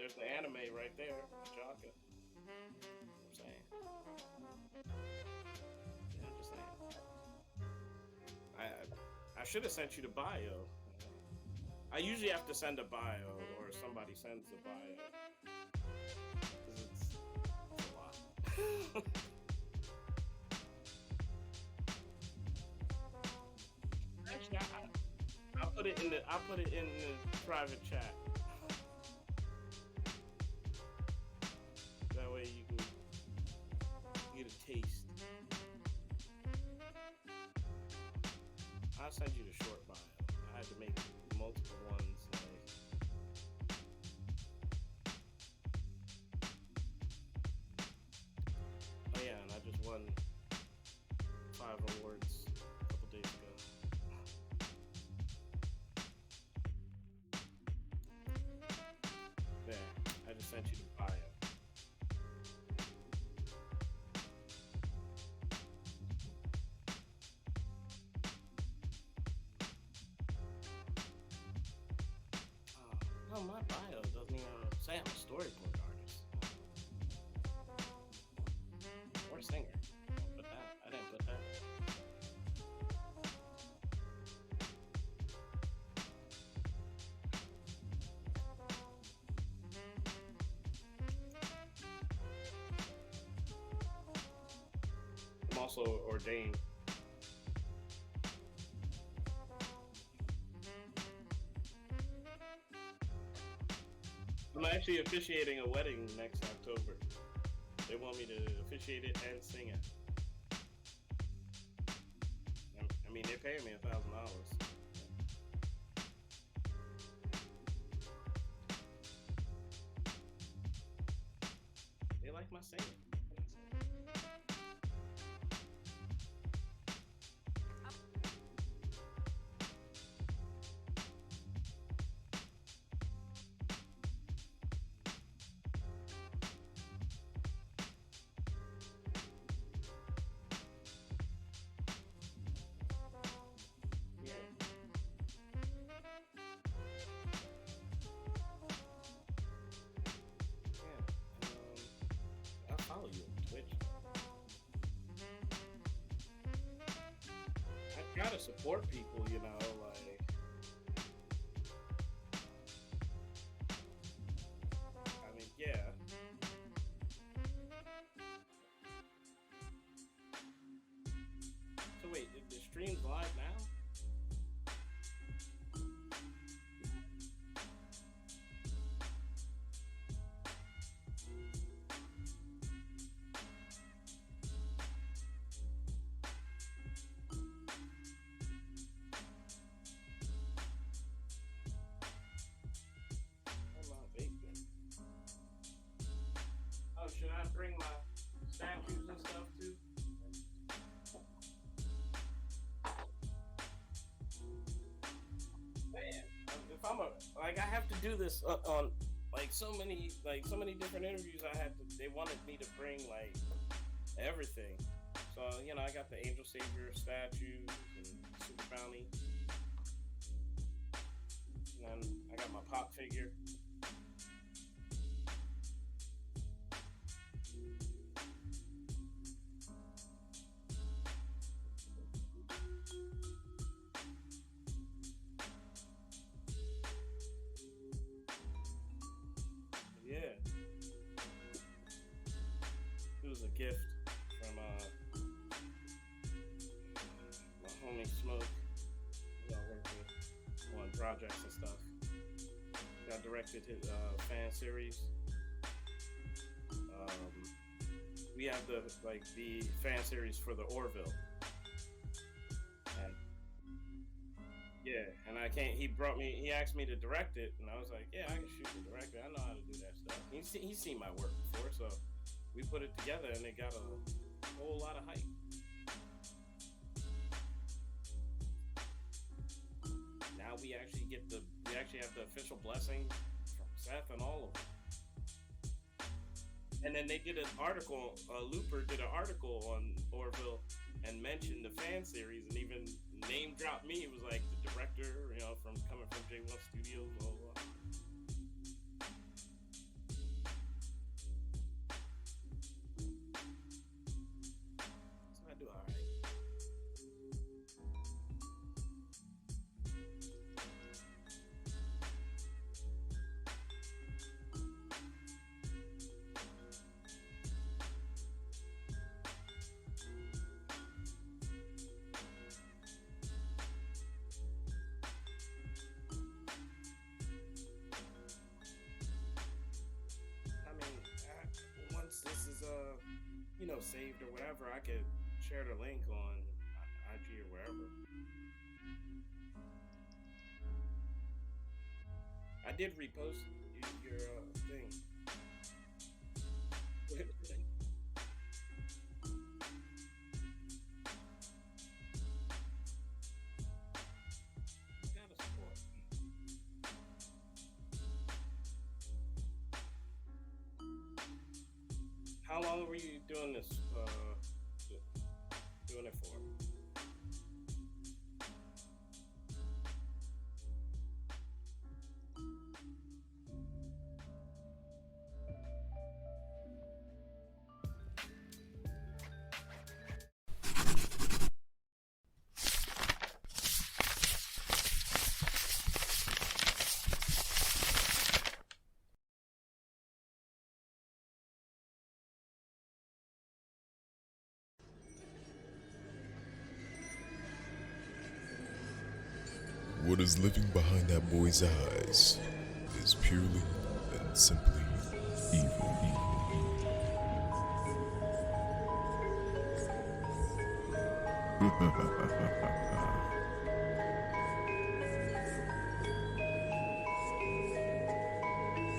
there's the anime right there, Jaka. You know what I'm saying? Yeah, I'm just saying. I should have sent you the bio. I usually have to send a bio, or somebody sends a bio, because it's a lot. Actually, I'll put it in the private chat. That way you can get a taste. I'll send you the short bio. I had to make multiple ones. Like, oh yeah, and I just won 5 awards a couple days ago. There, I just sent you the bio. No, my bio doesn't even say I'm a storyboard artist or singer. I didn't put that. I'm also ordained. I'm actually officiating a wedding next October. They want me to officiate it and sing it. I mean, they're paying me $1,000. They like my singing. Follow you on Twitch. I gotta support people, you know, like. I mean, yeah. So wait, the stream's live now? Oh, should I bring my statues and stuff too? Man, if I have to do this on so many different interviews. They wanted me to bring like everything. So I got the Angel Savior statues and Super Bounty, and then I got my pop figure. Yeah, it was a gift from my homie Smoke. Working on projects and stuff. Got directed his fan series. We have the fan series for the Orville, and yeah, and I can't. He asked me to direct it, and I was like, yeah, I can shoot and direct it. I know how to do that stuff. He's seen my work before, so we put it together, and it got a whole lot of hype. Now we actually have the official blessing from Seth and all of them. And then they did an article. Looper did an article on Orville and mentioned the fan series, and even name dropped me. It was like the director, coming from J1 Studios, blah, blah, blah. saved or whatever, I could share the link on IG or wherever. I did repost your thing. Gotta support. How long were you doing this? Doing it for? What is living behind that boy's eyes is purely and simply evil.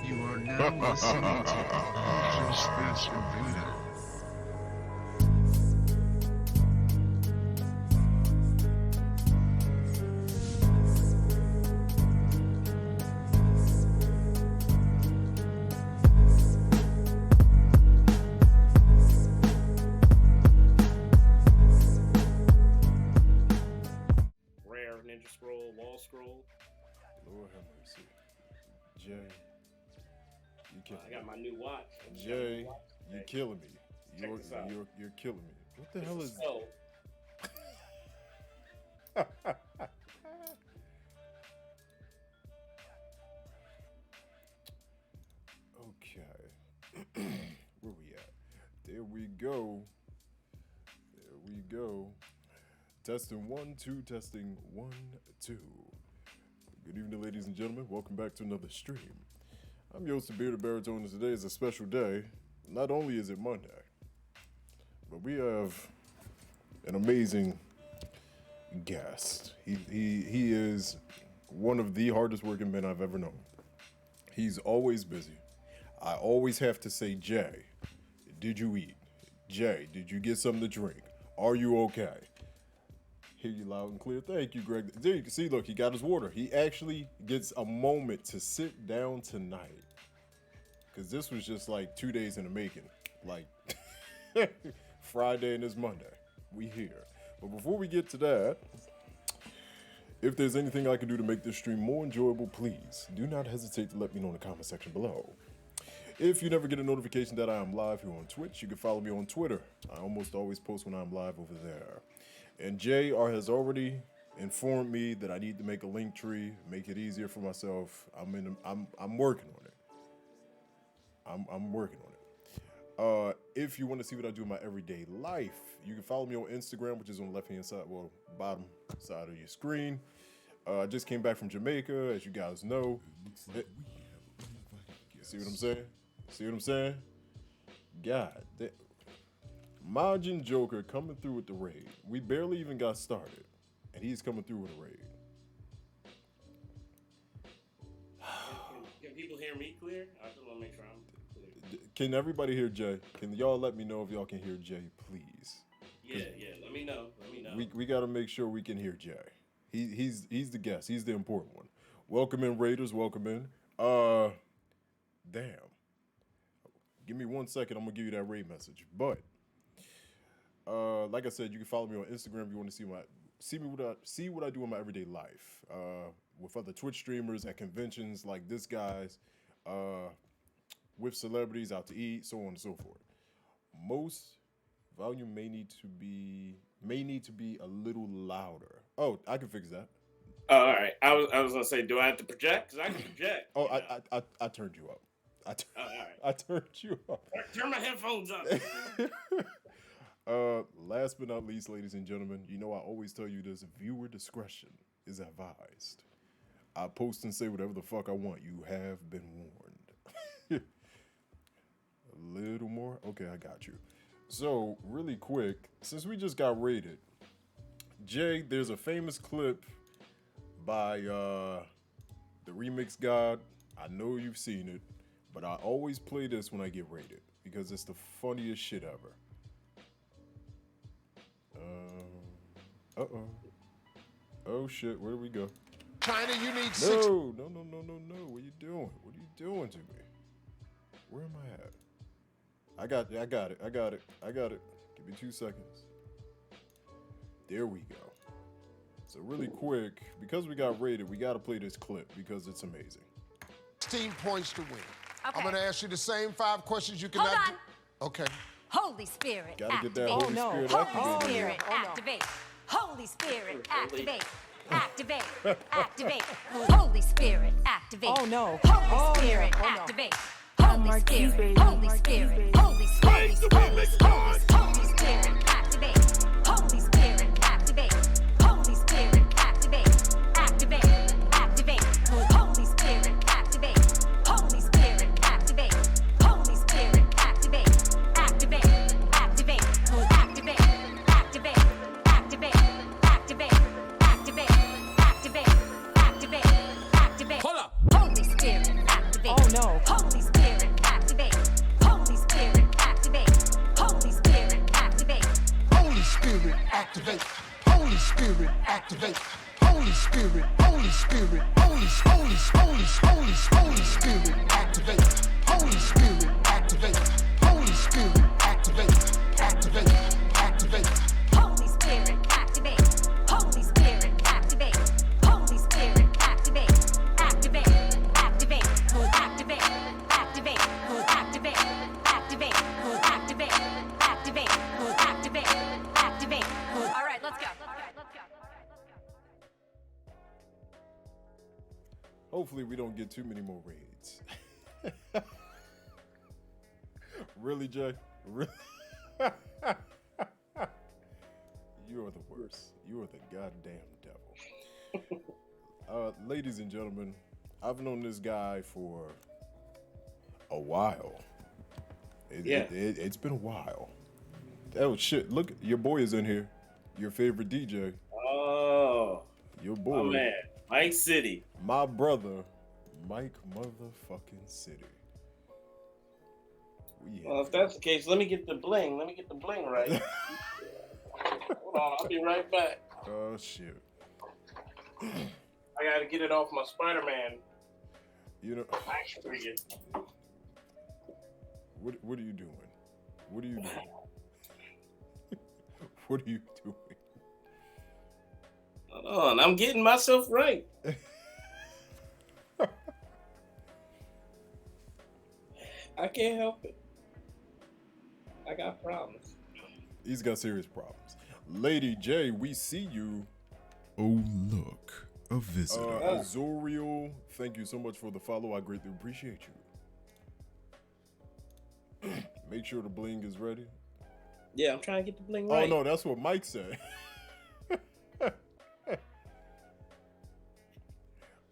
You are now listening to Angel Space Invader. Rare Ninja Scroll, Wall Scroll. Lord have mercy. Jay, you killing I got my new watch. me. Jay, you're killing me. Check this out. You're killing me. What the hell It's is a skull. Okay. Where we at? There we go. There we go. Testing 1, 2, testing 1, 2. Good evening, ladies and gentlemen. Welcome back to another stream. I'm your host, the Bearded Baritone, and today is a special day. Not only is it Monday, but we have an amazing guest. He is one of the hardest working men I've ever known. He's always busy. I always have to say, Jay, did you eat? Jay, did you get something to drink? Are you okay? Hear you loud and clear. Thank you, Greg. There you can see, look, he got his water. He actually gets a moment to sit down tonight. Because this was just like 2 days in the making. Like Friday and it's Monday. We here. But before we get to that, if there's anything I can do to make this stream more enjoyable, please do not hesitate to let me know in the comment section below. If you never get a notification that I am live here on Twitch, you can follow me on Twitter. I almost always post when I'm live over there. And JR has already informed me that I need to make a link tree, make it easier for myself. I'm working on it. I'm working on it. If you want to see what I do in my everyday life, you can follow me on Instagram, which is on the left-hand side, well, bottom side of your screen. I just came back from Jamaica, as you guys know. See what I'm saying? See what I'm saying? God, Majin Joker coming through with the raid. We barely even got started, and he's coming through with a raid. Can people hear me clear? I just want to make sure I'm clear. Can everybody hear Jay? Can y'all let me know if y'all can hear Jay, please? Yeah. Let me know. We got to make sure we can hear Jay. He's the guest. He's the important one. Welcome in, Raiders. Welcome in. Damn. Give me 1 second. I'm gonna give you that raid message. But like I said, you can follow me on Instagram if you want to see what I do in my everyday life. With other Twitch streamers at conventions like this guy's, with celebrities out to eat, so on and so forth. Most volume may need to be a little louder. Oh, I can fix that. Oh, all right. I was gonna say, do I have to project? Because I can project. Oh, I turned you up. All right. I turned you up. Turn my headphones up. Last but not least, ladies and gentlemen, you know I always tell you this: viewer discretion is advised. I post and say whatever the fuck I want. You have been warned. A little more? Okay, I got you. So, really quick, since we just got rated, Jay, there's a famous clip by the Remix God. I know you've seen it, but I always play this when I get rated because it's the funniest shit ever. Uh-oh. Oh shit, where do we go? China, you need No. What are you doing? What are you doing to me? Where am I at? I got it. Give me 2 seconds. There we go. So really quick, because we got rated, we got to play this clip because it's amazing. 16 points to win. Okay. I'm going to ask you the same 5 questions you can. Hold on. Okay. Holy Spirit, Gotta get that activate. Holy Spirit Holy activated. Spirit, activate. Holy Spirit, activate. Activate. Activate. Holy Spirit, activate. Oh no. Holy Spirit, activate. Holy Spirit, Holy Spirit, Holy Spirit, Holy Spirit, Holy Spirit, activate. Holy Spirit, activate. Holy Spirit, activate. Activate. Activate. Holy Spirit, activate. Holy Spirit, activate. Holy Spirit, activate. Activate. Activate. Activate. Activate. Activate. Activate. Activate. Activate. Activate. Activate. Hold up. Holy Spirit, activate. Oh no. Holy Spirit, activate. Holy Spirit, activate. Holy Spirit, activate. Holy Spirit, activate. Holy Spirit, activate. Holy Spirit, Holy Spirit, Holy Spirit, activate. Holy Spirit, activate. Holy Spirit, activate. Activate. Activate. Holy Spirit, activate. Holy Spirit, activate. Holy Spirit, activate. Activate. Activate. Activate. Activate. Activate. Activate. Activate. Activate. Activate. Activate. All right, let's go. Hopefully we don't get too many more raids. Really, Jay? Really? You are the worst. You are the goddamn devil. Ladies and gentlemen, I've known this guy for a while. It's been a while. Oh shit! Look, your boy is in here. Your favorite DJ. Oh, Your boy. my man, Mike City. My brother, Mike motherfucking City. Well, if that's the case, let me get the bling. Let me get the bling right. Hold on, I'll be right back. Oh shit. I gotta get it off my Spider-Man. You know Action figure. what are you doing? What are you doing? What are you doing? Hold on, I'm getting myself right. I can't help it. I got problems. He's got serious problems. Lady J, we see you. Oh look, a visitor. Azoriel, thank you so much for the follow. I greatly appreciate you. Make sure the bling is ready. Yeah, I'm trying to get the bling right. Oh no, that's what Mike said.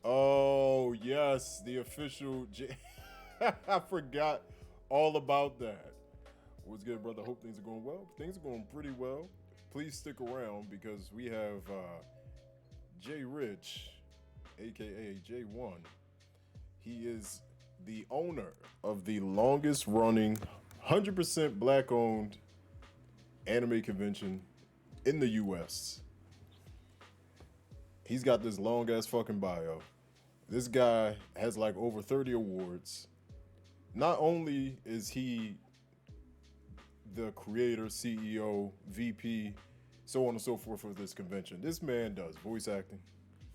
Oh yes, the official I forgot all about that. What's good, brother? Hope things are going well. Things are going pretty well. Please stick around because we have J Rich, aka J1. He is the owner of the longest running 100% black owned anime convention in the US. He's got this long ass fucking bio. This guy has like over 30 awards. Not only is he the creator, CEO, VP, so on and so forth for this convention, this man does voice acting.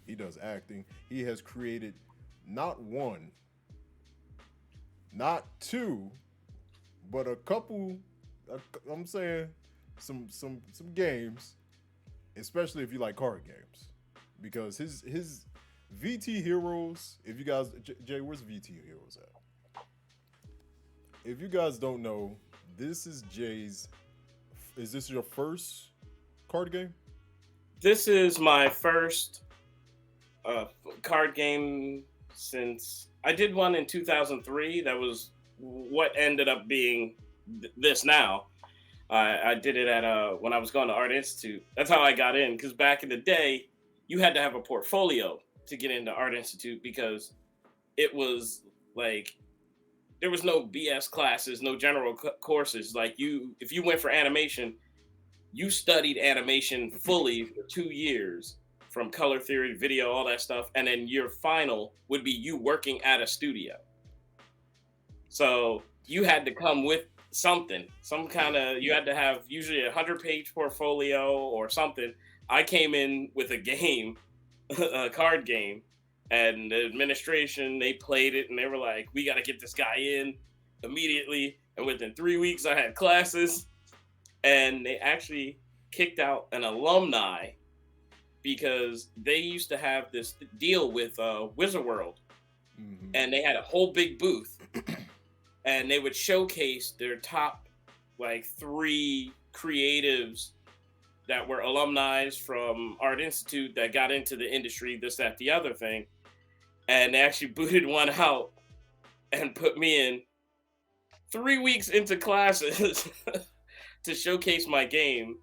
He does acting. He has created not one, not two, but a couple. I'm saying some games, especially if you like card games, because his VT Heroes. If you guys, Jay, where's VT Heroes at? If you guys don't know, this is Jay's. Is this your first card game? This is my first card game since I did one in 2003. That was what ended up being this now. I did it at when I was going to Art Institute. That's how I got in. Because back in the day, you had to have a portfolio to get into Art Institute because it was like there was no BS classes, no general courses. Like if you went for animation, you studied animation fully for 2 years, from color theory, video, all that stuff, and then your final would be you working at a studio. So you had to come with something, some kind of. You had to have usually a 100-page portfolio or something. I came in with a game, a card game, and the administration, they played it and they were like, "We got to get this guy in immediately." And within 3 weeks, I had classes, and they actually kicked out an alumni because they used to have this deal with Wizard World, and they had a whole big booth, and they would showcase their top like 3 creatives that were alumni from Art Institute that got into the industry, this, that, the other thing. And they actually booted one out and put me in 3 weeks into classes to showcase my game.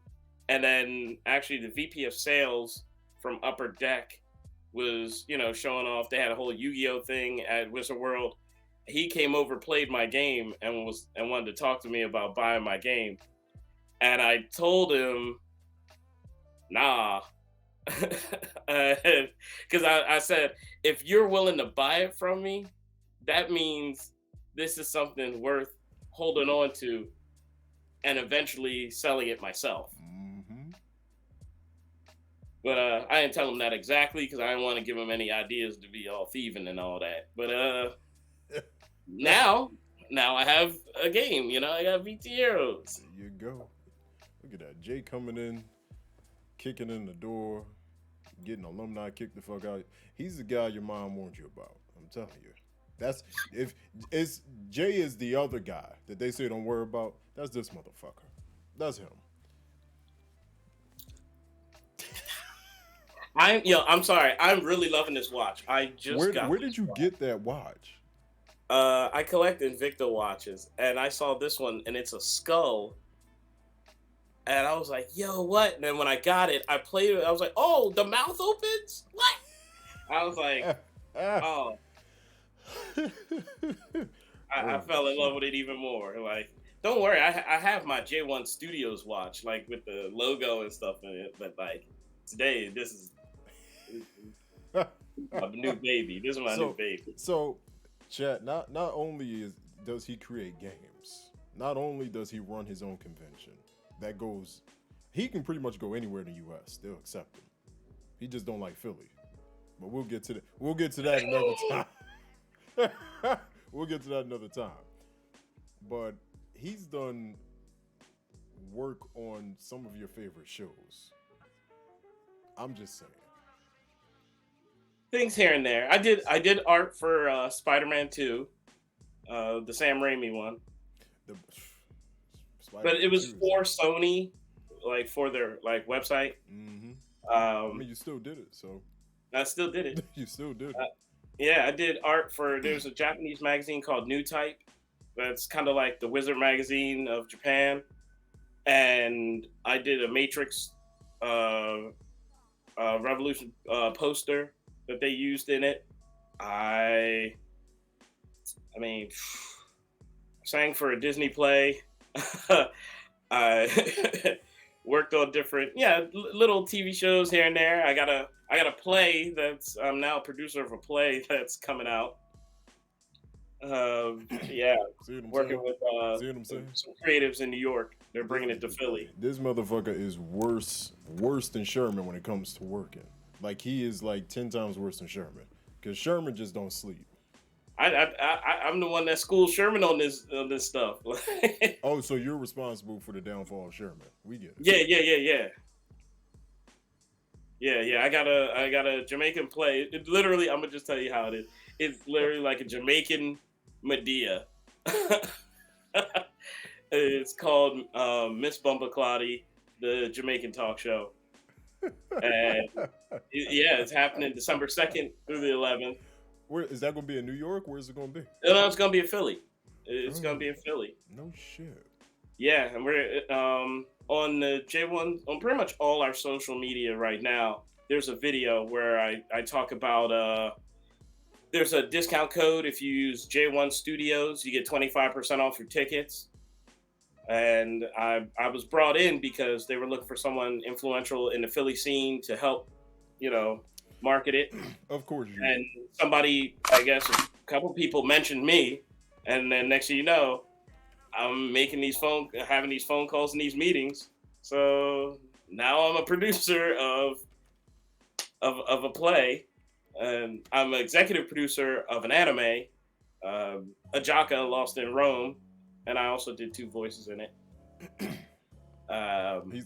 And then actually the VP of sales from Upper Deck was, showing off. They had a whole Yu-Gi-Oh thing at Wizard World. He came over, played my game, and wanted to talk to me about buying my game. And I told him, nah. Because I said, if you're willing to buy it from me, that means this is something worth holding on to and eventually selling it myself. But I didn't tell him that exactly because I didn't want to give him any ideas to be all thieving and all that. But now I have a game, I got VT Heroes. There you go. Look at that. Jay coming in, kicking in the door, getting alumni kicked the fuck out. He's the guy your mom warned you about. I'm telling you. Jay is the other guy that they say don't worry about. That's this motherfucker. That's him. I'm sorry. I'm really loving this watch. I just Where did you get that watch? I collect Invicta watches, and I saw this one, and it's a skull. And I was like, yo, what? And then when I got it, I played it. I was like, oh, the mouth opens? What? I was like, oh. I fell in love with it even more. Like, don't worry, I have my J1 Studios watch, like with the logo and stuff in it. But like today, this is my new baby. This is my new baby. So, chat. Not only does he create games, not only does he run his own convention. He can pretty much go anywhere in the U.S. They'll accept him. He just don't like Philly. But we'll get to that another time. We'll get to that another time. But he's done work on some of your favorite shows. I'm just saying. Things here and there. I did art for Spider-Man 2, the Sam Raimi one. But it was for Sony, like for their website. I mean, you still did it, so. I still did it. You still did it. Yeah, I did art for. There's a Japanese magazine called New Type. That's kind of like the Wizard magazine of Japan, and I did a Matrix Revolution poster that they used in it. I mean, sang for a Disney play. I worked on different, little TV shows here and there. I got a play I'm now a producer of a play that's coming out. Working with some creatives in New York. They're bringing it to Philly. This motherfucker is worse than Sherman when it comes to working. Like, he is like 10 times worse than Sherman, because Sherman just don't sleep. I'm the one that schooled Sherman on this stuff. Oh, so you're responsible for the downfall of Sherman? We get it. Yeah. I got a Jamaican play. It literally, I'm gonna just tell you how it is. It's literally like a Jamaican Medea. It's called Miss Bumbaclotty, the Jamaican talk show. And it's happening December 2nd through the 11th. Where is that going to be in New York? Where is it going to be? No, it's going to be in Philly. It's going to be in Philly. No shit. Yeah, and we're on the J1 on pretty much all our social media right now. There's a video where I talk about there's a discount code if you use J1 Studios, you get 25% off your tickets. And I was brought in because they were looking for someone influential in the Philly scene to help, you know, market it. Of course you. And somebody, I guess, a couple people mentioned me, and then next thing you know, I'm having these phone calls and these meetings. So now I'm a producer of a play, and I'm an executive producer of an anime, Ajaka Lost in Rome, and I also did two voices in it.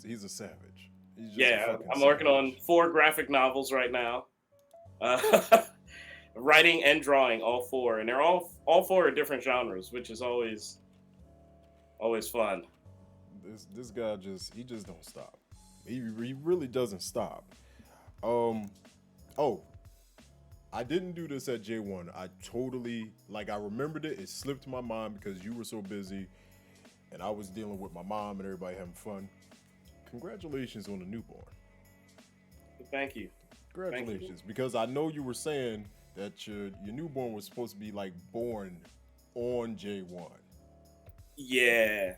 He's a savage. He's just a Yeah, fucking I'm working on savage. 4 graphic novels right now. Writing and drawing all 4, and they're all 4 are different genres, which is always fun. This guy just don't stop. He really doesn't stop. Um, oh, I didn't do this at J1. I totally I remembered it. It slipped my mind because you were so busy, and I was dealing with my mom and everybody having fun. Congratulations on the newborn. Thank you. Congratulations, because I know you were saying that your newborn was supposed to be born on J1. Yeah,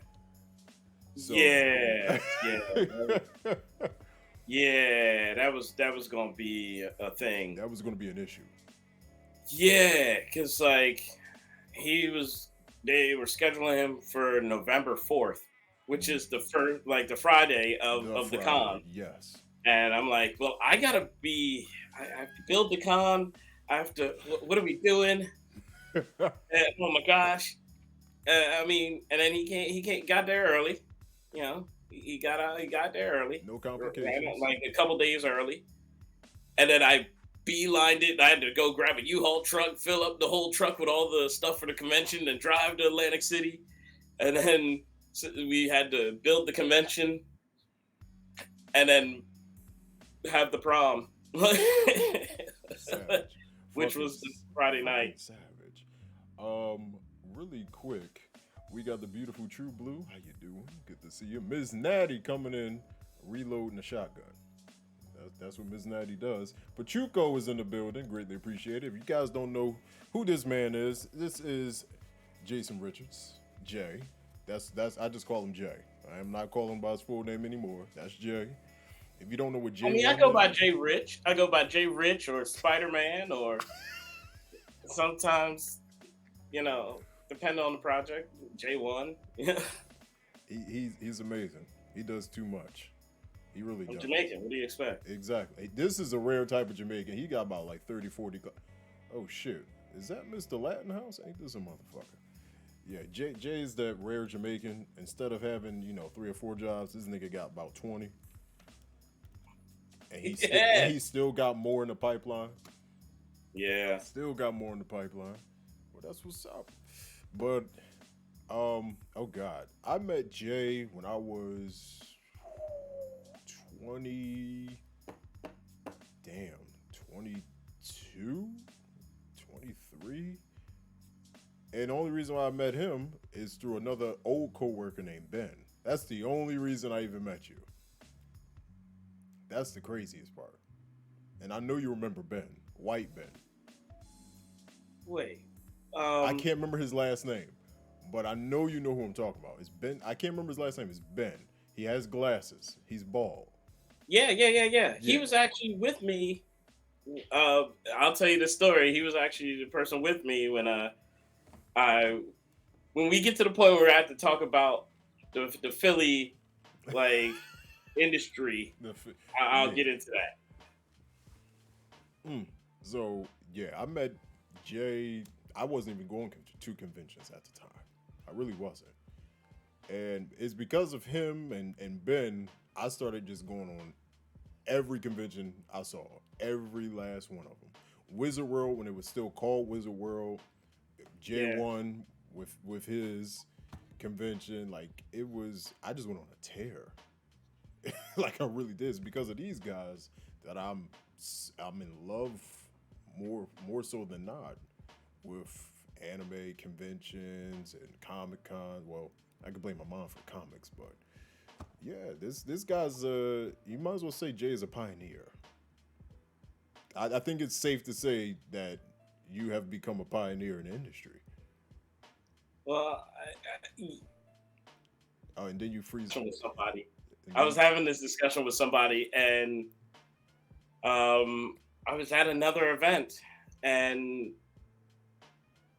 So yeah, yeah, yeah. That was gonna be a thing. that was going to be an issue. Yeah, because they were scheduling him for November 4th, which is the first the Friday of the Friday, con. yes. And I'm like, well, I have to build the con. I have to, what are we doing? Oh my gosh. I mean, and then got there early. You know, he got there early. No Ran complications. it like a couple days early. And then I beelined it. I had to go grab a U-Haul truck, fill up the whole truck with all the stuff for the convention, and drive to Atlantic City. And then we had to build the convention, and then have the prom, Savage. which Fucking was the Friday fucking night. savage. Really quick, we got the beautiful True Blue. How you doing? Good to see you. Ms. Natty coming in, reloading the shotgun. That's what Ms. Natty does. Pachuco is in the building. Greatly appreciated. If you guys don't know who this man is, this is Jason Richards, Jay. That's I just call him Jay. I am not calling him by his full name anymore. That's Jay. If you don't know what Jay, I mean, I go by Jay Rich. I go by Jay Rich or Spider Man, or sometimes, depending on the project, J1. he's amazing. He does too much. He really I'm does. Jamaican. What do you expect? Exactly. This is a rare type of Jamaican. He got about 30, 40. Oh, shit. Is that Mr. Latin House? Ain't this a motherfucker? Yeah, Jay's that rare Jamaican. Instead of having, 3 or 4 jobs, this nigga got about 20. And he still got more in the pipeline. Yeah. Still got more in the pipeline. Well, that's what's up. But, oh God. I met Jay when I was 22, 23. And the only reason why I met him is through another old coworker named Ben. That's the only reason I even met you. That's the craziest part. And I know you remember Ben, White Ben. Wait. I can't remember his last name, but I know you know who I'm talking about. It's Ben. I can't remember his last name. It's Ben. He has glasses. He's bald. Yeah. He Yeah. was actually with me. I'll tell you the story. He was actually the person with me when when we get to the point where we have to talk about the Philly industry. I'll get into that. So yeah, I met Jay. I wasn't even going to conventions at the time. I really wasn't. And it's because of him and Ben, I started just going on every convention I saw. Every last one of them. Wizard World, when it was still called Wizard World. J1 with his convention. I just went on a tear. I really did. It's because of these guys that I'm in love more so than not with, anime conventions and Comic Con. Well, I could blame my mom for comics, but yeah, this guy's you might as well say Jay is a pioneer. I think it's safe to say that you have become a pioneer in the industry. Well, Oh, and then you freeze. with somebody. And I then- was having this discussion with somebody, and I was at another event, and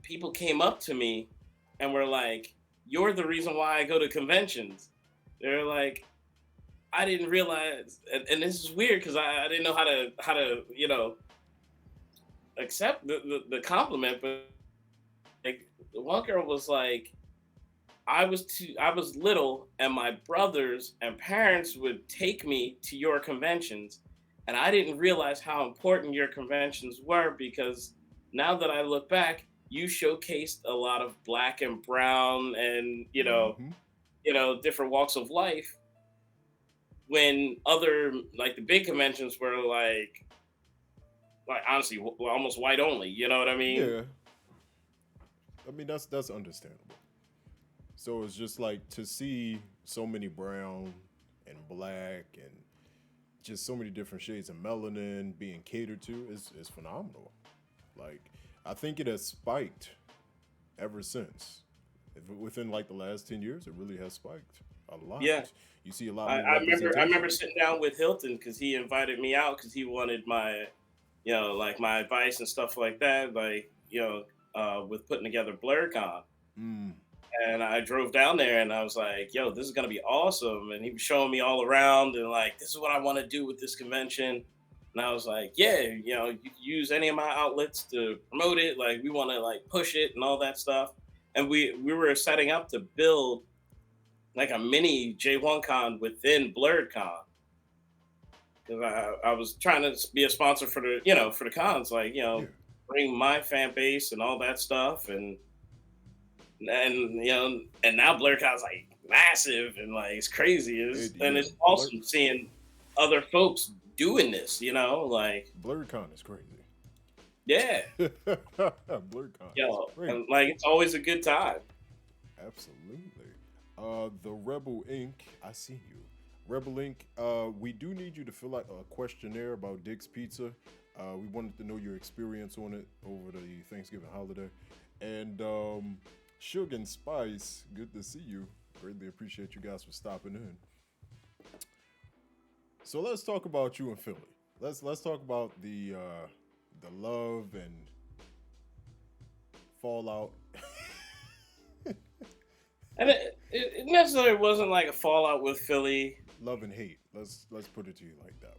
people came up to me and were like, "You're the reason why I go to conventions." They're like, "I didn't realize," and this is weird because I didn't know how to accept the compliment, but like the one girl was like, I was little, and my brothers and parents would take me to your conventions, and I didn't realize how important your conventions were because now that I look back, you showcased a lot of black and brown and Mhm. different walks of life. When other like the big conventions were like honestly almost white only. You know what I mean? Yeah. I mean that's understandable. So it's just like to see so many brown and black and just so many different shades of melanin being catered to is phenomenal. Like I think it has spiked ever since. Within like the last 10 years, it really has spiked a lot. Yeah. You see a lot I, more I remember representation. sitting down with Hilton because he invited me out because he wanted my like my advice and stuff like that, like with putting together BlurCon. Mm, And I drove down there and I was like, "Yo, this is gonna be awesome!" And he was showing me all around and like, "This is what I want to do with this convention." And I was like, "Yeah, you can use any of my outlets to promote it. Like, we want to like push it and all that stuff." And we were setting up to build like a mini J1-Con within BlurCon because I was trying to be a sponsor for the for the cons, like yeah. bring my fan base and all that stuff and and now BlurCon's like massive and like it's crazy. And it's awesome seeing other folks doing this, like BlurCon is crazy. yeah, BlurCon is crazy. and like it's always a good time. Absolutely. The Rebel Inc. I see you. Rebel Inc. We do need you to fill out a questionnaire about Dick's Pizza. We wanted to know your experience on it over the Thanksgiving holiday. And Sugar and Spice, good to see you. Greatly appreciate you guys for stopping in. So let's talk about you in Philly. Let's talk about the love and fallout. And it necessarily wasn't like a fallout with Philly. Love and hate. Let's put it to you like that.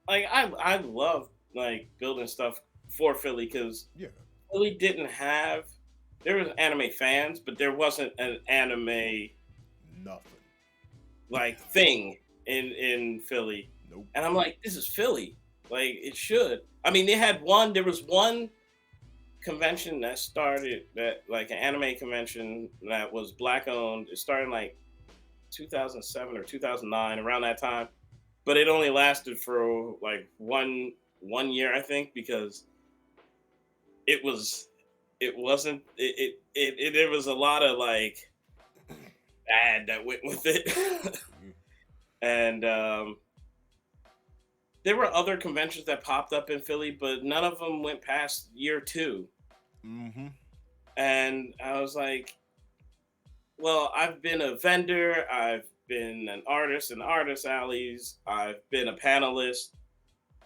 Like I love like building stuff for Philly because Yeah. Philly didn't have. There was anime fans, but there wasn't an anime Nothing. like thing in Philly. Nope. And I'm like, this is Philly. Like it should. I mean, there was one convention that started that like an anime convention that was black owned. It started in like 2007 or 2009, around that time. But it only lasted for like one year, I think, because there was a lot of like bad that went with it. And there were other conventions that popped up in Philly, but none of them went past year 2. Mm-hmm. And I was like, well, I've been a vendor, I've been an artist in artist alleys, I've been a panelist,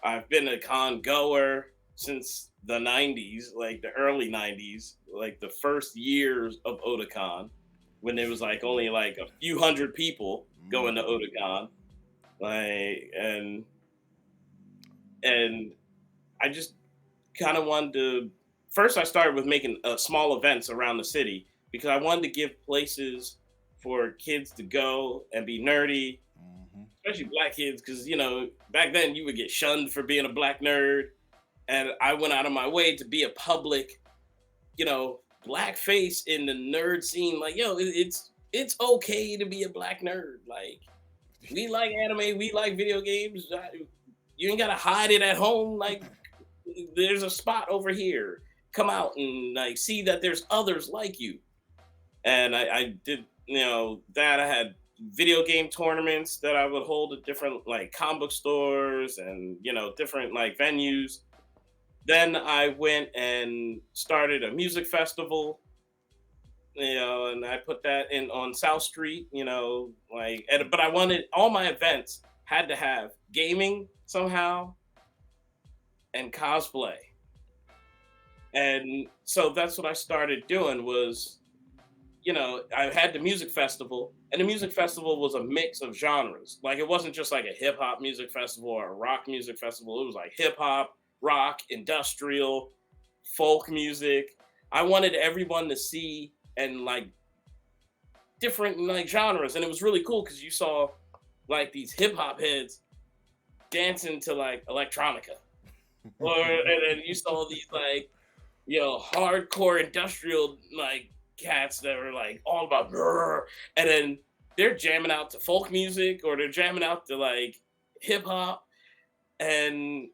I've been a con goer since the 90s, like the early 90s, like the first years of Otakon, when there was like only like a few hundred people going to Otakon. Like, and I just kind of wanted to. First, I started with making small events around the city because I wanted to give places for kids to go and be nerdy, especially black kids. Because back then you would get shunned for being a black nerd, and I went out of my way to be a public, black face in the nerd scene. Like, it's okay to be a black nerd. Like, we like anime, we like video games. You ain't gotta hide it at home. Like, there's a spot over here. come out and like see that there's others like you. And I did, that. I had video game tournaments that I would hold at different like comic book stores and different like venues. Then I went and started a music festival, and I put that in on South Street, but I wanted all my events had to have gaming somehow and cosplay. And so that's what I started doing was, I had the music festival, and the music festival was a mix of genres. Like it wasn't just like a hip hop music festival or a rock music festival. It was like hip hop, rock, industrial, folk music. I wanted everyone to see and like different like genres, and it was really cool because you saw like these hip hop heads dancing to like electronica, and then you saw these like hardcore industrial like cats that were like all about brrr, and then they're jamming out to folk music or they're jamming out to like hip hop, and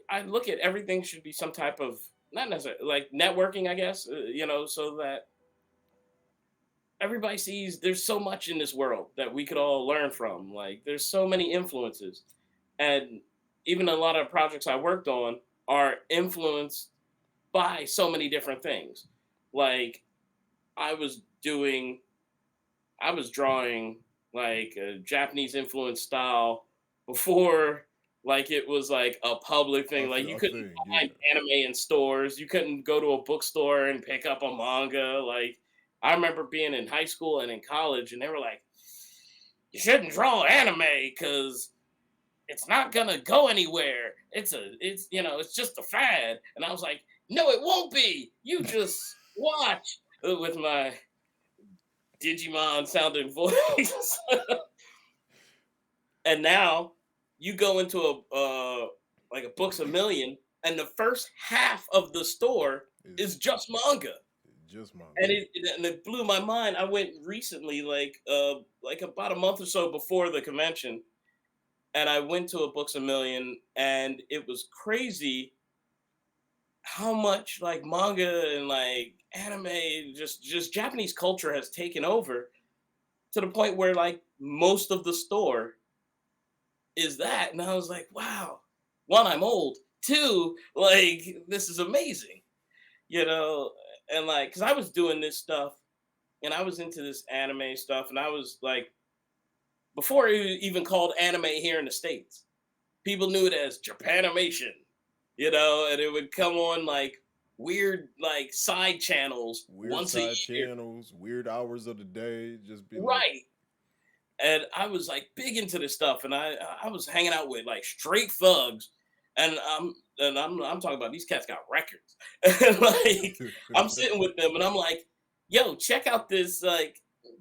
I look at everything should be some type of not necessarily like networking, I guess, so that everybody sees there's so much in this world that we could all learn from. Like there's so many influences, and even a lot of projects I worked on are influenced by so many different things. Like I was drawing like a Japanese influence style before like it was like a public thing. Like you couldn't find anime in stores. You couldn't go to a bookstore and pick up a manga. Like I remember being in high school and in college, and they were like, "You shouldn't draw anime because it's not gonna go anywhere. It's just a fad." And I was like, "No, it won't be. You just watch," with my Digimon sounding voice. And now you go into a like a Books A Million, and the first half of the store is just manga. Just manga. And it blew my mind. I went recently, like about a month or so before the convention, and I went to a Books A Million, and it was crazy how much like manga and like anime, just Japanese culture has taken over to the point where like most of the store is that. And I was like, wow, one, I'm old. Two, like this is amazing, and like because I was doing this stuff and I was into this anime stuff, and I was like before it was even called anime here in the States, people knew it as Japanimation, and it would come on like weird like side channels once a year. Weird hours of the day, just be right. And I was like big into this stuff, and I was hanging out with like straight thugs, and I'm talking about these cats got records, and like I'm sitting with them, and I'm like, "Yo, check out this like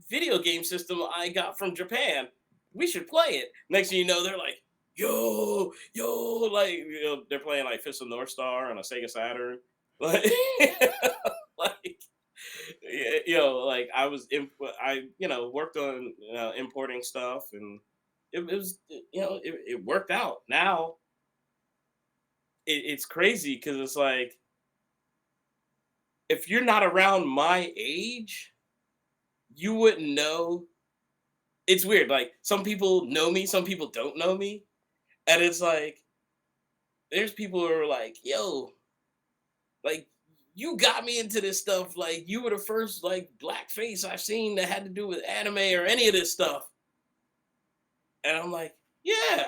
video game system I got from Japan. We should play it." Next thing you know, they're like, yo, like they're playing like Fist of North Star on a Sega Saturn, like, like, like I was, worked on importing stuff, and it was, it worked out. Now it's crazy because it's like if you're not around my age, you wouldn't know. It's weird. Like some people know me, some people don't know me. And it's like, there's people who are like, yo, like you got me into this stuff. Like you were the first like black face I've seen that had to do with anime or any of this stuff. And I'm like, yeah,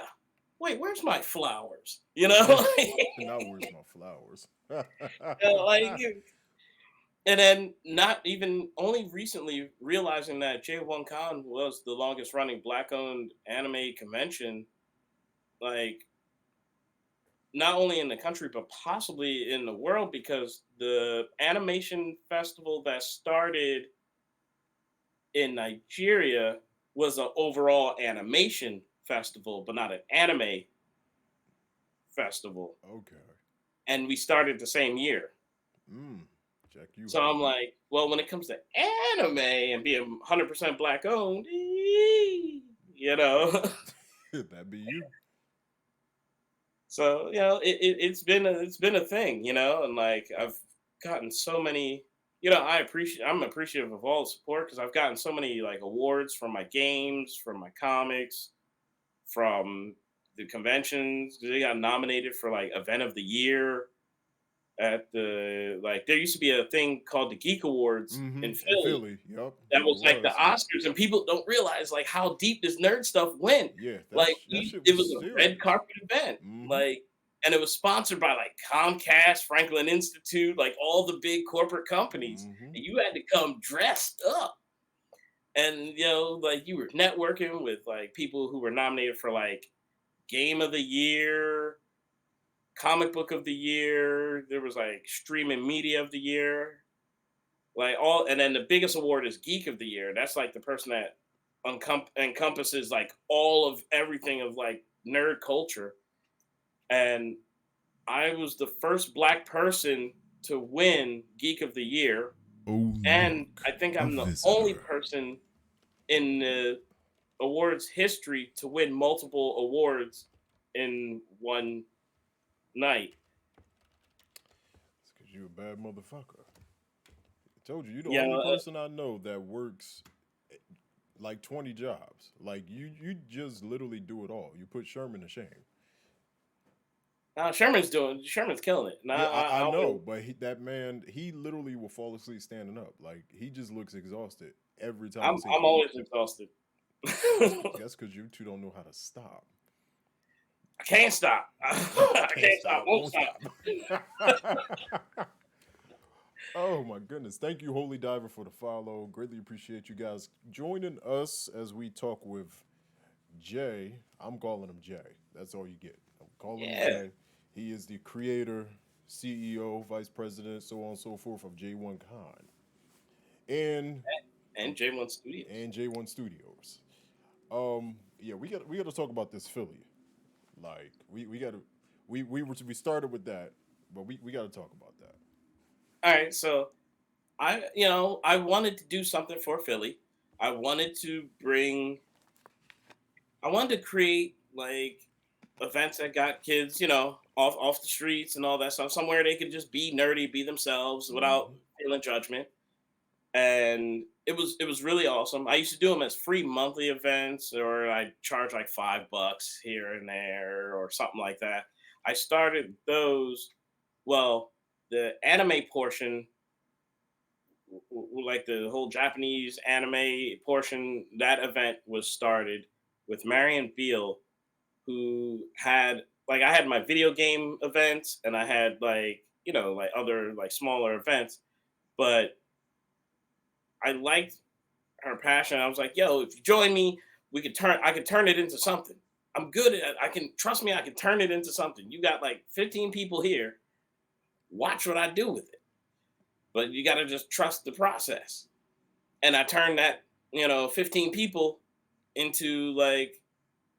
wait, where's my flowers? now where's my flowers? Like, and then not even only recently realizing that J1-Con was the longest running black-owned anime convention, like not only in the country but possibly in the world, because the animation festival that started in Nigeria was an overall animation festival, but not an anime festival. Okay. And we started the same year. Check you. So I'm like, well, when it comes to anime and being 100% black owned, that'd be you. So it's been a thing, and like I've gotten so many. I'm appreciative of all the support because I've gotten so many like awards from my games, from my comics, from the conventions. They got nominated for like event of the year at the like. There used to be a thing called the Geek Awards Mm-hmm. in In Philly Philly, yep, that there was like the was. Oscars, and people don't realize like how deep this nerd stuff went. Yeah, Like that shit it was was a red serious. carpet event, Mm-hmm. like, and it was sponsored by like Comcast, Franklin Institute, like all the big corporate companies, Mm-hmm. and you had to come dressed up, and like you were networking with like people who were nominated for like Game of the Year, Comic Book of the Year. There was like Streaming Media of the Year, like all, and then the biggest award is Geek of the Year. That's like the person that encompasses like all of everything of like nerd culture. And I was the first black person to win Geek of the Year, Oh, and look, I think a I'm the only visitor. person in the awards history to win multiple awards in one night. It's because you a bad motherfucker. I told you, you're the Yeah, only person I know that works like 20 jobs. Like you just literally do it all. You put Sherman to shame. Sherman's killing it. Nah, Yeah, I I don't. know, but that man, he literally will fall asleep standing up. Like he just looks exhausted every time I see I'm him. always exhausted. That's because you two don't know how to stop. I can't stop. I Can't can't stop. stop, Won't won't stop. stop. Oh my goodness. Thank you, Holy Diver, for the follow. Greatly appreciate you guys joining us as we talk with Jay. I'm calling him Jay. That's all you get. I'm calling him Yeah, Jay. He is the creator, CEO, vice president, so on and so forth of J1-Con and and J1 Studios. J1 Studios. Yeah, we got to talk about this Philly. Like we got to we started with that, but we got to talk about that. All right, so I wanted to do something for Philly. I wanted to bring. I wanted to create like events that got kids, off the streets and all that stuff, somewhere they could just be nerdy, be themselves without Hmm. feeling judgment. And it was really awesome. I used to do them as free monthly events, or I charge like $5 here and there, or something like that. I started those. Well, the anime portion, like the whole Japanese anime portion, that event was started with Marion Beale, who had like I had my video game events, and I had like like other like smaller events, but I liked her passion. I was like, yo, if you join me, I could turn it into something. I'm good at I can trust me, I can turn it into something. You got like 15 people here. Watch what I do with it. But you gotta just trust the process. And I turned that, 15 people into like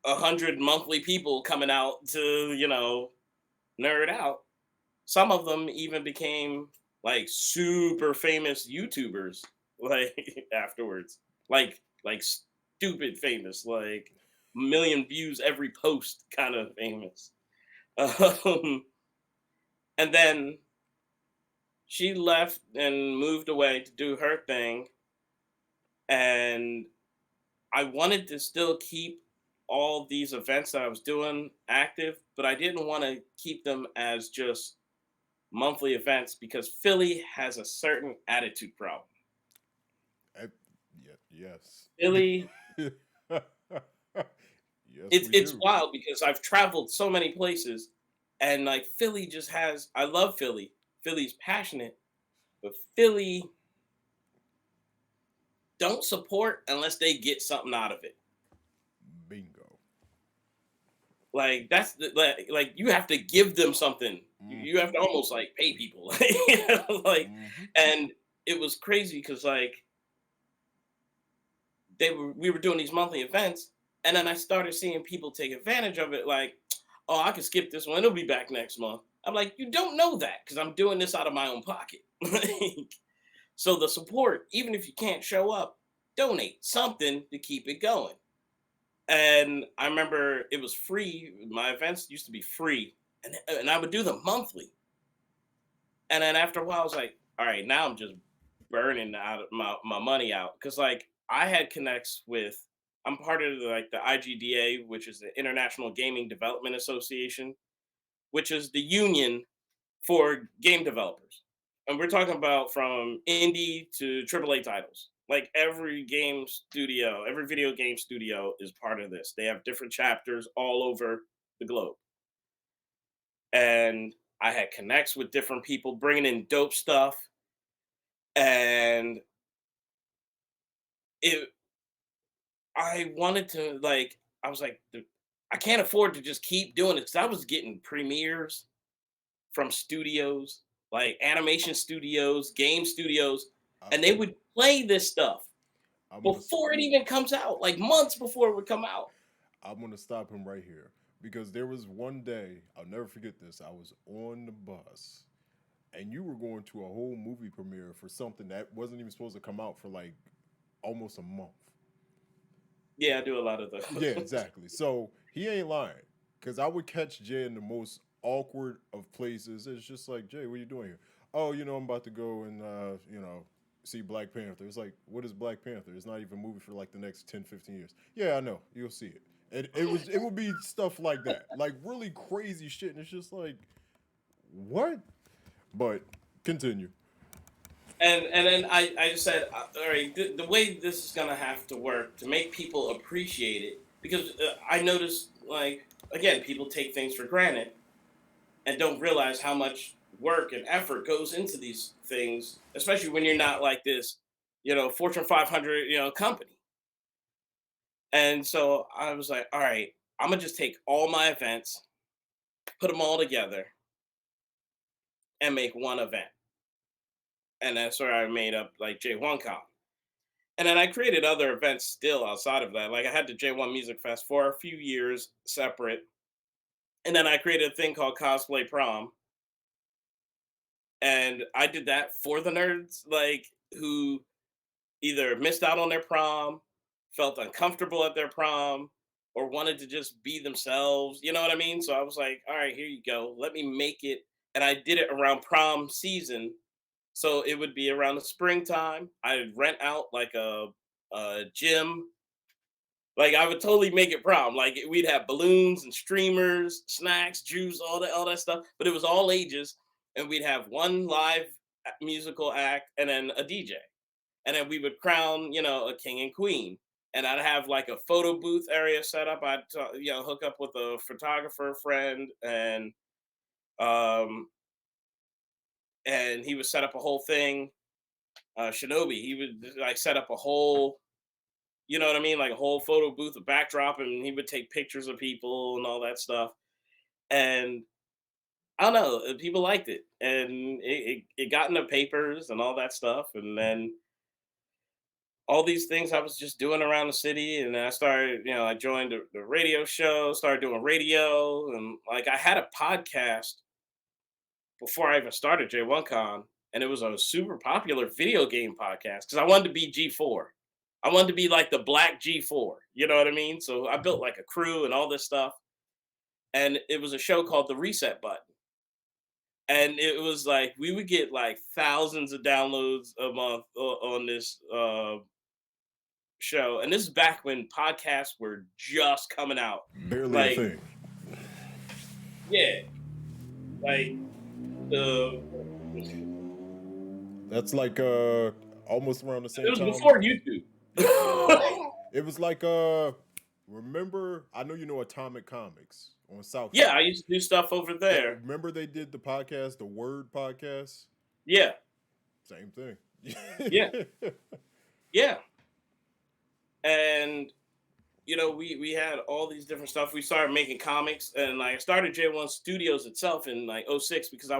100 monthly people coming out to, nerd out. Some of them even became like super famous YouTubers like afterwards. Like stupid famous, like million views every post kind of famous. Um, and then she left and moved away to do her thing, and I wanted to still keep all these events that I was doing active, but I didn't want to keep them as just monthly events because Philly has a certain attitude problem. Eh, yes. Philly, Yes, it's we it's do. wild because I've traveled so many places, and like Philly just has. I love Philly. Philly's passionate, but Philly don't support unless they get something out of it. Bingo. Like that's like you have to give them something. Mm, You have to almost like pay people, like, hmm. and it was crazy because like we were doing these monthly events, and then I started seeing people take advantage of it. Like, oh, I could skip this one; it'll be back next month. I'm like, you don't know that because I'm doing this out of my own pocket. Like, so the support, even if you can't show up, donate something to keep it going. And I remember it was free. My events used to be free, and I would do them monthly. And then after a while, I was like, all right, now I'm just burning out my money out because like I had connects with. I'm part of like the IGDA, which is the International Gaming Development Association, which is the union for game developers. And we're talking about from indie to AAA titles. Like every game studio, every video game studio is part of this. They have different chapters all over the globe. And I had connects with different people bringing in dope stuff. And it, I wanted to like, I was like, I can't afford to just keep doing it because I was getting premieres from studios, like animation studios, game studios, I, and they would play this stuff I'm gonna before it even comes out, like months before it would come out. I'm gonna stop him right here because there was one day I'll never forget this. I was on the bus and you were going to a whole movie premiere for something that wasn't even supposed to come out for like almost a month. Yeah, I do a lot of those. Yeah, exactly. So he ain't lying because I would catch Jay in the most awkward of places. It's just like, Jay, what are you doing here? Oh, I'm about to go and see Black Panther. It's like, what is Black Panther? It's not even a movie for like the next 10, 15 years. Yeah, I know. You'll see it. And it would be stuff like that. Like really crazy shit. And it's just like, what? But continue. And then I just said, all right, the way this is gonna have to work to make people appreciate it, because I noticed like again, people take things for granted and don't realize how much work and effort goes into these things, especially when you're not like this, Fortune 500, company. And so I was like, all right, I'm gonna just take all my events, put them all together, and make one event. And that's where I made up like J1-Con. And then I created other events still outside of that. Like I had the J1 Music Fest for a few years separate. And then I created a thing called Cosplay Prom. And I did that for the nerds, like who either missed out on their prom, felt uncomfortable at their prom, or wanted to just be themselves. You know what I mean? So I was like, all right, here you go. Let me make it. And I did it around prom season. So it would be around the springtime. I'd rent out like a gym. Like I would totally make it prom. Like we'd have balloons and streamers, snacks, juice, all that stuff. But it was all ages, and we'd have one live musical act and then a DJ, and then we would crown a king and queen. And I'd have like a photo booth area set up. I'd hook up with a photographer friend, um and he would set up a whole thing. Shinobi, he would like set up a whole, you know what I mean, like a whole photo booth, a backdrop, and he would take pictures of people and all that stuff. And I don't know, people liked it, and it got in the papers and all that stuff. And then all these things I was just doing around the city, and then I started, I joined the radio show, started doing radio, and like I had a podcast before I even started J1-Con, and it was a super popular video game podcast because I wanted to be G4. I wanted to be like the black G4. You know what I mean? So I built like a crew and all this stuff. And it was a show called The Reset Button. And it was like we would get like thousands of downloads a month on this show. And this is back when podcasts were just coming out. Barely Like, a thing. yeah. Like the That's like almost around the same it was time. before YouTube. It was like remember, I know you know Atomic Comics on South. Yeah, I used to do stuff over there. Remember they did the podcast, the Word podcast? Yeah, Same thing. Yeah. yeah. And we had all these different stuff. We started making comics, and like I started J1 Studios itself in like '06 because I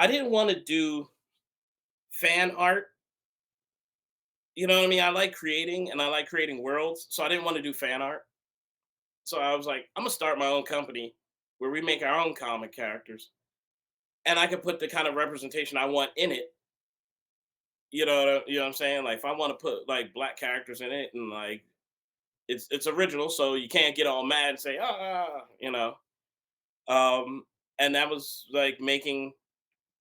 didn't want to do fan art. You know what I mean? I like creating, and I like creating worlds, so I didn't want to do fan art. So I was like, I'm gonna start my own company where we make our own comic characters, and I can put the kind of representation I want in it. You know what I'm saying? Like if I want to put like black characters in it, and like it's original, so you can't get all mad and say And that was like making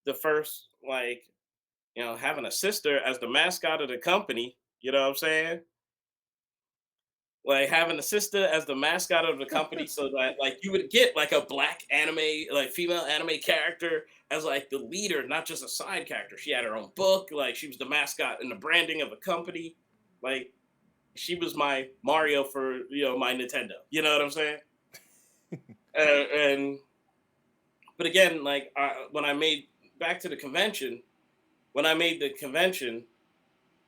the first like having a sister as the mascot of the company. You know what I'm saying? Like having a sister as the mascot of the company, so that like you would get like a black anime, like female anime character as like the leader, not just a side character. She had her own book, like she was the mascot and the branding of the company. Like she was my Mario for my Nintendo. You know what I'm saying? And but again, like when I made back to the convention, when I made the convention,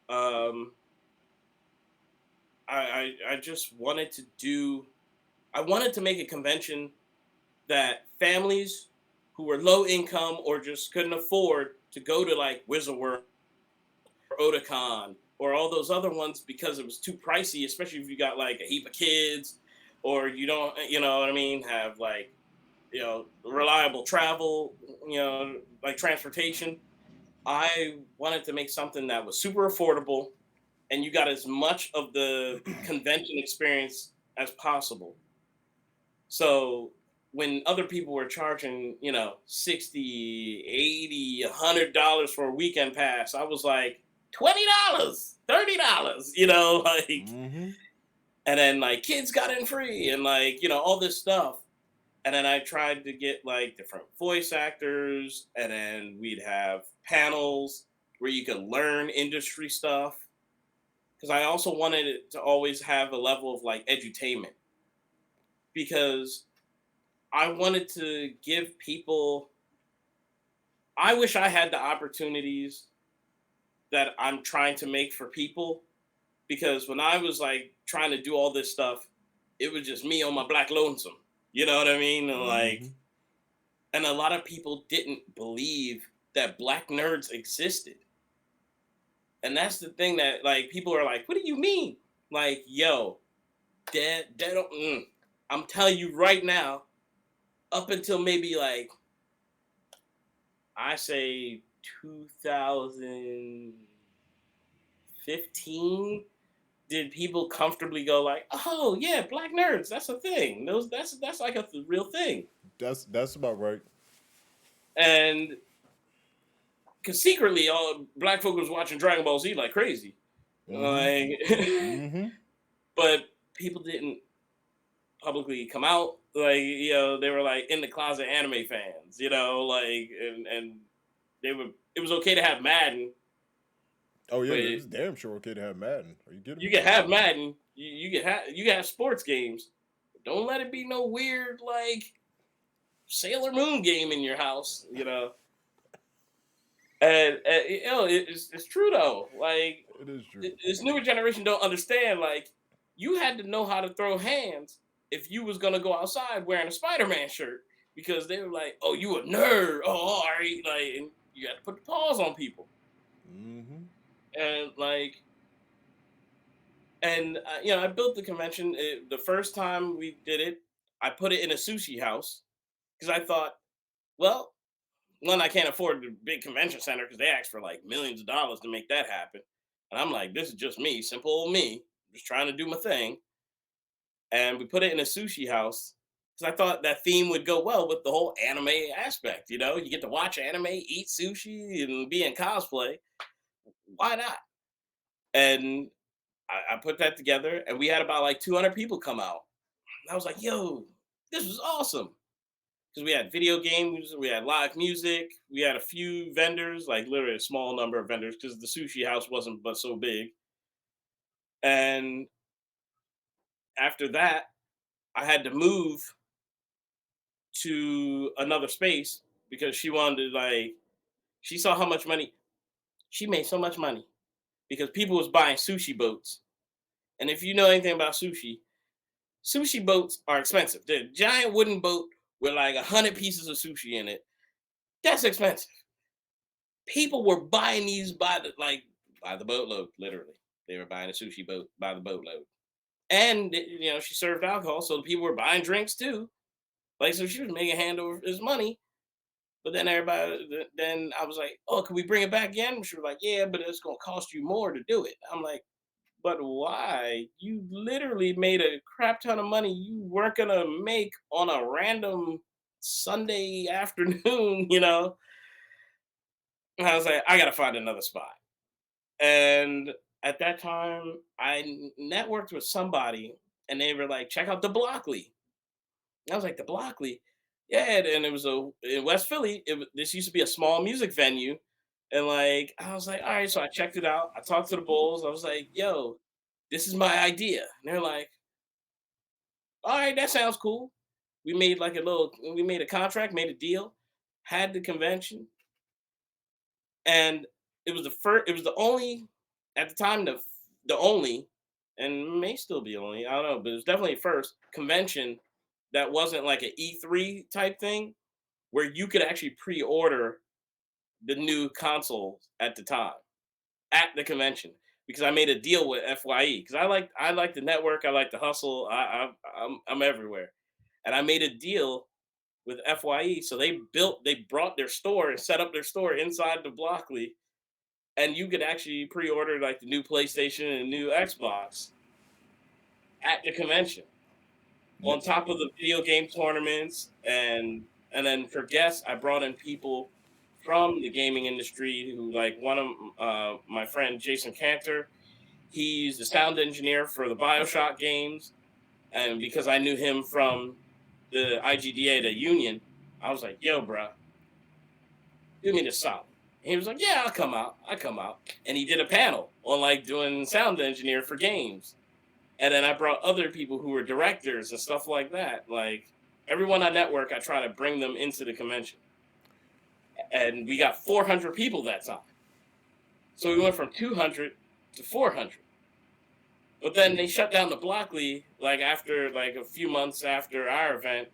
um, I just wanted to do. I wanted to make a convention that families who were low income or just couldn't afford to go to like Wizard World or Otakon or all those other ones because it was too pricey, especially if you got like a heap of kids or you don't, you know what I mean, have like, reliable travel, like transportation. I wanted to make something that was super affordable and you got as much of the convention experience as possible. So when other people were charging, 60, 80, $100 for a weekend pass, I was like, $20, $30, like, Mm-hmm. and then like kids got in free and like, all this stuff. And then I tried to get like different voice actors, and then we'd have panels where you could learn industry stuff. Because I also wanted it to always have a level of like edutainment. Because I wanted to give people. I wish I had the opportunities that I'm trying to make for people. Because when I was like trying to do all this stuff, it was just me on my black lonesome. You know what I mean? And Mm-hmm. like, and a lot of people didn't believe that black nerds existed. And that's the thing that like people are like, what do you mean? Like, yo, that don't. I'm telling you right now, up until maybe like I say 2015, did people comfortably go like, "Oh yeah, black nerds, that's a thing. That's like a real thing." That's about right. And because secretly, all black folk was watching Dragon Ball Z like crazy, Mm-hmm. like, Mm-hmm. but people didn't publicly come out. Like, they were like in the closet anime fans, like, and they were. It was okay to have Madden, Oh yeah, but it was damn sure okay to have Madden. Are you kidding you me? can have Madden. You can have sports games. Don't let it be no weird like Sailor Moon game in your house. And it's true though. Like It is true. this newer generation don't understand. Like you had to know how to throw hands if you was gonna go outside wearing a Spider-Man shirt because they were like, "Oh, you a nerd? Oh, all right." Like, and you had to put the paws on people Mm-hmm. and like. And I built the convention. The first time we did it, I put it in a sushi house because I thought, well, one, I can't afford the big convention center because they asked for like millions of dollars to make that happen. And I'm like, this is just me, simple old me, just trying to do my thing. And we put it in a sushi house because I thought that theme would go well with the whole anime aspect. You get to watch anime, eat sushi, and be in cosplay. Why not? And I put that together, and we had about like 200 people come out. And I was like, yo, this was awesome. Because we had video games, we had live music, we had a few vendors, like literally a small number of vendors, because the sushi house wasn't but so big. And after that, I had to move to another space because she wanted to like she saw how much money she made so much money because people was buying sushi boats. And if you know anything about sushi boats are expensive. The giant wooden boat with like 100 pieces of sushi in it, that's expensive. People were buying these by the boatload, literally. They were buying a sushi boat by the boatload. And she served alcohol, so the people were buying drinks too. Like, so she was making hand over his money. But then then I was like, "Oh, can we bring it back again?" She was like, "Yeah, but it's gonna cost you more to do it." I'm like, "But why? You literally made a crap ton of money you weren't gonna make on a random." Sunday afternoon, you know. And I was like, I gotta find another spot. And at that time, networked with somebody, and they were like, check out the Blockley. I was like, the Blockley, yeah, and it was in West Philly. This used to be a small music venue, and like I was like, all right, so I checked it out. I talked to the Bulls. I was like, yo, this is my idea. And they're like, all right, that sounds cool. We made a contract, made a deal, had the convention, and it was the first. It was the only at the time the only, and may still be only. I don't know, but it was definitely first convention that wasn't like an E3 type thing where you could actually pre-order the new consoles at the time at the convention because I made a deal with FYE because I like the network, I like the hustle, I'm everywhere, and I made a deal with FYE, so they brought their store and set up their store inside the Blockley, and you could actually pre-order like the new PlayStation and new Xbox at the convention on top of the video game tournaments and then for guests I brought in people from the gaming industry who like one of my friend Jason Cantor, he's the sound engineer for the BioShock games, and because I knew him from the IGDA, the union, I was like, yo bro, do me the solid. And he was like, yeah, I'll come out, and he did a panel on like doing sound engineer for games. And then I brought other people who were directors and stuff like that. Like everyone on network, I try to bring them into the convention. And we got 400 people that time. So we went from 200 to 400. But then they shut down the Blockley like after like a few months after our event.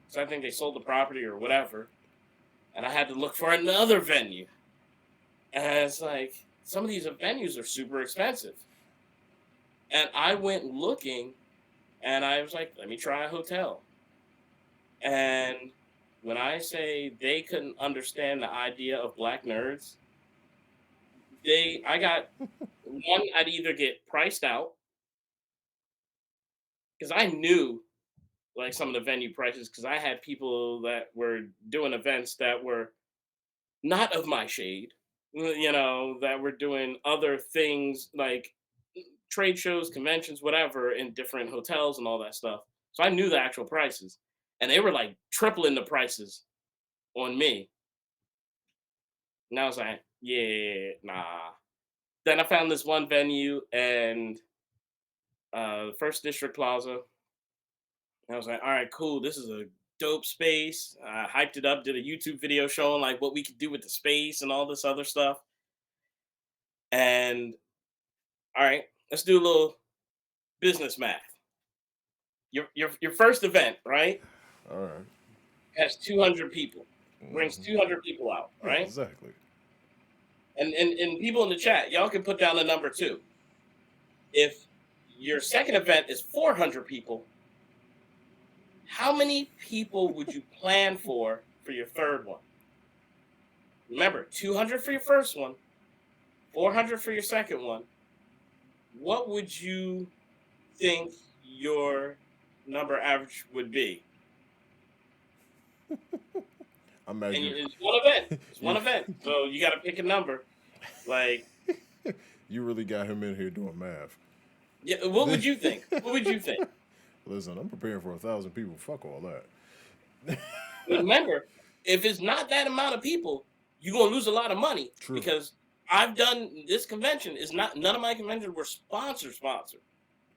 So I think they sold the property or whatever. And I had to look for another venue. And it's like some of these venues are super expensive. And I went looking, and I was like, let me try a hotel. And when I say they couldn't understand the idea of black nerds, I got one, I'd either get priced out, because I knew like some of the venue prices, because I had people that were doing events that were not of my shade, you know, that were doing other things like trade shows, conventions, whatever, in different hotels and all that stuff. So I knew the actual prices, and they were like tripling the prices on me. And I was like, yeah, nah. Then I found this one venue and First District Plaza. And I was like, all right, cool. This is a dope space. I hyped it up, did a YouTube video showing like what we could do with the space and all this other stuff. And all right, let's do a little business math. Your first event, right? All right. Has 200 people. Brings 200 people out, right? Exactly. And people in the chat, y'all can put down a number too. If your second event is 400 people, how many people would you plan for your third one? Remember, 200 for your first one, 400 for your second one. What would you think your number average would be? I'm and it's one event. It's one event. So you got to pick a number. Like, you really got him in here doing math. Yeah. What would you think? What would you think? Listen, I'm preparing for 1,000 people. Fuck all that. Remember, if it's not that amount of people, you're gonna lose a lot of money. True. Because I've done this convention. Is not none of my conventions were sponsored.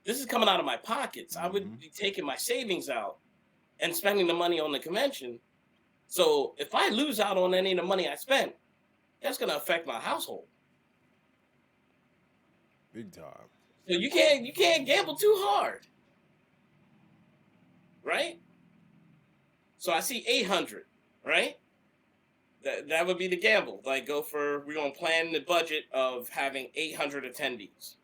This is coming out of my pockets. I would be taking my savings out and spending the money on the convention. So if I lose out on any of the money I spent, that's gonna affect my household. Big time. So you can't gamble too hard. Right? So I see 800, right? That would be the gamble. Like we're gonna plan the budget of having 800 attendees.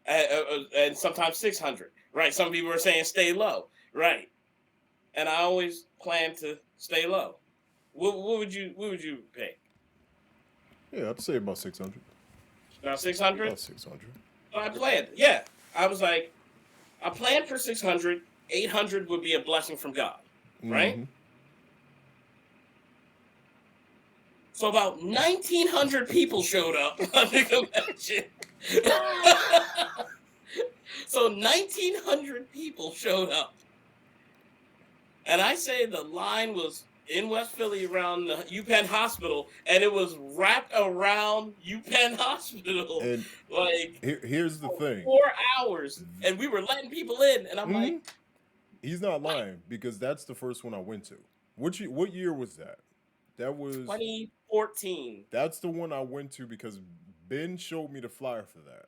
And sometimes 600, right? Some people are saying stay low, right? And I always plan to stay low. What would you pick? Yeah, I'd say about 600. About 600? About 600. I planned. Yeah. I was like, I planned for 600. 800 would be a blessing from God, right? So about 1,900 people showed up on the convention. So 1,900 people showed up. And I say the line was in West Philly around the UPenn Hospital, and it was wrapped around UPenn Hospital. And Like, here's the for thing. 4 hours. And we were letting people in. And I'm like, he's not lying, because that's the first one I went to. What year was that? That was 2014. That's the one I went to because Ben showed me the flyer for that.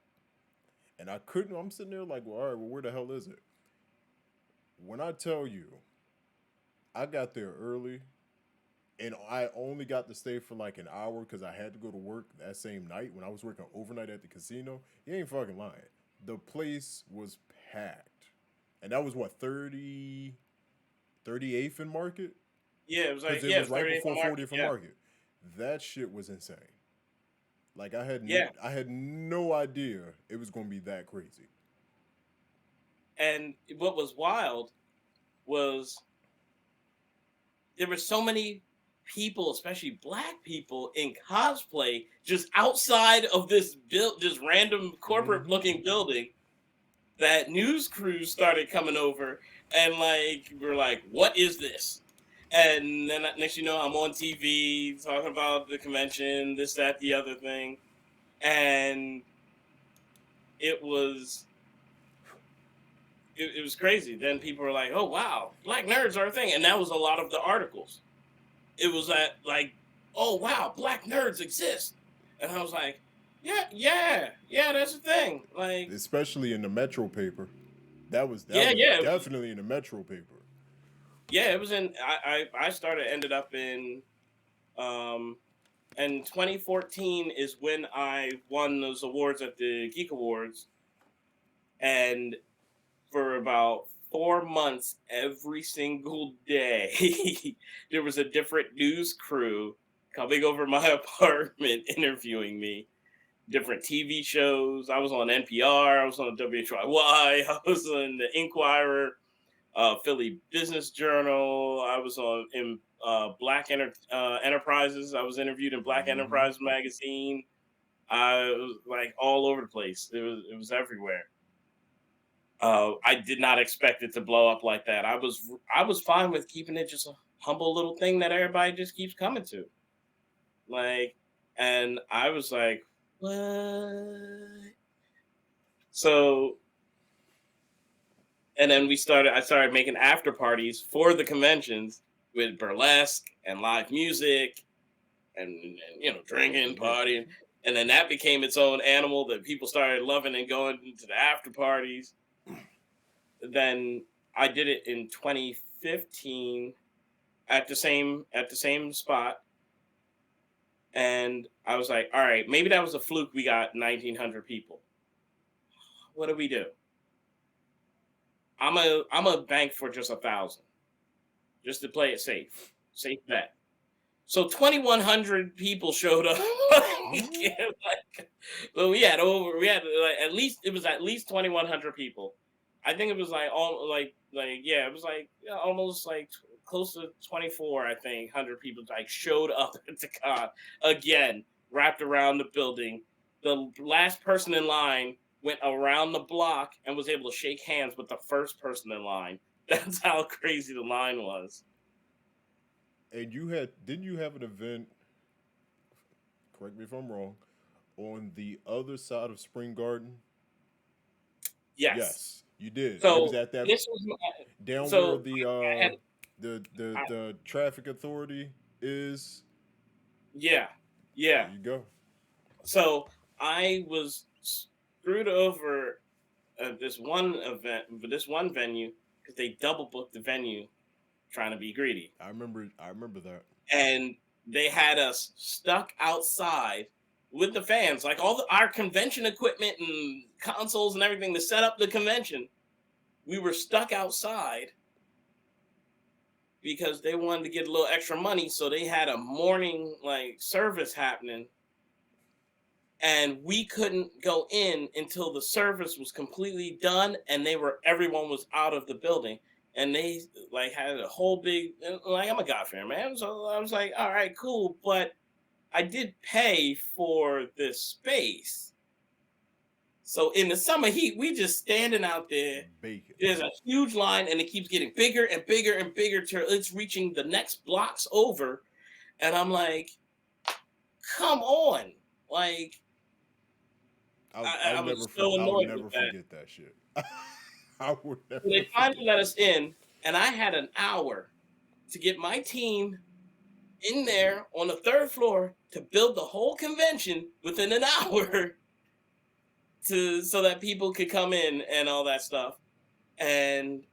And I couldn't, I'm sitting there like, well, all right, well, where the hell is it? When I tell you, I got there early, and I only got to stay for like an hour because I had to go to work that same night when I was working overnight at the casino. You ain't fucking lying. The place was packed. And that was what, 38th and Market? Yeah, it was like, It was right 38th before Market, 40th and Market. That shit was insane. Like I had no idea it was going to be that crazy. And what was wild was there were so many people, especially black people, in cosplay just outside of this random corporate-looking building, that news crews started coming over, and like we're like, what is this? And then next you know, I'm on TV talking about the convention, this, that, the other thing, and it was crazy. Then people were like, oh wow, black nerds are a thing. And that was a lot of the articles. It was that like, oh wow, black nerds exist. And I was like, yeah, that's a thing. Like, especially in the Metro paper. That was definitely in the Metro paper. Yeah, it was in ended up in and 2014 is when I won those awards at the Geek Awards. And for about 4 months, every single day, there was a different news crew coming over my apartment interviewing me. Different TV shows. I was on NPR. I was on WHYY. I was on the Inquirer, Philly Business Journal. I was in Black Enterprises. I was interviewed in Black Enterprise magazine. I was like all over the place. It was everywhere. I did not expect it to blow up like that. I was fine with keeping it just a humble little thing that everybody just keeps coming to. Like, and I was like, what? So, and then I started making after parties for the conventions with burlesque and live music and drinking, partying. And then that became its own animal that people started loving and going to the after parties. Then I did it in 2015 at the same spot. And I was like, all right, maybe that was a fluke. We got 1,900 people. What do we do? I'm a bank for just 1,000, just to play it safe bet. So 2,100 people showed up. So we had at least 2,100 people. I think it was like it was like almost like close to 24, I think, 100 people like showed up at the con again, wrapped around the building. The last person in line went around the block and was able to shake hands with the first person in line. That's how crazy the line was. And didn't you have an event, correct me if I'm wrong, on the other side of Spring Garden? Yes, you did. So it was at that this was where the traffic authority is. Yeah. There you go. So I was screwed over this one venue because they double booked the venue, trying to be greedy. I remember that. And they had us stuck outside with the fans, like our convention equipment and consoles and everything to set up the convention. We were stuck outside because they wanted to get a little extra money, so they had a morning service happening, and we couldn't go in until the service was completely done and everyone was out of the building. And they had a whole big, I'm a God-fearing man, so I was like, all right, cool, but I did pay for this space. So in the summer heat, we just standing out there. Bacon. There's a huge line, and it keeps getting bigger and bigger and bigger till it's reaching the next blocks over. And I'm like, come on. Like, I was so I would annoyed never with that. forget that shit. I would never. So they finally forget let that. us in, and I had an hour to get my team in there on the third floor to build the whole convention within an hour to so that people could come in and all that stuff. And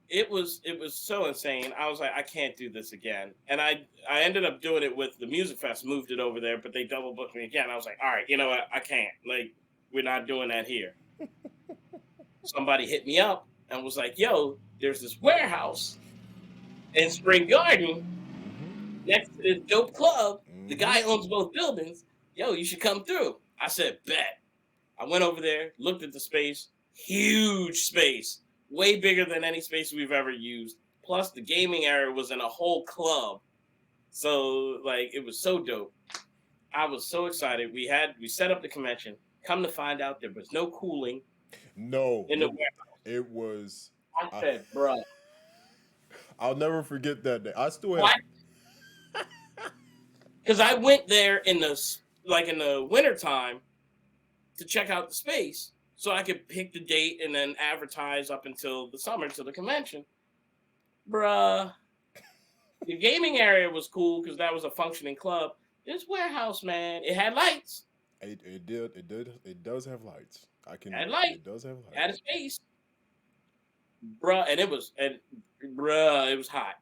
it was so insane. I was like, I can't do this again. And I ended up doing it with the music fest, moved it over there, but they double booked me again. I was like, all right, you know what? I can't. Like, we're not doing that here. Somebody hit me up and was like, yo, there's this warehouse in Spring Garden next to this dope club. The guy owns both buildings. Yo, you should come through. I said, bet. I went over there, looked at the space, huge space, way bigger than any space we've ever used. Plus, the gaming area was in a whole club. So, like, it was so dope. I was so excited. We set up the convention. Come to find out, there was no cooling No, in the warehouse. it was. I said, bruh. I'll never forget that day. I still have. Because I went there in the wintertime to check out the space so I could pick the date and then advertise up until the summer to the convention. Bruh. The gaming area was cool because that was a functioning club. This warehouse, man, it had lights. It does have lights. Had light. It does have lights. It had a space. Bruh, and it was hot.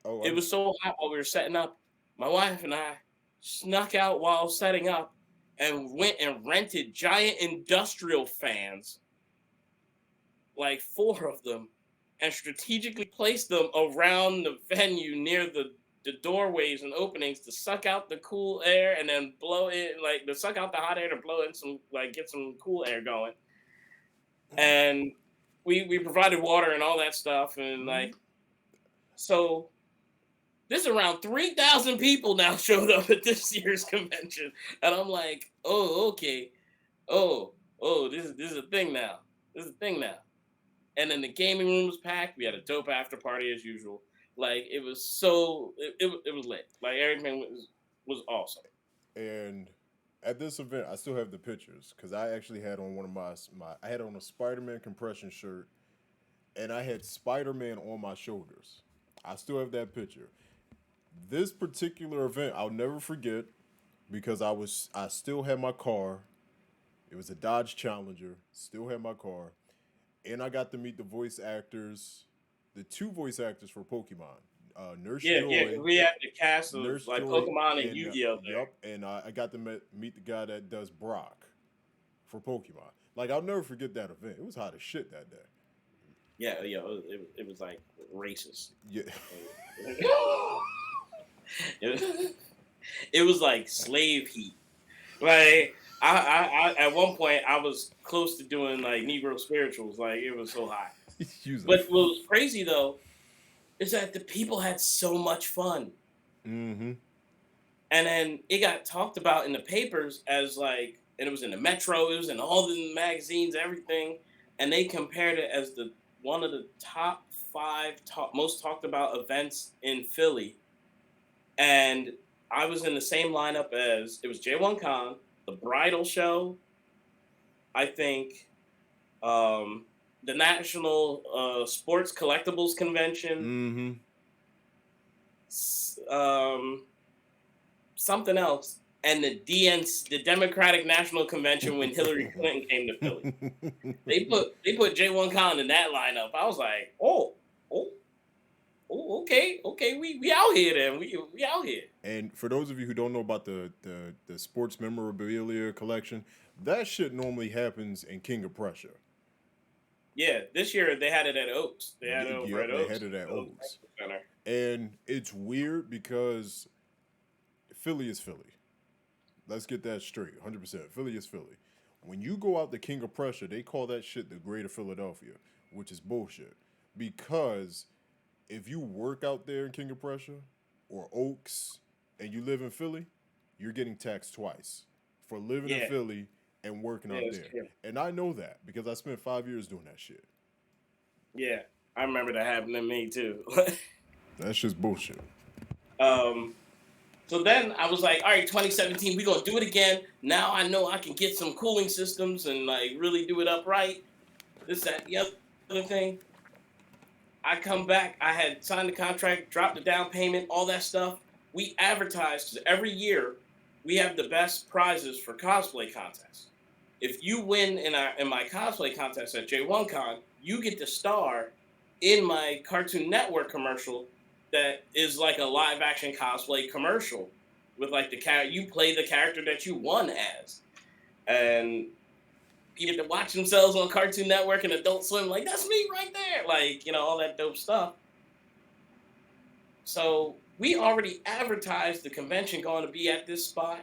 Oh, It was so hot while we were setting up. My wife and I snuck out while setting up and went and rented giant industrial fans, like 4 of them, and strategically placed them around the venue near the doorways and openings to suck out the cool air and then blow it, like to suck out the hot air to blow in some, like get some cool air going. And we provided water and all that stuff. And like, so this around 3,000 people now showed up at this year's convention. And I'm like, oh, okay. Oh, this is a thing now. This is a thing now. And then the gaming room was packed. We had a dope after party as usual. Like, it was so, it was lit. Like, everything was awesome. And at this event, I still have the pictures because I actually had on one of my I had on a Spider-Man compression shirt, and I had Spider-Man on my shoulders. I still have that picture. This particular event, I'll never forget because I still had my car. It was a Dodge Challenger. Still had my car, and I got to meet the voice actors, the 2 voice actors for Pokemon. Nurse Joy. Yeah, we had the cast of Nurse like Joy Pokemon and Yu-Gi-Oh! There. Yep, and I got to meet the guy that does Brock for Pokemon. Like, I'll never forget that event. It was hot as shit that day. Yeah, it was like racist. Yeah. It was like slave heat. Like I at one point I was close to doing like Negro spirituals. Like, it was so hot. But what was crazy though is that the people had so much fun. Mm-hmm. And then it got talked about in the papers as like, and it was in the Metro, it was in all the magazines, everything, and they compared it as one of the top 5 most talked about events in Philly. And I was in the same lineup as, it was J1-Con, the bridal show, I think, the National Sports Collectibles Convention, something else, and the Democratic National Convention when Hillary Clinton came to Philly. They put J1-Con in that lineup. I was like, okay, we out here then. We out here. And for those of you who don't know about the sports memorabilia collection, that shit normally happens in King of Prussia. Yeah, this year they had it at Oaks. They had it over at Oaks. They had it at Oaks. And it's weird because Philly is Philly. Let's get that straight, 100%. Philly is Philly. When you go out to King of Prussia, they call that shit the Greater Philadelphia, which is bullshit. Because if you work out there in King of Prussia or Oaks, and you live in Philly, you're getting taxed twice for living in Yeah. Philly and working out it's there. true. And I know that because I spent 5 years doing that shit. Yeah, I remember that happened to me too. That's just bullshit. So then I was like, all right, 2017, we're gonna do it again. Now I know I can get some cooling systems and like really do it upright. This, that, the other thing. I come back, I had signed the contract, dropped the down payment, all that stuff. We advertised because every year we have the best prizes for cosplay contests. If you win in my cosplay contest at J1-Con, you get to star in my Cartoon Network commercial that is like a live action cosplay commercial with like you play the character that you won as, and you get to watch themselves on Cartoon Network and Adult Swim, like that's me right there, like all that dope stuff. So we already advertised the convention going to be at this spot.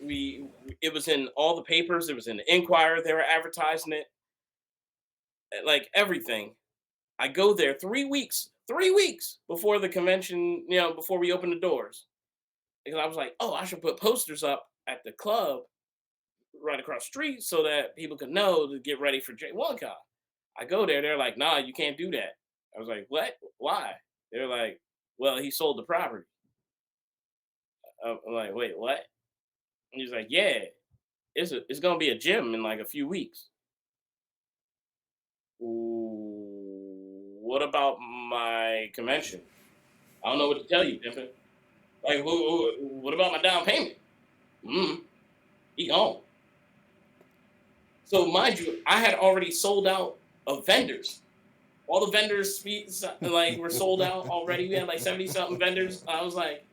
It was in all the papers. It was in the Inquirer. They were advertising it, like everything. I go there 3 weeks before the convention, before we open the doors. Because I was like, oh, I should put posters up at the club right across the street so that people could know to get ready for J1-Con. I go there, they're like, nah, you can't do that. I was like, what? Why? They're like, well, he sold the property. I'm like, wait, what? And he's like, yeah, it's going to be a gym in like a few weeks. What about my convention? I don't know what to tell you, Pimpin'. Like, what about my down payment? He gone. So mind you, I had already sold out of vendors. All the vendors like were sold out already. We had like 70-something vendors. I was like,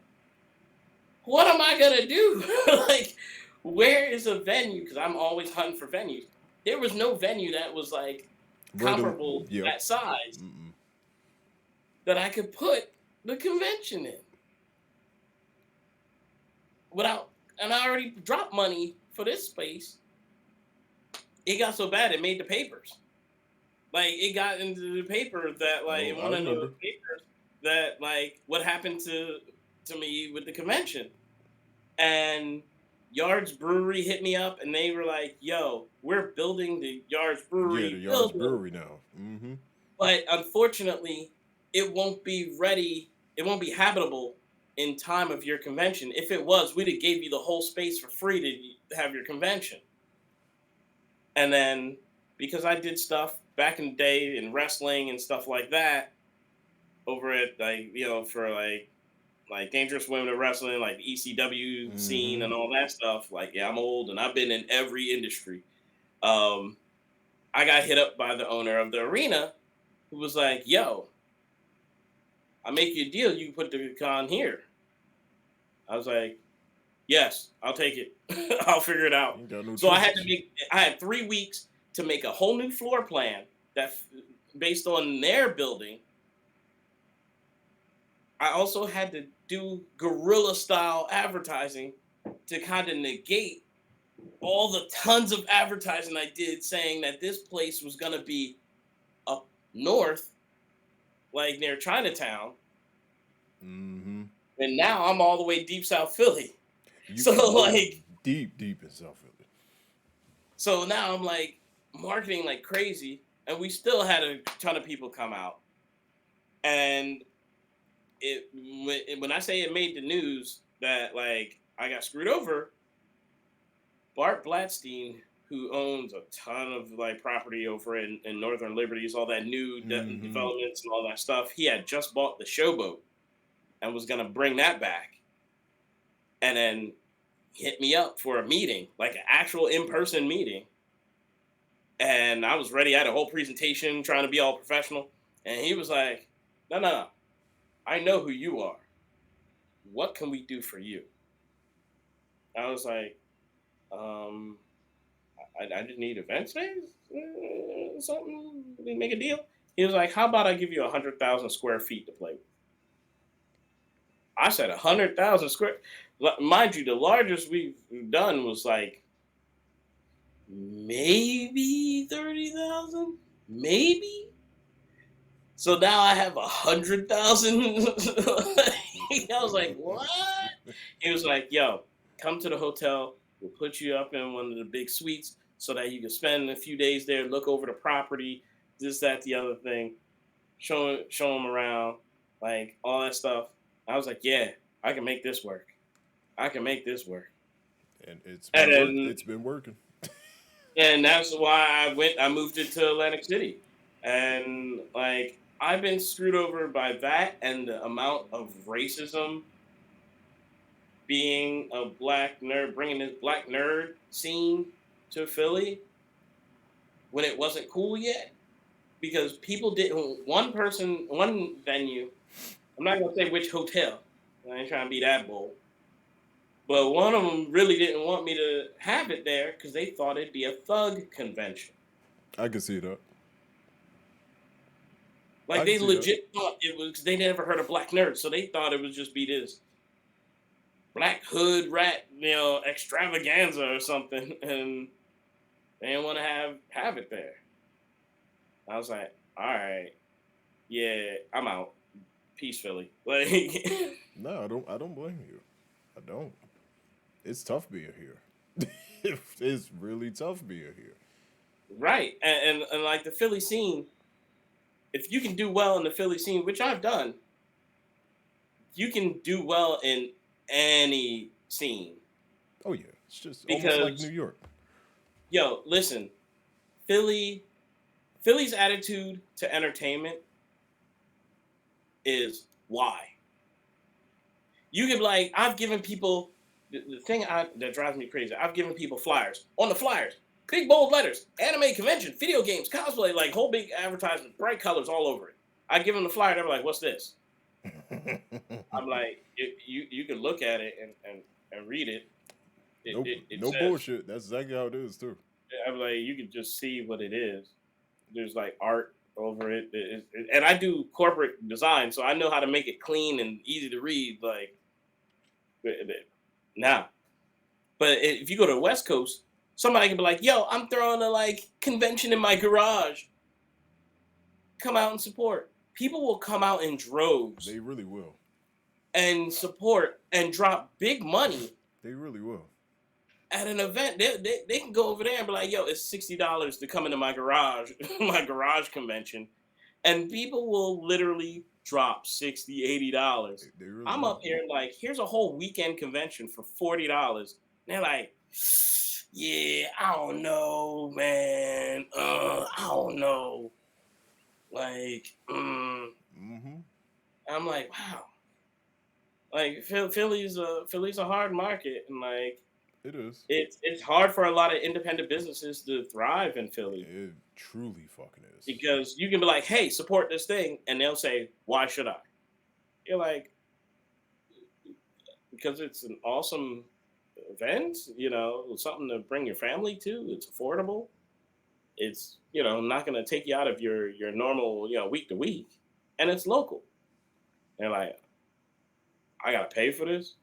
what am I gonna do? Like, where is a venue? Because I'm always hunting for venues. There was no venue that was like comparable that size that I could put the convention in and I already dropped money for this space. It got so bad it made the papers. Like it got into the paper that like one of the papers that like what happened to me with the convention. And Yards Brewery hit me up and they were like, yo, we're building the Yards Brewery. Yeah, the Yards Brewery now. Mm-hmm. But unfortunately, it won't be ready. It won't be habitable in time of your convention. If it was, we'd have gave you the whole space for free to have your convention. And then because I did stuff back in the day in wrestling and stuff like that over at for like Dangerous Women of Wrestling, like the ECW scene and all that stuff. Like, yeah, I'm old and I've been in every industry. I got hit up by the owner of the arena who was like, yo, I'll make you a deal. You can put the con here. I was like, yes, I'll take it. I'll figure it out. So I had 3 weeks to make a whole new floor plan that based on their building. I also had to do guerrilla style advertising to kind of negate all the tons of advertising I did saying that this place was going to be up north, like near Chinatown. Mm-hmm. And now I'm all the way deep South Philly. Deep in South Philly. So now I'm like marketing like crazy, and we still had a ton of people come out. And when I say it made the news that like I got screwed over, Bart Blatstein, who owns a ton of like property over in Northern Liberties, all that new developments and all that stuff, he had just bought the Showboat and was gonna bring that back, and then hit me up for a meeting, like an actual in-person meeting. And I was ready. I had a whole presentation trying to be all professional. And he was like, no. I know who you are. What can we do for you? I was like, I just need event space? Something? Make a deal? He was like, how about I give you 100,000 square feet to play with? I said 100,000 square. Mind you, the largest we've done was like maybe 30,000, maybe. So now I have 100,000. I was like, what? He was like, "Yo, come to the hotel. We'll put you up in one of the big suites so that you can spend a few days there, look over the property, this, that, the other thing, show him around, like all that stuff." I was like, "Yeah, I can make this work. I can make this work." And it's And been then, it's been working. and that's why I moved into Atlantic City, and like I've been screwed over by that and the amount of racism being a black nerd, bringing this black nerd scene to Philly when it wasn't cool yet, because people didn't. One venue. I'm not gonna say which hotel. I ain't trying to be that bold. But one of them really didn't want me to have it there because they thought it'd be a thug convention. I can see that. I Like can they see legit thought it was. Cause they never heard of black nerds, so they thought it would just be this black hood rat, extravaganza or something, and they didn't want to have it there. I was like, all right, yeah, I'm out. Peace, Philly. Like, No, I don't blame you. I don't. It's tough being here. It's really tough being here. right, and like the Philly scene, if you can do well in the Philly scene, which I've done, you can do well in any scene. Oh yeah, it's just almost like Because New York. yo, listen, Philly's attitude to entertainment is why. You can be like, I've given people the thing that drives me crazy. I've given people flyers. On the flyers, big bold letters, anime convention, video games, cosplay, like whole big advertisement, bright colors all over it. I give them the flyer. They're like, "What's this?" I'm like, you can look at it and read it. It No says, bullshit. That's exactly how it is too. I'm like, you can just see what it is. There's like art over it. And I do corporate design, so I know how to make it clean and easy to read. Like, now, but if you go to the West Coast, somebody can be like, "Yo, I'm throwing a like convention in my garage. Come out and support." People will come out in droves They really will. and support and drop big money They really will. at an event. They can go over there and be like, "Yo, it's $60 to come into my garage, my garage convention," and people will literally drop $60, $80. They really I'm will. up here like, here's a whole weekend convention for $40. They're like, "Yeah, I don't know, man. I don't know." Like, Mm-hmm. I'm like, wow. Like Philly's a hard market, and like It is. it's hard for a lot of independent businesses to thrive in Philly It truly fucking is. because you can be like, "Hey, support this thing," and they'll say, "Why should I?" You're like, because it's an awesome event, something to bring your family to. It's affordable. It's not going to take you out of your normal week to week, and it's local. And like, I gotta pay for this.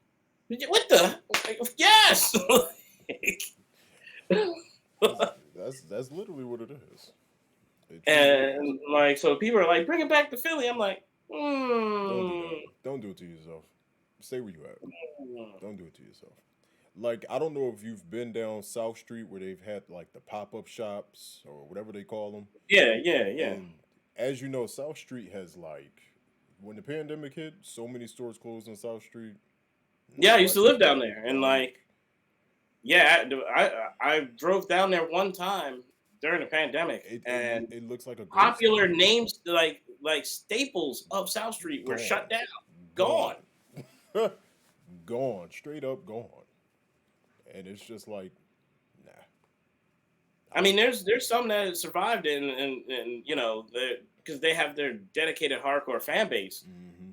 What the? Like, yes. That's literally what it is. It truly is. And like, so people are like, "Bring it back to Philly." I'm like, Don't do that. Don't do it to yourself. Stay where you at. Don't do it to yourself. Like, I don't know if you've been down South Street where they've had like the pop-up shops or whatever they call them. Yeah. And as you know, South Street has like, when the pandemic hit, so many stores closed on South Street. Yeah, I used to live down there, and like, yeah, I drove down there one time during the pandemic, and it looks like a ghost popular town. names like staples of South Street were shut down, gone. Gone, straight up gone. And it's just like, nah. I mean, there's some that survived and because they have their dedicated hardcore fan base. Mm-hmm.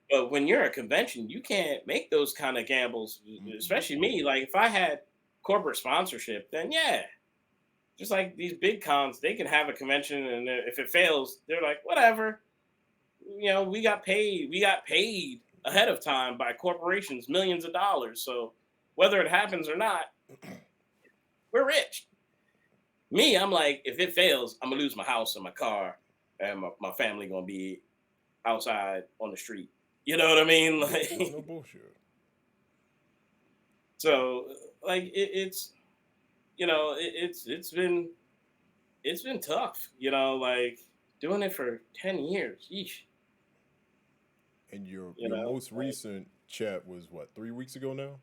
But when you're a convention, you can't make those kind of gambles, especially me. Like if I had corporate sponsorship, then yeah, just like these big cons, they can have a convention, and if it fails, they're like, whatever. We got paid. We got paid ahead of time by corporations, millions of dollars. So whether it happens or not, we're rich. Me, I'm like, if it fails, I'm gonna lose my house and my car, and my family gonna be outside on the street. You know what I mean? Like, There's no bullshit. So like it's it's been tough. Like doing it for 10 years. Yeesh. And your You your know, most like, recent chat was what, 3 weeks ago now?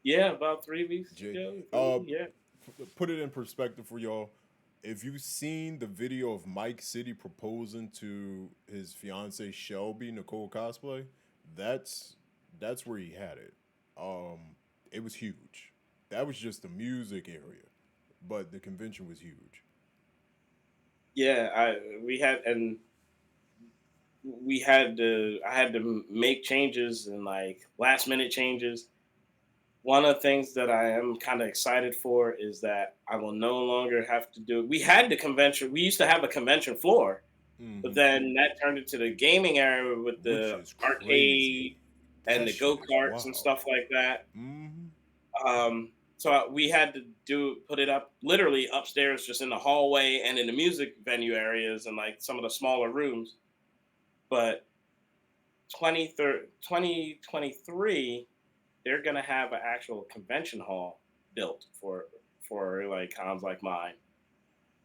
yeah, about 3 weeks Jay, ago. uh, Yeah. put it in perspective for y'all. If you've seen the video of Mike City proposing to his fiance Shelby Nicole cosplay, that's that's where he had it. Um, it was huge. That was just the music area, but the convention was huge. Yeah, I had to make changes and like last minute changes. One of the things that I am kind of excited for is that I will no longer have to do. We had the convention. We used to have a convention floor, but Hmm. then that turned into the gaming area with Which the is crazy. arcade and That the shit go is karts and wild. stuff like that. Hmm. So we had to put it up literally upstairs, just in the hallway and in the music venue areas and like some of the smaller rooms. But 2023, they're gonna have an actual convention hall built for like cons like mine.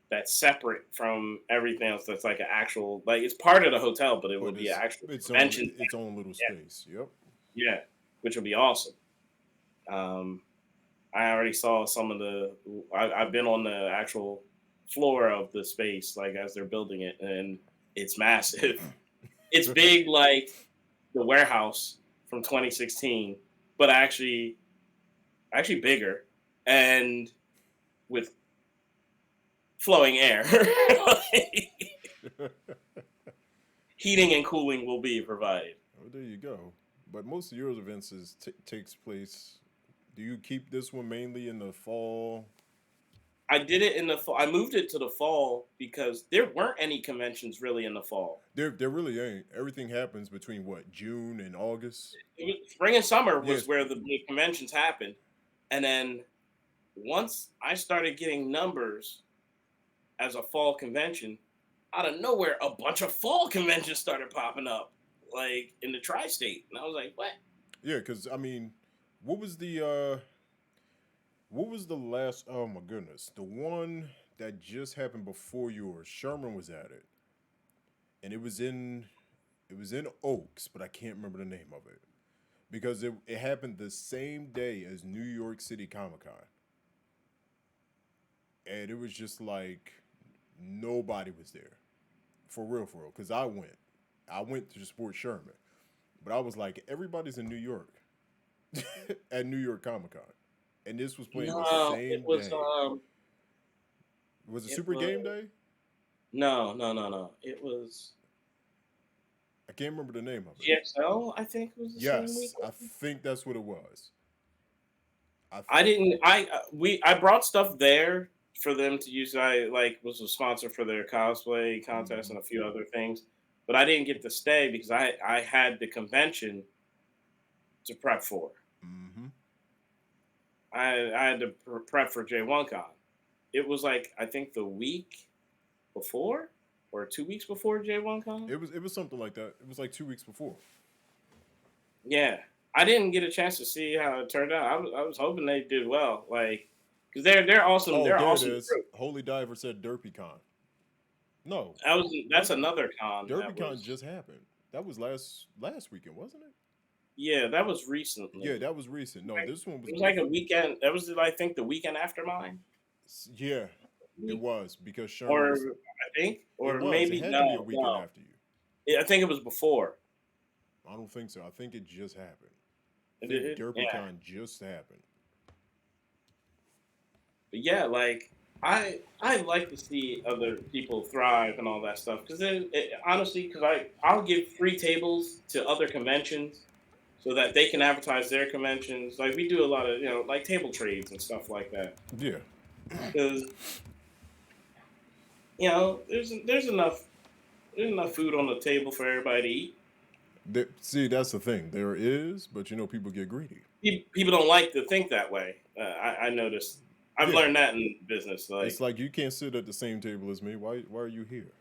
That's separate from everything else. That's like an actual, like it's part of the hotel, but it will But be an it's actual its own convention its own little center. space. Yep. Yeah, yeah, which will be awesome. Um, I already saw some of the. I've been on the actual floor of the space, like as they're building it, and it's massive. It's big, like the warehouse from 2016, but actually bigger, and with flowing air. Heating and cooling will be provided. Oh, there you go. But most of yours events takes place. Do you keep this one mainly in the fall? I did it in the fall. I moved it to the fall because there weren't any conventions really in the fall. There really ain't. Everything happens between what, June and August. Spring and summer was Yes. where the big conventions happened, and then once I started getting numbers as a fall convention, out of nowhere, a bunch of fall conventions started popping up, like in the tri-state, and I was like, "What?" Yeah, because I mean, what was the what was the last? Oh my goodness, the one that just happened before yours. Sherman was at it, and it was in Oaks, but I can't remember the name of it because it happened the same day as New York City Comic Con, and it was just like nobody was there, for real, for real. Because I went to support Sherman, but I was like, everybody's in New York at New York Comic Con, and this was playing the No, same day. Was it it Super was Game Day? no, no, no, no. It was I can't remember the name of it. GXL. I think was the same Yes, I weekend. think that's what it was. I I didn't. I brought stuff there for them to use. I like was a sponsor for their cosplay contest Mm-hmm. and a few other things, but I didn't get to stay because I had the convention to prep for. Mm-hmm. I had to prep for J1-Con. It was like I think the week before or 2 weeks before J1-Con. It was something like that. It was like 2 weeks before. Yeah, I didn't get a chance to see how it turned out. I was hoping they did well, like because they're awesome. Oh, They're there it awesome is. group. Holy Diver said DerpyCon. No, That's Derpy another con that DerpyCon was. just happened. That was last weekend, wasn't it? Yeah, that was Yeah, recently. that was recent. No, Like, this one was it was like a before. weekend. That was I think the weekend after mine, Yeah, it was because Sherman or was. I think, It or was. It maybe had to be a no, weekend no. after you. I think it was before. I don't think so. I think it just happened. I It think did, yeah. DerpyCon just happened. But yeah, like I like to see other people thrive and all that stuff because then honestly, because I'll give free tables to other conventions so that they can advertise their conventions. Like we do a lot of like table trades and stuff like that Yeah. because there's enough food on the table for everybody to eat. See, that's the thing. There is, but people get greedy. People don't like to think that way. I noticed. I've Yeah. learned that in business. It's Like, like you can't sit at the same table as me. Why are you here?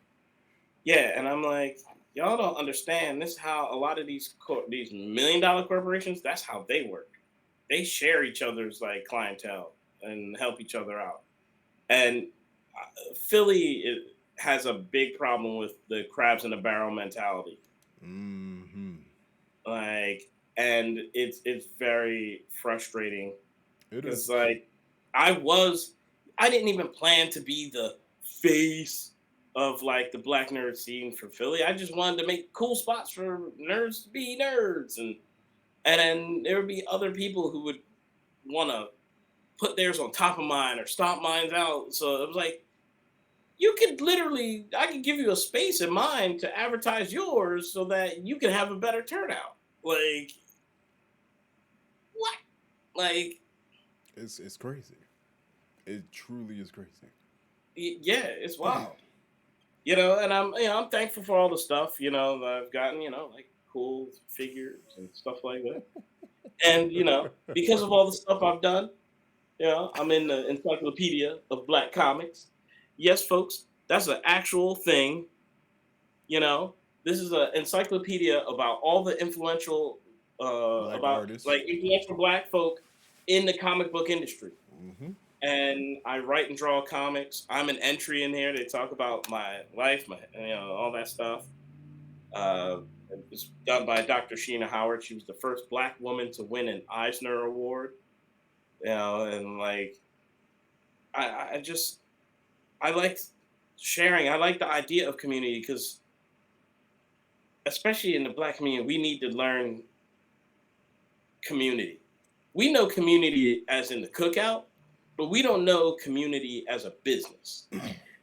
yeah, and I'm like, y'all don't understand. This is how a lot of these $1 million corporations. That's how they work. they share each other's like clientele and help each other out. And Philly has a big problem with the crabs in a barrel mentality. Mm-hmm. Like, and it's very frustrating It because is. like I didn't even plan to be the face of like the black nerd scene for Philly. I just wanted to make cool spots for nerds to be nerds, and then there would be other people who would want to put theirs on top of mine or stomp mine out. So it was like, you could literally, I could give you a space in mine to advertise yours so that you can have a better turnout. Like, what? Like, It's crazy. It truly is crazy. yeah, it's wild. And I'm thankful for all the stuff, that I've gotten, like cool figures and stuff like that. And, because of all the stuff I've done, I'm in the encyclopedia of black comics. Yes, folks, that's an actual thing. You know, this is an encyclopedia about all the influential, Black about artists. like influential black folk in the comic book industry. Mm-hmm. And I write and draw comics. I'm an entry in here. They talk about my life, all that stuff. It was done by Dr. Sheena Howard. She was the first black woman to win an Eisner Award. And like, I just, I like sharing. I like the idea of community because, especially in the black community, we need to learn community. We know community as in the cookout, but we don't know community as a business.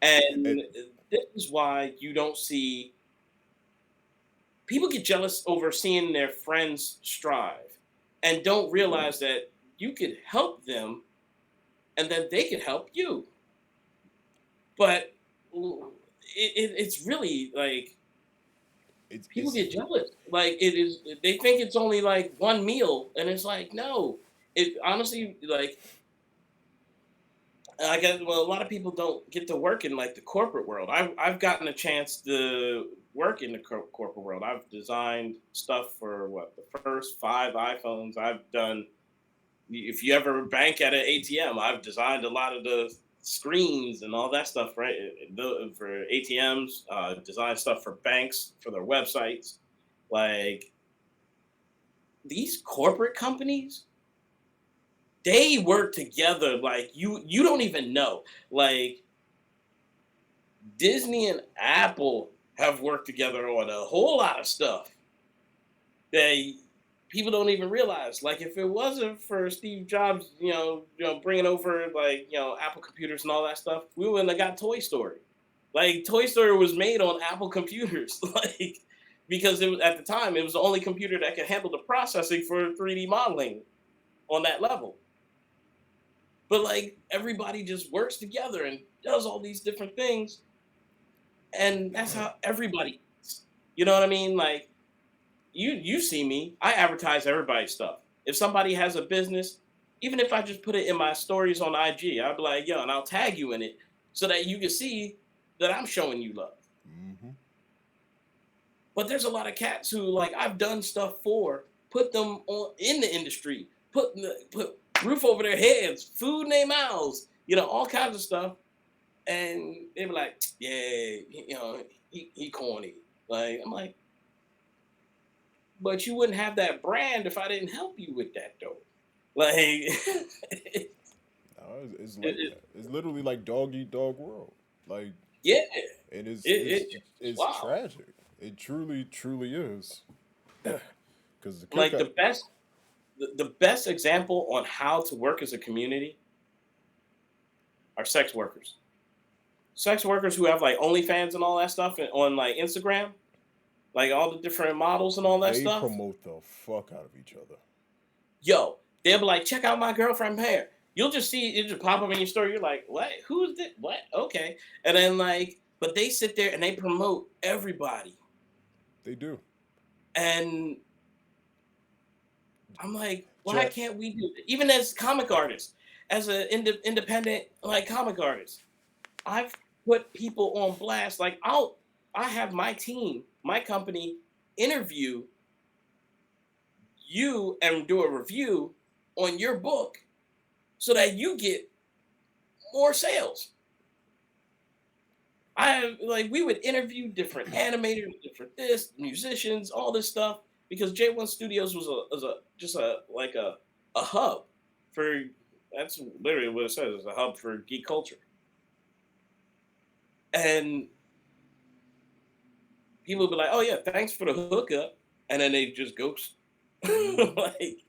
And this is why you don't see people get jealous over seeing their friends strive and don't realize that you could help them and then they could help you. But it's really like people get jealous. Like they think it's only like one meal, and it's like no. It honestly like I guess a lot of people don't get to work in like the corporate world. I've gotten a chance to work in the corporate world. I've designed stuff for the first 5 iPhones. I've done. If you ever bank at an ATM, I've designed a lot of the screens and all that stuff, right? For ATMs, design stuff for banks for their websites. Like these corporate companies, they work together like you don't even know. Like Disney and Apple have worked together on a whole lot of stuff that people don't even realize. Like if it wasn't for Steve Jobs, bringing over like Apple computers and all that stuff, we wouldn't have got Toy Story. Like Toy Story was made on Apple computers, like because at the time it was the only computer that could handle the processing for 3D modeling on that level. But like everybody just works together and does all these different things, and that's how everybody is. You know what I mean? Like you see me, I advertise everybody's stuff. If somebody has a business, even if I just put it in my stories on IG, I'll be like, and I'll tag you in it so that you can see that I'm showing you love. Mm-hmm. But there's a lot of cats who like I've done stuff for, put them on in the industry, put roof over their heads, food in their mouths, all kinds of stuff. And they be like, yeah, he corny. Like, I'm like, but you wouldn't have that brand if I didn't help you with that, though. Like, No, it's like that. It's literally like dog eat dog world. Like, yeah, and it's wow. tragic. It truly is. Because Like the best example on how to work as a community are sex workers. Sex workers who have like OnlyFans and all that stuff on like Instagram, like all the different models and all that stuff. They promote the fuck out of each other. Yo, they'll be like, check out my girlfriend hair. You'll just see it just pop up in your story. You're like, what? Who's this? What? Okay. And then like, but they sit there and they promote everybody. They do. And I'm like, why can't we do it? Even as comic artists, as an independent like comic artist, I've put people on blast. Like I have my team, my company interview you and do a review on your book so that you get more sales. We would interview different animators, different musicians, all this stuff, because J1 Studios was just a hub for, that's literally what it says, it's a hub for geek culture. And people would be like, "Oh yeah, thanks for the hookup," and then they just ghost. Like,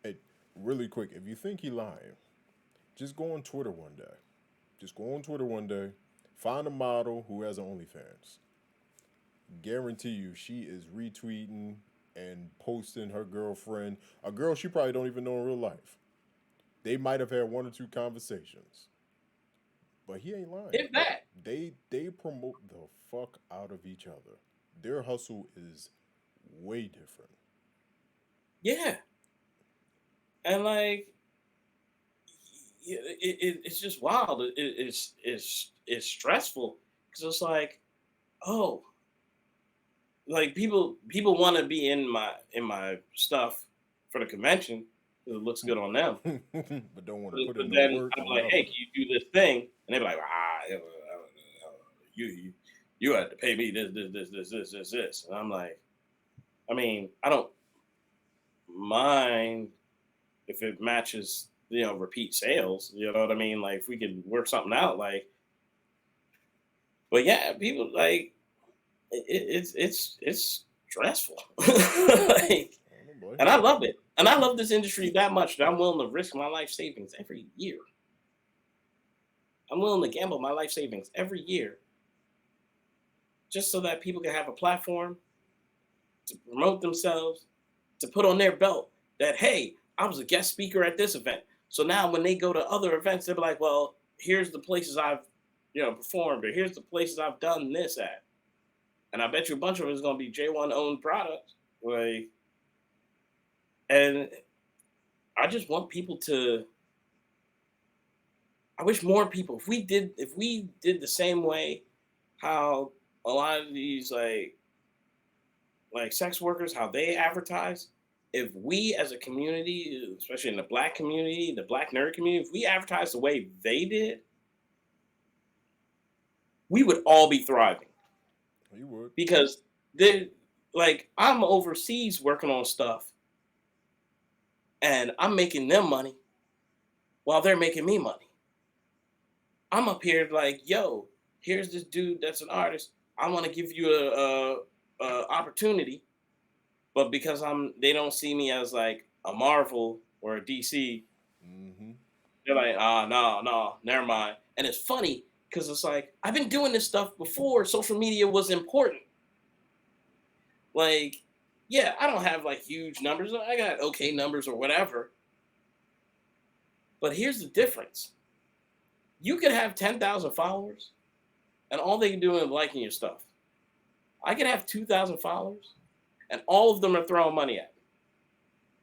Hey, really quick, if you think he lying, just go on Twitter one day. Just go on Twitter one day, find a model who has an OnlyFans. Guarantee you she is retweeting and posting her girlfriend, a girl she probably don't even know in real life. They might have had one or two conversations. But he ain't lying. if that, They promote the fuck out of each other. Their hustle is way different. yeah, and like, it's just wild. It's stressful because it's like, oh, like people want to be in my stuff for the convention because it looks good on them. But don't want to put But in the then work. I'm or like, hey, nothing. can you do this thing? And they're like, you had to pay me this. And I'm like, I mean, I don't mind if it matches, repeat sales. You know what I mean? Like, if we could work something out, like, but yeah, people like it's stressful. Like, I don't blame and you. I love it. And I love this industry that much that I'm willing to risk my life savings every year. I'm willing to gamble my life savings every year just so that people can have a platform to promote themselves, to put on their belt that, hey, I was a guest speaker at this event. So now when they go to other events, they'll be like, well, here's the places I've, performed, or here's the places I've done this at. And I bet you a bunch of it is going to be J1 owned products. Like, and I just want people to, I wish more people, if we did the same way how a lot of these like sex workers, how they advertise, if we as a community, especially in the black community, the black nerd community, if we advertise the way they did, we would all be thriving. You would. Because I'm overseas working on stuff and I'm making them money while they're making me money. I'm up here like, yo, here's this dude that's an artist. I want to give you a opportunity, but because they don't see me as like a Marvel or a DC, they're like, no, never mind. And it's funny because it's like, I've been doing this stuff before social media was important. Like, yeah, I don't have like huge numbers. I got okay numbers or whatever. But here's the difference. You could have 10,000 followers and all they can do is liking your stuff. I could have 2,000 followers and all of them are throwing money at me.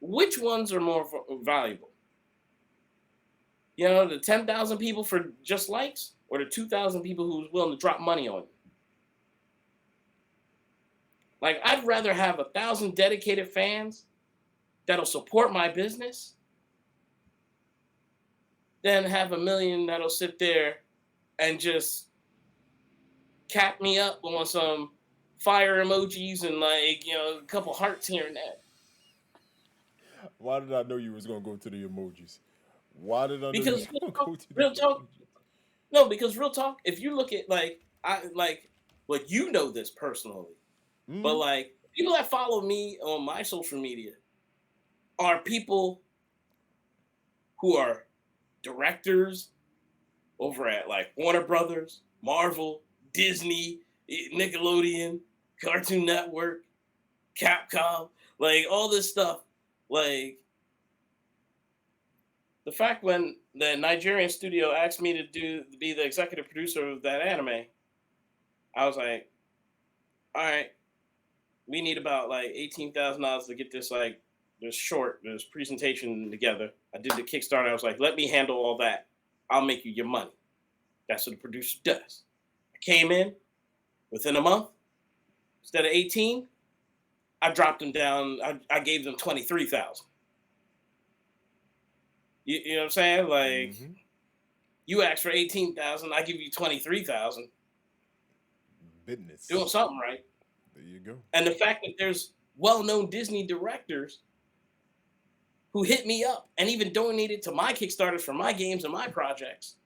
Which ones are more valuable? The 10,000 people for just likes, or the 2,000 people who's willing to drop money on you? Like, I'd rather have 1,000 dedicated fans that'll support my business than have 1 million that'll sit there and just cap me up on some fire emojis and a couple hearts here and there. Why did I know you was gonna go to the emojis? Why did I know Because you was gonna go to the real talk, emojis? no, because real talk, if you look at this personally, but like people that follow me on my social media are people who are directors over at like Warner Brothers, Marvel, Disney, Nickelodeon, Cartoon Network, Capcom, like all this stuff. Like, the fact when the Nigerian studio asked me to be the executive producer of that anime, I was like, all right, we need about like $18,000 to get this this presentation together. I did the Kickstarter. I was like, let me handle all that. I'll make you your money. That's what the producer does. I came in within a month. Instead of 18, I dropped them down. I gave them 23,000. You know what I'm saying? Like, Mhm. you ask for 18,000, I give you 23,000. Business. Doing something right. There you go. And the fact that there's well-known Disney directors who hit me up and even donated to my Kickstarters for my games and my projects,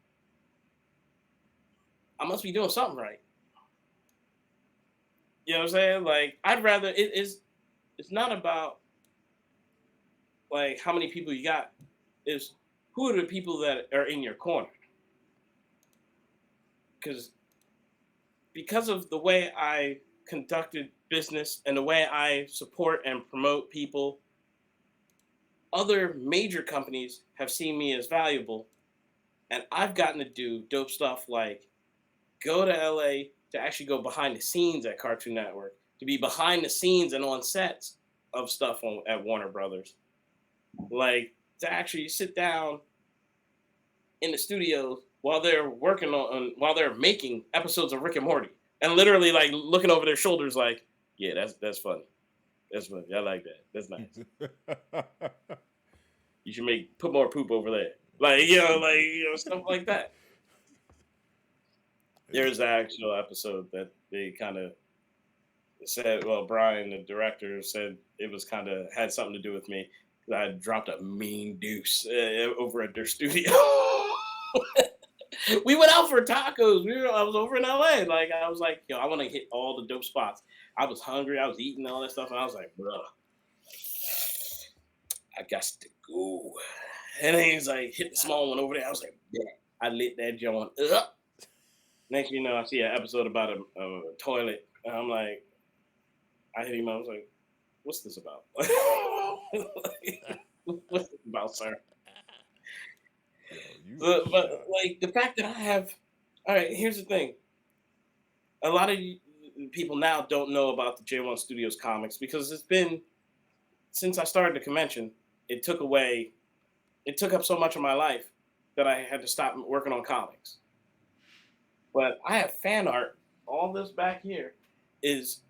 I must be doing something right. You know what I'm saying? Like, I'd rather it's not about like how many people you got, is who are the people that are in your corner. Because of the way I conducted business and the way I support and promote people, other major companies have seen me as valuable, and I've gotten to do dope stuff like go to LA to actually go behind the scenes at Cartoon Network, to be behind the scenes and on sets of stuff at Warner Brothers, like to actually sit down in the studios while they're working while they're making episodes of Rick and Morty, and literally like looking over their shoulders, like, yeah, that's funny, that's funny, I like that, that's nice. You should put more poop over there, like stuff like that. There's an actual episode that they kind of said, well, Brian, the director, said it was kind of had something to do with me because I had dropped a mean deuce over at their studio. We went out for tacos. I was over in LA. Like, I was like, yo, I want to hit all the dope spots. I was hungry. I was eating all that stuff. And I was like, bro, I got to go. And then he's like, hit the small one over there. I was like, yeah. I lit that joint up. Next thing you know, I see an episode about a toilet. And I'm like, I hit him. I was like, what's this about? What's this about, sir? But like the fact that I have, all right, here's the thing. A lot of people now don't know about the J1 Studios comics because it's been, since I started the convention, it took up so much of my life that I had to stop working on comics. But I have fan art. All this back here is,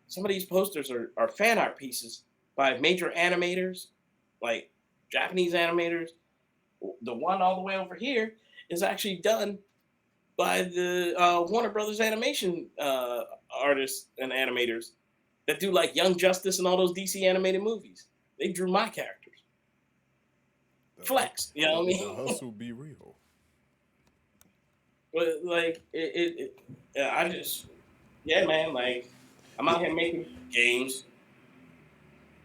some of these posters are fan art pieces by major animators, like Japanese animators. The one all the way over here is actually done by the Warner Brothers animation artists and animators that do like Young Justice and all those DC animated movies. They drew my characters. Flex, you know what I mean? The hustle be real. But like I just, yeah, man. Like, I'm out here making games.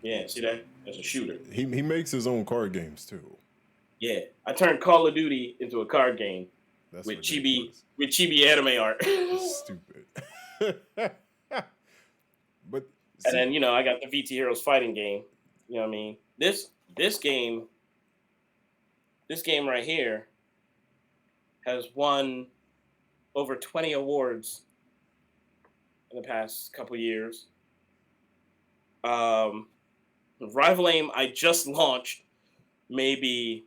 Yeah, see that? That's a shooter. He makes his own card games too. Yeah, I turned Call of Duty into a card game. That's with ridiculous. chibi anime art. Stupid. But and then I got the VT Heroes fighting game. You know what I mean? This game right here has won over 20 awards in the past couple years. Rival Aim I just launched maybe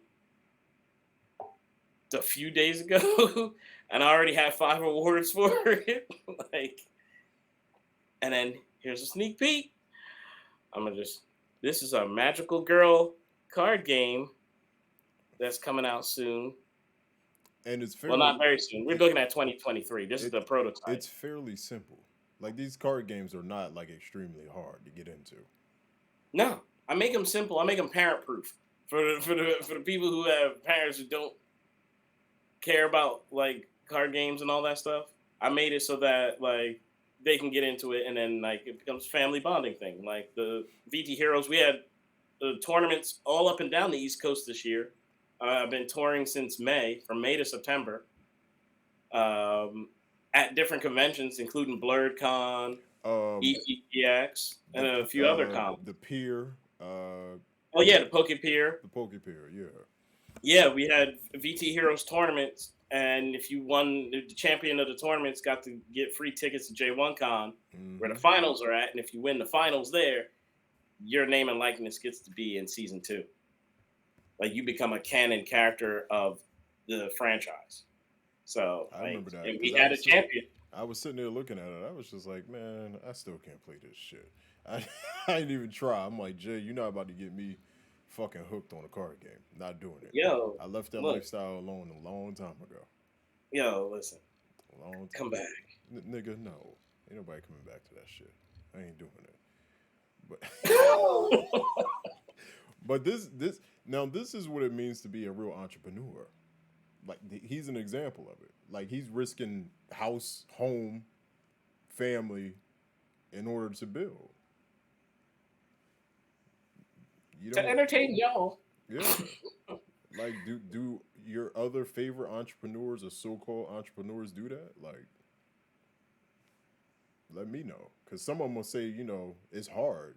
a few days ago, and I already have 5 awards for it. And then here's a sneak peek. This is a Magical Girl card game that's coming out soon. And it's fairly, well, not very soon. We're looking at 2023. This is the prototype. It's fairly simple. Like, these card games are not like extremely hard to get into. No, I make them simple. I make them parent proof for the people who have parents who don't care about like card games and all that stuff. I made it so that like they can get into it, and then like it becomes a family bonding thing. Like the VT Heroes, we had tournaments all up and down the East Coast this year. I've been touring since May, from May to September, at different conventions, including Blurred-Con, EGX, and a few other cons. The Pier. Oh yeah, the Poke Pier. The Poke Pier, yeah. Yeah, we had VT Heroes tournaments, and if you won, the champion of the tournaments got to get free tickets to J1-Con, where the finals are at, and if you win the finals there, your name and likeness gets to be in season 2. Like, you become a canon character of the franchise. So I remember that. We had a champion. I was sitting there looking at it. I was just like, man, I still can't play this shit. I didn't even try. I'm like, Jay, you're not about to get me fucking hooked on a card game. Not doing it. Yo, I left that look, lifestyle alone a long time ago. yo, listen, A long time. come back. Nigga, no. Ain't nobody coming back to that shit. I ain't doing it. But but this is what it means to be a real entrepreneur. Like he's an example of it. Like he's risking house, home, family in order to build. You To don't, entertain y'all. yeah. Like do your other favorite entrepreneurs or so-called entrepreneurs do that? Like let me know. Cause some of them will say, it's hard,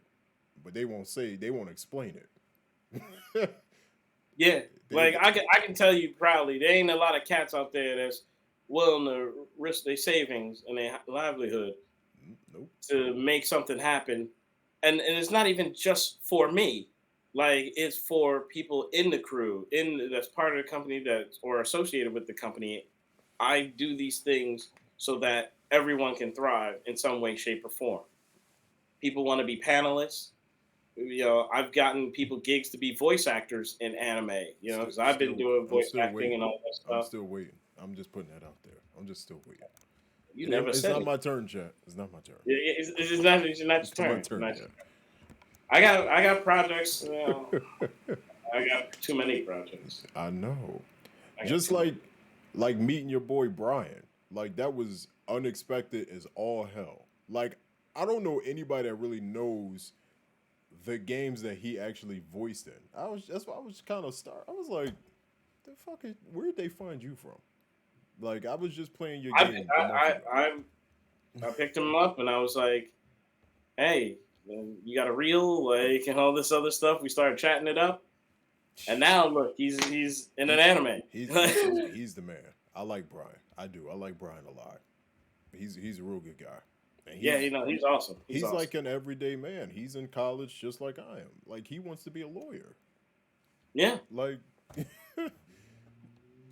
but they won't explain it. Yeah, They- like I can tell you proudly, there ain't a lot of cats out there that's willing to risk their savings and their livelihood Nope. to make something happen, and it's not even just for me, like it's for people in the crew, that's part of the company that or associated with the company. I do these things so that everyone can thrive in some way, shape, or form. People want to be panelists. I've gotten people gigs to be voice actors in anime. Because I've been doing voice acting waiting. and all that I'm stuff. still waiting. I'm just putting that out there. I'm just still waiting. You never It's said not it. my turn, chat. It's not my turn. It's not your My turn. turn. Not Yeah. your- I got projects. I got too many projects. I know. I got Just too many. like meeting your boy Brian. Like that was unexpected as all hell. Like I don't know anybody that really knows the games that he actually voiced in. That's why I was kind of I was like, the fuck where'd they find you from? Like I was just playing your game. I picked him up and I was like, hey, you got a reel, like, and all this other stuff. We started chatting it up, and now look, he's in an anime. He's the man. I like Brian. I do. I like Brian a lot. He's a real good guy. And Yeah, he's awesome. He's awesome. like an everyday man. He's in college just like I am. Like he wants to be a lawyer. Yeah. Like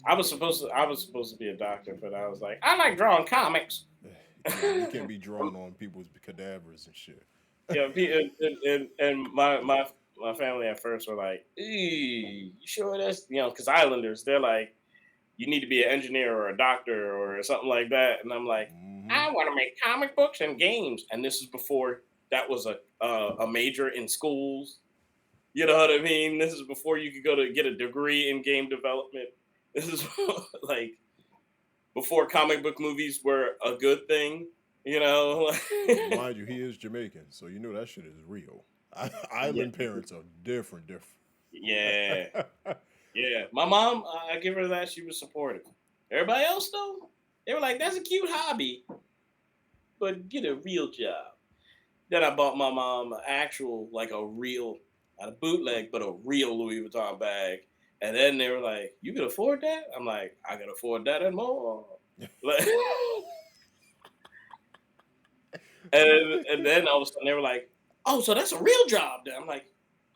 I was supposed to be a doctor, but I was like, I like drawing comics. you can't be drawing on people's cadavers and shit. Yeah, and my family at first were like, you sure that's because Islanders, they're like, you need to be an engineer or a doctor or something like that, and I'm like, I want to make comic books and games, and this is before that was a major in schools. You know what I mean? This is before you could go to get a degree in game development. This is like before comic book movies were a good thing. Mind you, he is Jamaican, so you know that shit is real. Island parents are different. Yeah. Yeah. My mom, I give her that. She was supportive. Everybody else, though, they were like, that's a cute hobby, but get a real job. Then I bought my mom an actual, like a real, not a bootleg, but a real Louis Vuitton bag. And then they were like, you can afford that? I'm like, I can afford that and more. Like, and then all of a sudden they were like, oh, so that's a real job then. I'm like,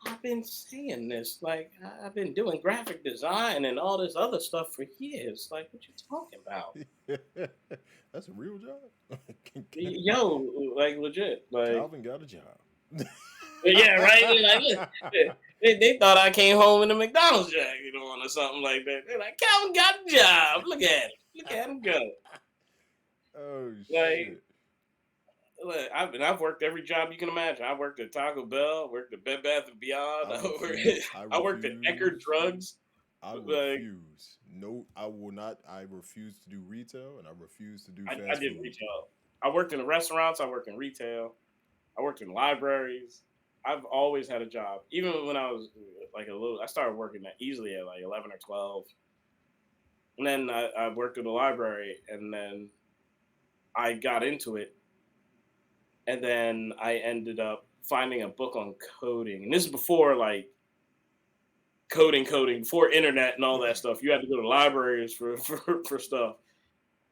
I've been saying this. Like, I've been doing graphic design and all this other stuff for years. Like, what you talking about? That's a real job? Yo, like, legit. Like, Calvin got a job. yeah, right? Like, they thought I came home in a McDonald's jacket on or something like that. They're like, Calvin got a job. Look at him. Look at him go. Oh, Like, shit. Look, I've worked every job you can imagine. I worked at Taco Bell, worked at Bed Bath & Beyond. I worked at Eckerd Drugs. I Like, refuse. No, I will not. I refuse to do retail, and I refuse to do fast I did food. retail. I worked in restaurants. I worked in retail. I worked in libraries. I've always had a job. Even when I was like I started working easily at like 11 or 12. And then I worked in the library, and then I got into it. And then I ended up finding a book on coding. And this is before like coding, before internet and all that stuff. You had to go to libraries for stuff.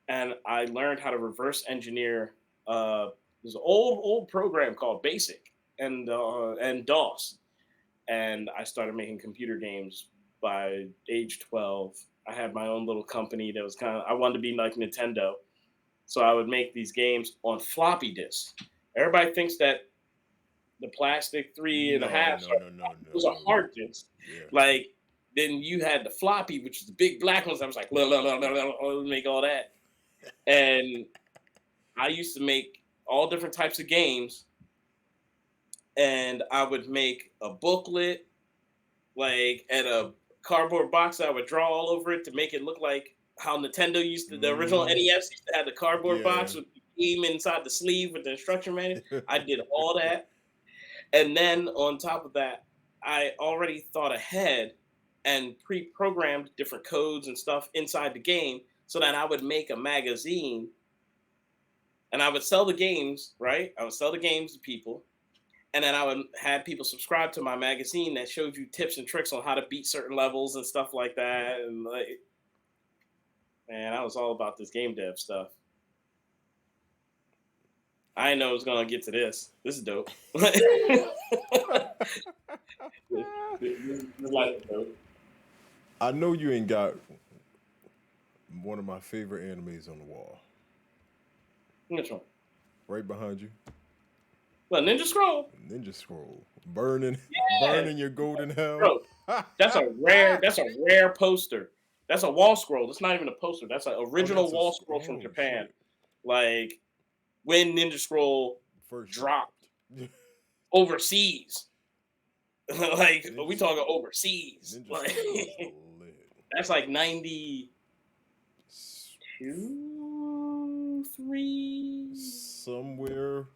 And I learned how to reverse engineer this old program called BASIC and DOS. And I started making computer games by age 12. I had my own little company that was I wanted to be like Nintendo. So I would make these games on floppy disks. Everybody thinks that the plastic 3.5. No. Those are hard discs. Yeah. Like then you had the floppy, which is the big black ones. I was like, make all that. And I used to make all different types of games, and I would make a booklet, like at a cardboard box. I would draw all over it to make it look like how Nintendo used to. The original NES used to have the cardboard box with the game inside the sleeve with the instruction manual. I did all that, and then on top of that, I already thought ahead and pre-programmed different codes and stuff inside the game, so that I would make a magazine. And I would sell the games, right? I would sell the games to people. And then I would have people subscribe to my magazine that showed you tips and tricks on how to beat certain levels and stuff like that. And like, man, I was all about this game dev stuff. I didn't know it was gonna get to this. This is dope. This life is dope. I know you ain't got one of my favorite animes on the wall. Which one? Right behind you. Well, Ninja Scroll. Ninja Scroll. Burning your golden hell. Bro, that's a rare poster. That's a wall scroll. That's not even a poster. That's an original wall scroll from Japan. Shit. Like when Ninja Scroll first dropped overseas. Like Ninja, we talking overseas. Like, that's like 92, 3 somewhere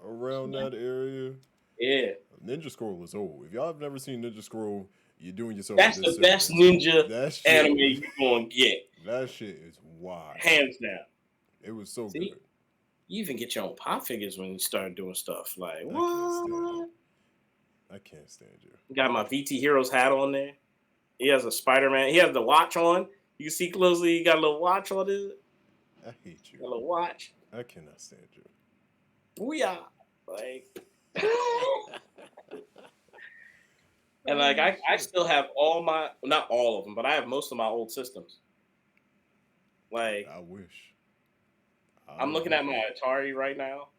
around that area. Yeah. Ninja Scroll is old. If y'all have never seen Ninja Scroll, you're doing yourself. That's the best ninja anime you're gonna get. That shit is wild. Hands down. It was so good. You even get your own pop figures when you start doing stuff. Like, what? I can't stand you. Got my VT Heroes hat on there. He has a Spider-Man. He has the watch on. You can see closely. He got a little watch on it. I hate you. Got a little watch. I cannot stand you. Booyah. Like, and like I still have all my, not all of them, but I have most of my old systems. Like, I wish. I'm looking at my Atari right now.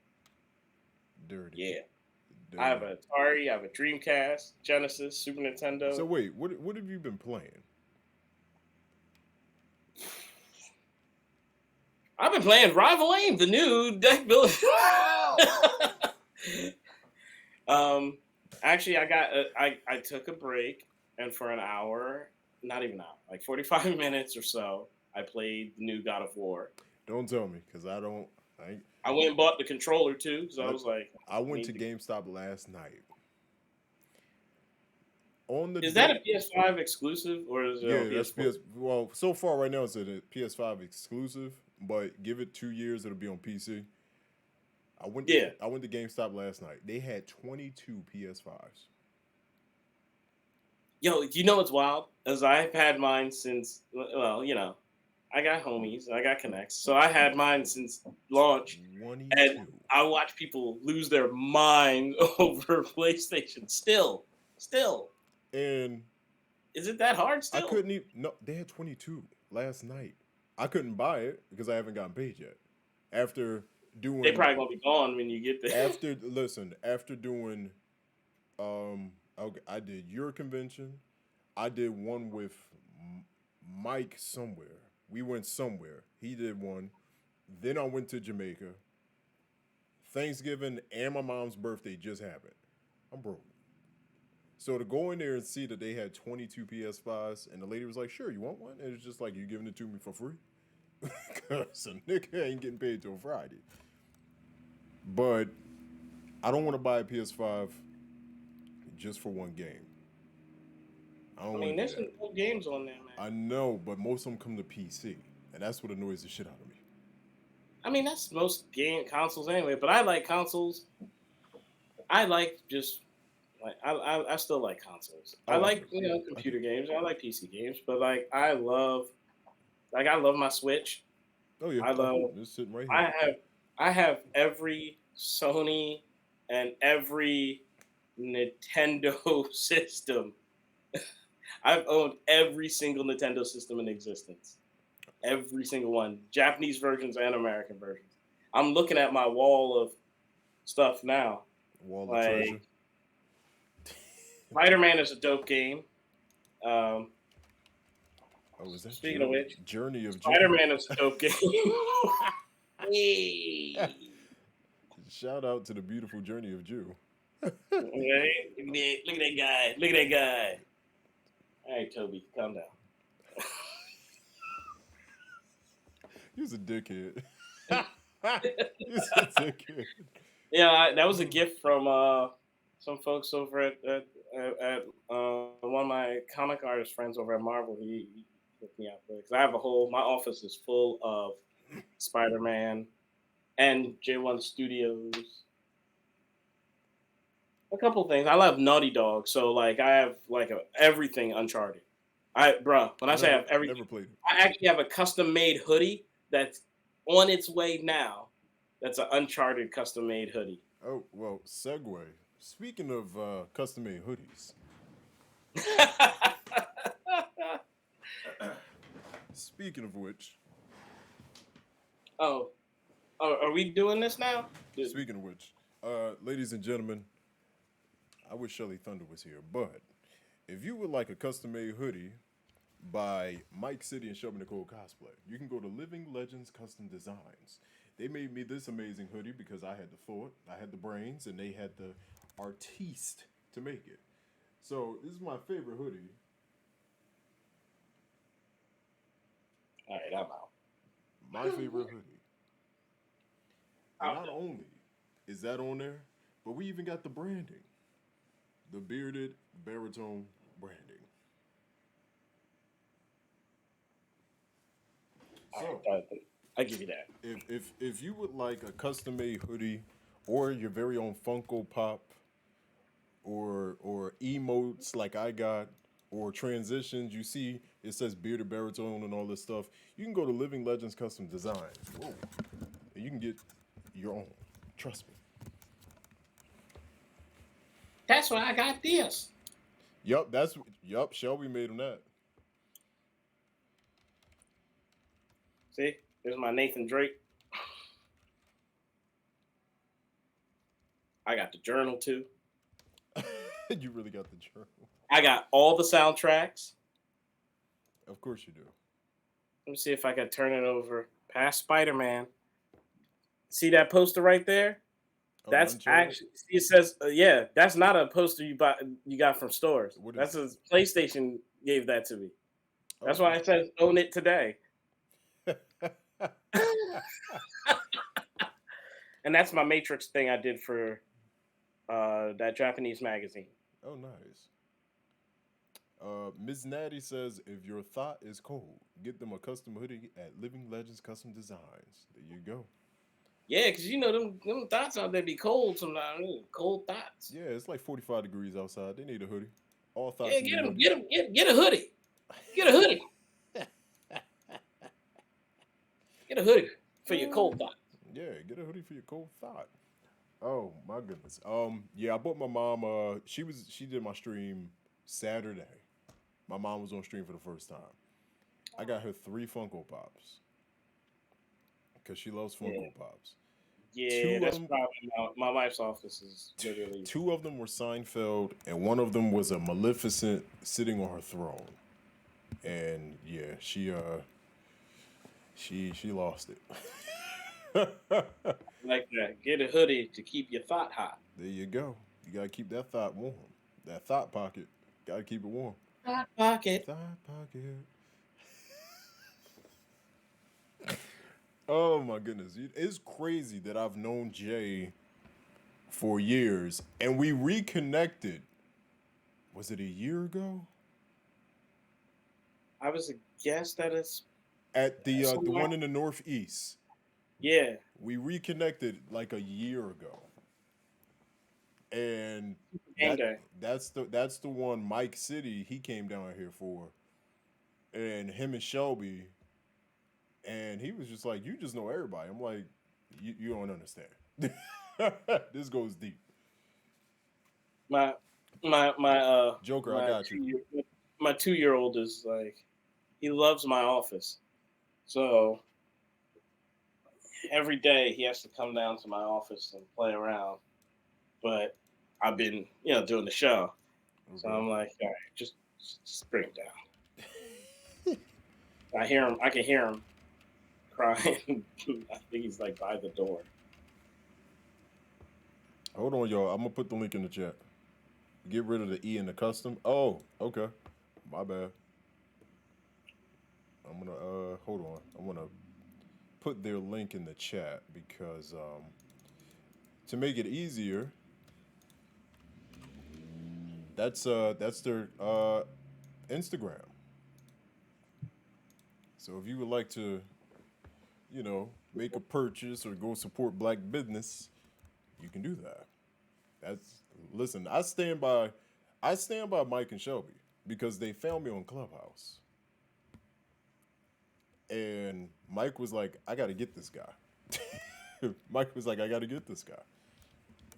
Dirty. Yeah. Dirty. I have an Atari, I have a Dreamcast, Genesis, Super Nintendo. So wait, what have you been playing? I've been playing Rival Aim, the new deck builder. Actually, I took a break, and for an hour, not even an hour, like 45 minutes or so, I played the new God of War. Don't tell me, because I went and bought the controller too, because I was like, I went to GameStop last night. Is that a PS5 exclusive, or is it that's PS? Well, so far right now it's a PS5 exclusive, but give it 2 years, it'll be on PC. I went to GameStop last night. They had 22 PS5s. Yo, you know what's wild? As I've had mine since, well, you know, I got homies, I got connects, so I had mine since launch, 22. And I watch people lose their mind over PlayStation. Still. And is it that hard? Still, I couldn't even. No, they had 22 last night. I couldn't buy it because I haven't gotten paid yet. After doing, they probably gonna be gone when you get there. After doing, I did your convention. I did one with Mike somewhere. We went somewhere. He did one. Then I went to Jamaica. Thanksgiving and my mom's birthday just happened. I'm broke. So to go in there and see that they had 22 PS5s, and the lady was like, "Sure, you want one?" And it's just like, "You giving it to me for free?" Because a nigga ain't getting paid till Friday. But I don't want to buy a PS5 just for one game. I mean, there's some good games on there, man. I know, but most of them come to PC, and that's what annoys the shit out of me. I mean, that's most game consoles anyway. But I like consoles. I like just like I still like consoles. I like computer games. I like PC games, but like I love my Switch. Oh yeah, I love. Just sitting right here. I have every Sony and every Nintendo system. I've owned every single Nintendo system in existence. Every single one. Japanese versions and American versions. I'm looking at my wall of stuff now. Wall of treasure. Spider-Man is a dope game. Um, Oh, is that Speaking of which, Journey of Spider-Man is a dope game. Hey. Shout out to the beautiful Journey of Jew. Right? Look at that guy. Look at that guy. All right, Toby, calm down. He's a dickhead. He's a dickhead. Yeah, that was a gift from some folks over at one of my comic artist friends over at Marvel. He hooked me up with because I have my office is full of Spider-Man and J1 Studios. A couple things. I love Naughty Dog, so like I have like everything Uncharted. When I say I have everything, Never played it. I actually have a custom-made hoodie that's on its way now. That's an Uncharted custom-made hoodie. Oh, well, segue. Speaking of custom-made hoodies. Speaking of which. Oh, are we doing this now? Speaking of which, ladies and gentlemen, I wish Shelly Thunder was here, but if you would like a custom-made hoodie by Mike City and Shelby Nicole Cosplay, you can go to Living Legends Custom Designs. They made me this amazing hoodie because I had the thought, I had the brains, and they had the artiste to make it. So this is my favorite hoodie. All right, I'm out. My favorite hoodie. And not only is that on there, but we even got the branding. The bearded baritone branding. So, I give you that. if you would like a custom made hoodie or your very own Funko Pop or emotes like I got or transitions, you see it says bearded baritone and all this stuff, you can go to Living Legends Custom Designs. Whoa. And you can get your own. Trust me. That's why I got this. Yup, Shelby made him that. See, there's my Nathan Drake. I got the journal too. You really got the journal. I got all the soundtracks. Of course you do. Let me see if I can turn it over past Spider-Man. See that poster right there? Oh, That's Uncharted? actually, it says, yeah, that's not a poster you got from stores. What is That's it? a PlayStation gave that to me. That's Oh. why it says own it today. And that's my Matrix thing I did for that Japanese magazine. Oh, nice. Ms. Natty says, if your thought is cold, get them a custom hoodie at Living Legends Custom Designs. There you go. Yeah, because you know them thoughts out there be cold sometimes. Cold thoughts. Yeah, it's like 45 degrees outside. They need a hoodie. All thoughts. Yeah, get a hoodie. Get a hoodie. Get a hoodie for your cold thought. Yeah, get a hoodie for your cold thought. Oh my goodness. Yeah, I bought my mom. She did my stream Saturday. My mom was on stream for the first time. I got her 3 Funko Pops because she loves Funko Pops. Yeah, that's probably my wife's office is literally. 2 of them were Seinfeld, and 1 of them was a Maleficent sitting on her throne. And yeah, she lost it. Like that. Get a hoodie to keep your thought hot. There you go. You gotta keep that thought warm. That thought pocket. Gotta keep it warm. Thought pocket. Thought pocket. Oh my goodness. It's crazy that I've known Jay for years and we reconnected. Was it a year ago? I was a guest at us. At the one in the Northeast. Yeah. We reconnected like a year ago. And that's the one Mike City he came down here for. And him and Shelby. And he was just like, you just know everybody. I'm like, you don't understand. This goes deep. My Joker, my I got you. My 2-year-old is like, he loves my office. So every day he has to come down to my office and play around. But I've been, doing the show. So Okay. I'm like, all right, just bring it down. I hear him. I can hear him crying. I think he's like by the door. Hold on, y'all. I'm gonna put the link in the chat. Get rid of the E in the custom. Oh, okay. My bad. I'm gonna hold on. I wanna put their link in the chat because to make it easier, that's their Instagram. So if you would like to, make a purchase or go support black business, you can do that. That's listen, I stand by Mike and Shelby because they found me on Clubhouse. And Mike was like, I gotta get this guy. Mike was like, I gotta get this guy.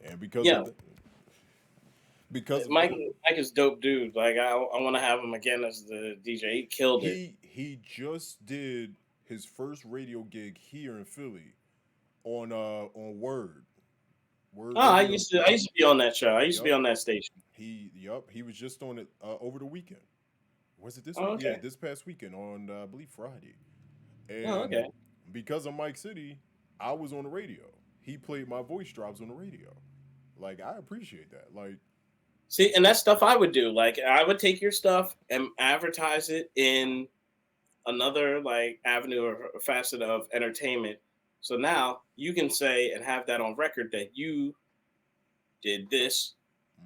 And Yeah, because of Mike. him, Mike is dope, dude. Like I want to have him again as the DJ. He killed it. he just did his first radio gig here in Philly on Word Oh, Radio. I used to be on that show. I used to be Yup. on that station. He was just on it over the weekend. Was it this Oh, week? Yeah, okay. this past weekend on I believe Friday. Oh, And okay. because of Mike City, I was on the radio. He played my voice drops on the radio. Like I appreciate that. Like See, and that's stuff I would do. Like I would take your stuff and advertise it in another like avenue or facet of entertainment. So now you can say and have that on record that you did this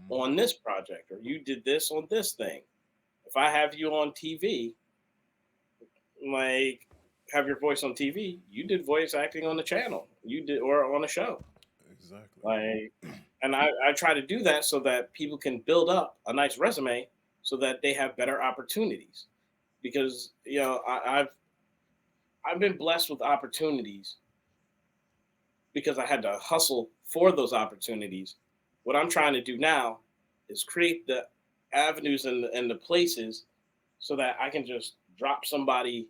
mhm, on this project or you did this on this thing. If I have you on TV, like have your voice on TV, you did voice acting on the channel. You did or on a show. exactly. Like and I try to do that so that people can build up a nice resume so that they have better opportunities. Because I've been blessed with opportunities because I had to hustle for those opportunities. What I'm trying to do now is create the avenues and the places so that I can just drop somebody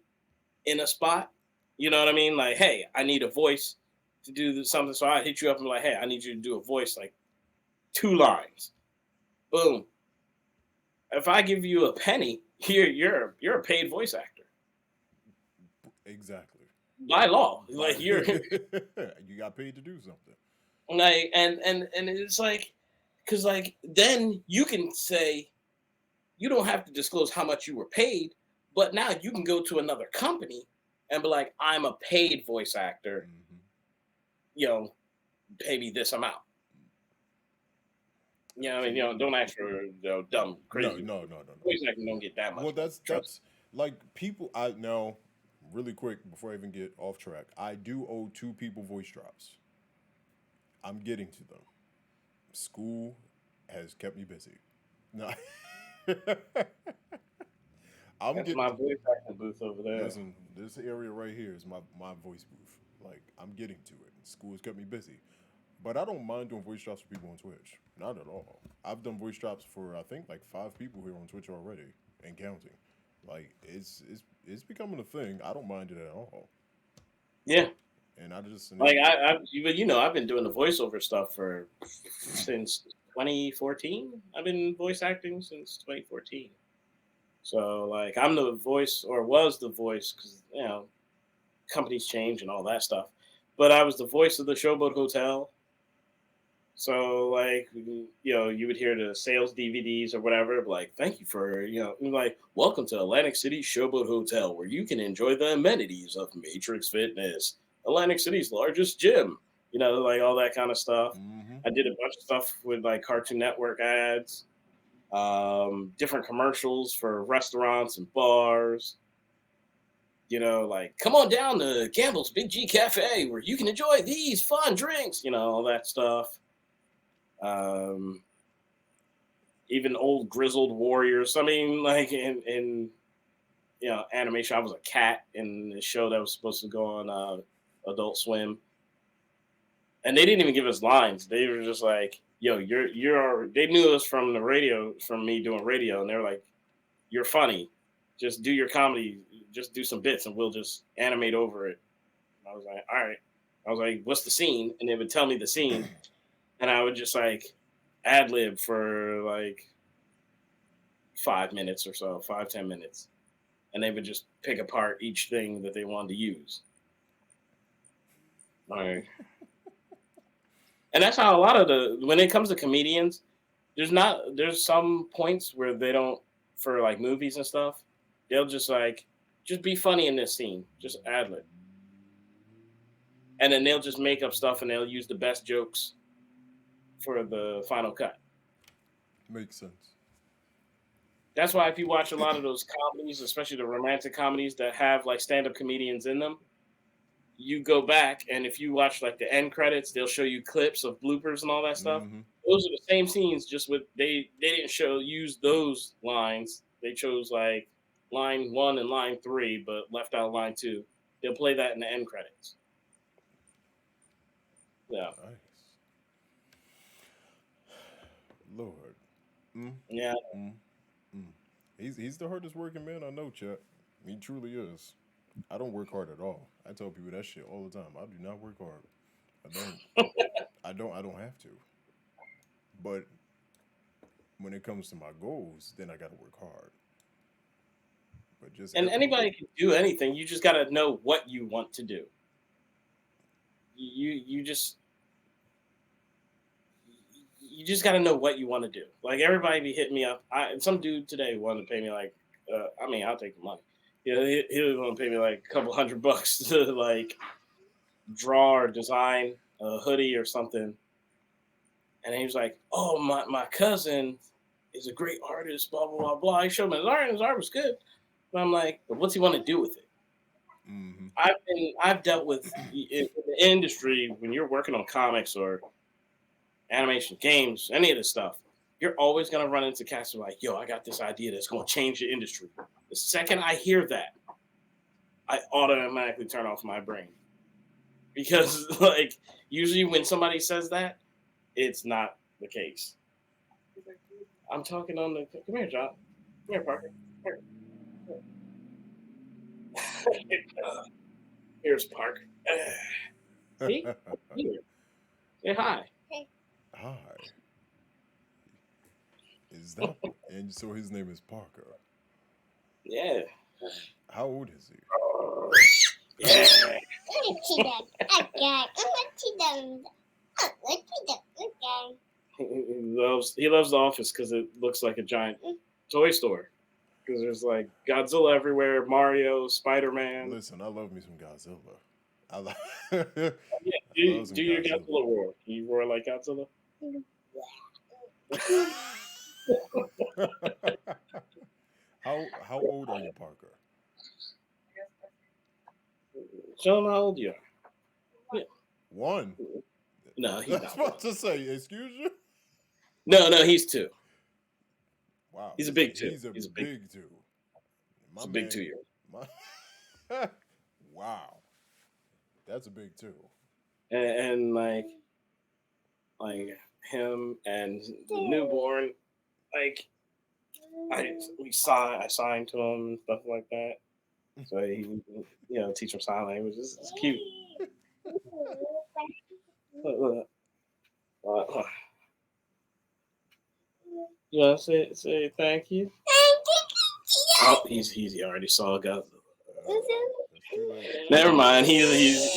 in a spot. You know what I mean? Like, hey, I need a voice to do something. So I hit you up and be like, hey, I need you to do a voice, like 2 lines. Boom. If I give you a penny, you're a paid voice actor Exactly. by law. Like But you're you got paid to do something. like and it's like because like then you can say you don't have to disclose how much you were paid, but now you can go to another company and be like, I'm a paid voice actor, Hmm. you know, pay me this amount. Don't Absolutely. ask for dumb No, crazy no, no, no, no. voice acting don't get that much Well, money. Trust that's like people. I now really quick before I even get off track. I do owe two people voice drops. I'm getting to them. School has kept me busy. No, I'm That's get. my voice acting booth over there. Listen, this area right here is my voice booth. Like I'm getting to it. School has kept me busy, but I don't mind doing voice drops for people on Twitch. Not at all. I've done voice drops for I think like 5 people here on Twitch already and counting. Like it's becoming a thing. I don't mind it at all. Yeah. And I just Like I've been doing the voiceover stuff for since 2014. I've been voice acting since 2014. So like I'm the voice or was the voice because companies change and all that stuff. But I was the voice of the Showboat Hotel. So like you would hear the sales DVDs or whatever, like thank you for like welcome to Atlantic City Showboat Hotel where you can enjoy the amenities of Matrix Fitness, Atlantic City's largest gym. Like all that kind of stuff. mm-hmm. I did a bunch of stuff with like Cartoon Network ads, different commercials for restaurants and bars. Like come on down to Gamble's Big G Cafe where you can enjoy these fun drinks. All that stuff. Um, Even old grizzled warriors. I mean, like in animation, I was a cat in the show that was supposed to go on Adult Swim, and they didn't even give us lines. They were just like, "Yo, you're." They knew us from the radio, from me doing radio, and they were like, "You're funny. Just do your comedy. Just do some bits, and we'll just animate over it." And I was like, "All right." I was like, "What's the scene?" And they would tell me the scene, and I would just like ad lib for like 5 minutes or so, 5-10 minutes, and they would just pick apart each thing that they wanted to use. All right. And that's how a lot of when it comes to comedians, there's some points where they don't, for like movies and stuff, they'll just be funny in this scene, just ad lib, and then they'll just make up stuff and they'll use the best jokes for the final cut. Makes sense. That's why if you watch a lot of those comedies, especially the romantic comedies that have like stand-up comedians in them, you go back and if you watch like the end credits, they'll show you clips of bloopers and all that stuff. Mm-hmm. Those are the same scenes, just with they didn't use those lines. They chose like line 1 and line 3, but left out line 2. They'll play that in the end credits. Yeah. Nice. Lord. Yeah. He's the hardest working man I know, chat. He truly is. I don't work hard at all. I tell people that shit all the time. I do not work hard. I don't have to. But when it comes to my goals, then I gotta work hard. But Anybody can do anything. You just gotta know what you want to do. You just gotta know what you want to do. Like everybody be hitting me up. Some dude today wanted to pay me like, I'll take the money. Yeah, he was going to pay me like a couple $100 to like draw or design a hoodie or something. And he was like, "Oh, my cousin is a great artist, blah blah blah blah." He showed me his art, and his art was good. But I'm like, "But what's he want to do with it?" Mm-hmm. I've dealt with in the industry when you're working on comics or animation, games, any of this stuff. You're always gonna run into cats who are like, "Yo, I got this idea that's gonna change the industry." The second I hear that, I automatically turn off my brain because, like, usually when somebody says that, it's not the case. I'm talking on the. Come here, John. Come here, Parker. Here. Here's Park. See? Here. Say hi. Hi. Is that? And so his name is Parker. Yeah. How old is he? Yeah. He loves the office because it looks like a giant toy store. Because there's like Godzilla everywhere, Mario, Spider-Man. Listen, I love me some Godzilla. Yeah, do your Godzilla roar. Can you roar like Godzilla? How old are you, Parker? Show him how old you are. Yeah. 1. No, he's I was not. about to say, excuse you? No, he's 2. Wow. He's a big 2. He's a big 2. He's a big 2-year-old. Wow. That's a big 2. And like him and the newborn, like I signed to him and stuff like that. So he, teach him sign language. It's cute. You want to say thank you? Oh, he already saw God. Never mind. He's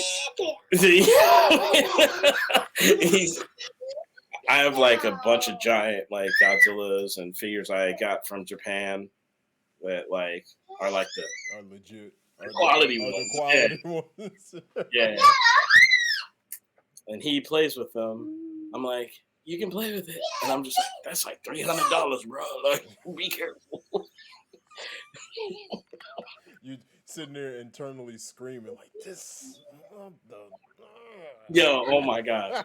I have like a bunch of giant like Godzillas and figures I got from Japan that like are like are legit quality ones. Yeah. And he plays with them. I'm like, you can play with it, and I'm just like, that's like $300, bro. Like, be careful. You sitting there internally screaming like this. Yo, oh my god!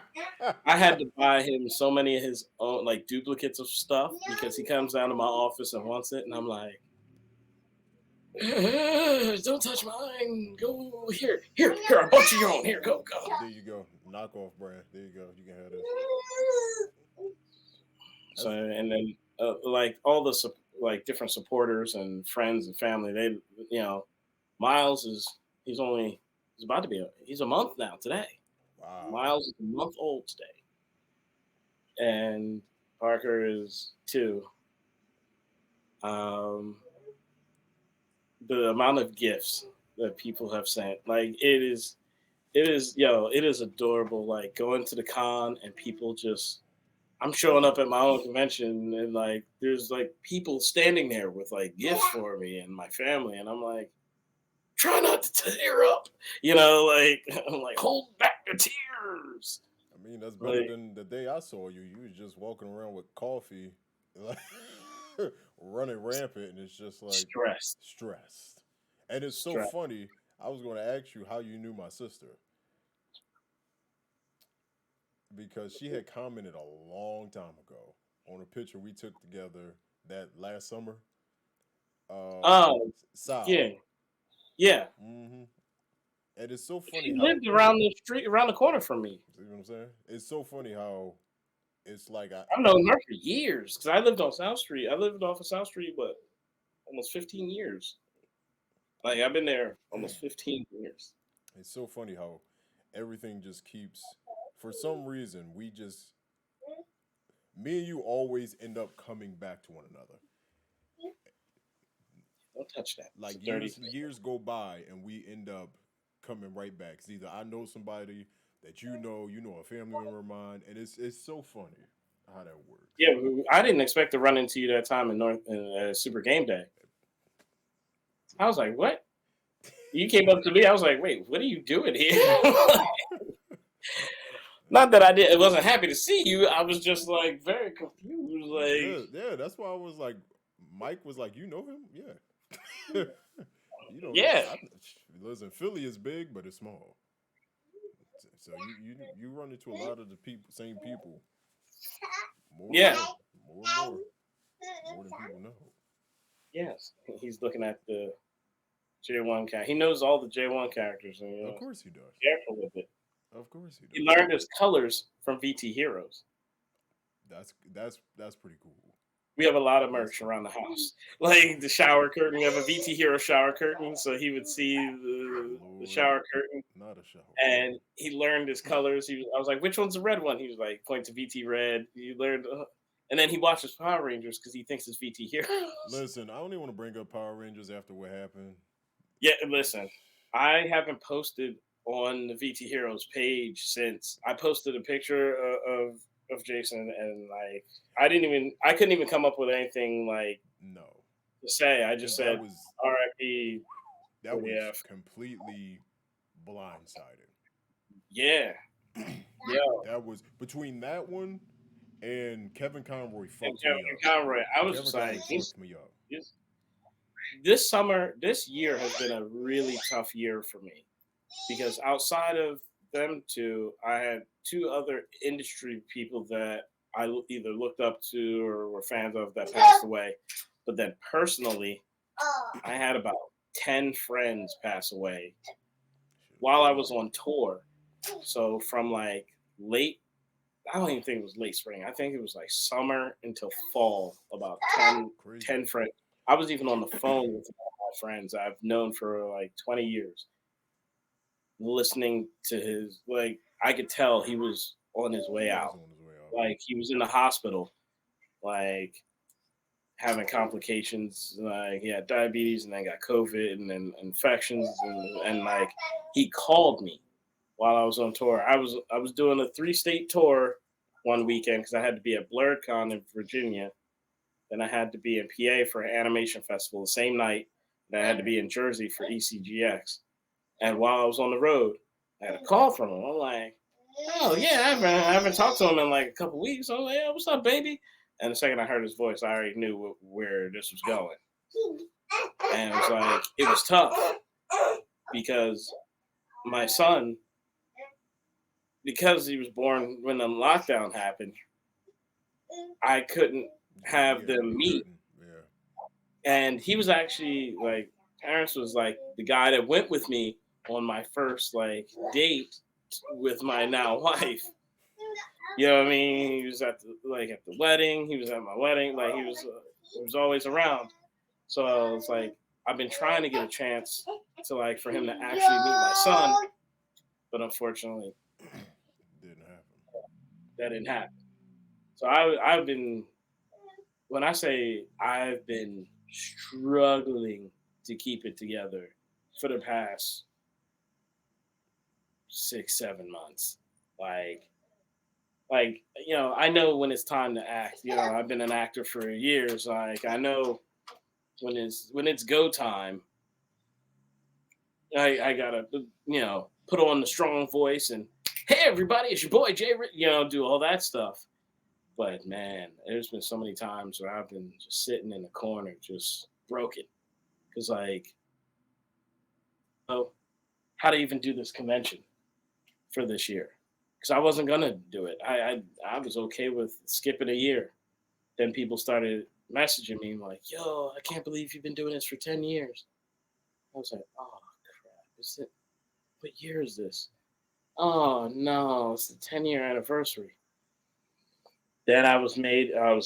I had to buy him so many of his own like duplicates of stuff because he comes down to my office and wants it, and I'm like, don't touch mine. Go here. A bunch of your own. Here, go. There you go. Knockoff brand. There you go. You can have this. So and then like all the like different supporters and friends and family, they Miles he's about to be he's a month now today. Wow. Miles is a month old today, and Parker is 2. Um, the amount of gifts that people have sent, like it is adorable. Like going to the con and people just, I'm showing up at my own convention and like there's like people standing there with like gifts for me and my family, and I'm like, try not to tear up, like I'm like, hold back the tears. I mean, that's better Like than the day I saw you. You was just walking around with coffee, like running rampant, and it's just like stressed, stressed. And it's so stressed. funny. I was going to ask you how you knew my sister because she had commented a long time ago on a picture we took together that last summer. Oh Sal. yeah, yeah. hmm And it's so She funny how, lived around the street, around the corner from me. see what I'm saying? It's so funny how it's like I've known her for years because I lived on South Street. I lived off of South Street, what, almost 15 years. Like I've been there almost 15 years. it's so funny how everything just keeps, for some reason, me and you always end up coming back to one another. Don't touch that. It's a Like dirty years thing. years go by and we end up coming right back. It's either I know somebody that you know a family member of mine, and it's so funny how that works. Yeah, I didn't expect to run into you that time in Super Game Day. I was like, "What?" You came up to me. I was like, "Wait, what are you doing here?" Not that I did. I wasn't happy to see you. I was just like very confused. Like, Yeah, yeah, that's why I was like, Mike was like, you know him, yeah. You know, yeah, listen, Philly is big, but it's small. So you run into a lot of the people, same people, more and yeah, more than people know. yes. He's looking at the J1 He knows all the J1 characters, and Of course he does. careful with it. Of course he He does. learned his colors from VT Heroes. That's pretty cool. We have a lot of That's merch cool. around the house, like the shower curtain. We have a VT Hero shower curtain, so he would see the Lord, shower curtain, not a shower. and he learned his colors. I was like, "Which one's the red one?" He was like, "Point to VT Red." He learned, and then he watches Power Rangers because he thinks it's VT Heroes. Listen, I don't even want to bring up Power Rangers after what happened. Yeah, listen, I haven't posted on the VT Heroes page since I posted a picture of Jason, and like I couldn't even come up with anything like No, to say. I just because that said was R.I.P. that was 40F. completely blindsided. Yeah, yeah. That was between that one and Kevin Conroy And fucked me Kevin up. Conroy, I was Kevin just Conroy like, fucked me up. this, this summer, this year has been a really tough year for me because outside of them two, I had two other industry people that I either looked up to or were fans of that passed away. But then personally, I had about 10 friends pass away while I was on tour. So from like late, I don't even think it was late spring. I think it was like summer until fall, about 10, Crazy. 10 friends. I was even on the phone with my friends I've known for like 20 years, listening to his, like, I could tell he was on his way He was out. on his way out. Like, he was in the hospital, like, having complications. Like, he had diabetes and then got COVID and then infections. And like, he called me while I was on tour. I was doing a 3-state tour one weekend because I had to be at BlurredCon in Virginia. Then I had to be in PA for an animation festival the same night. Then I had to be in Jersey for ECGX. And while I was on the road, I had a call from him. I'm like, oh yeah, I haven't talked to him in like a couple weeks. I'm like, yeah, what's up, baby? And the second I heard his voice, I already knew where this was going. And it was like, it was tough because my son, because he was born when the lockdown happened, I couldn't have Yeah, them you meet. couldn't. Yeah. And he was actually like, Terrence was like the guy that went with me on my first like date with my now wife. You know what I mean? He was at the wedding. He was at my wedding. Like he was always around. So I was like, I've been trying to get a chance to like for him to actually meet my son, but unfortunately, Didn't happen. that didn't happen. So I've been, when I say I've been struggling to keep it together for the past 6, 7 months. Like, I know when it's time to act. I've been an actor for years. Like, I know when it's go time. I gotta put on the strong voice and hey everybody, it's your boy Jay. Do all that stuff. But man, there's been so many times where I've been just sitting in the corner, just broken, because oh, how to even do this convention for this year? Because I wasn't gonna do it. I was okay with skipping a year. Then people started messaging me like, "Yo, I can't believe you've been doing this for 10 years." I was like, "Oh crap! Is it? What year is this? Oh no, it's the 10-year anniversary." Then I was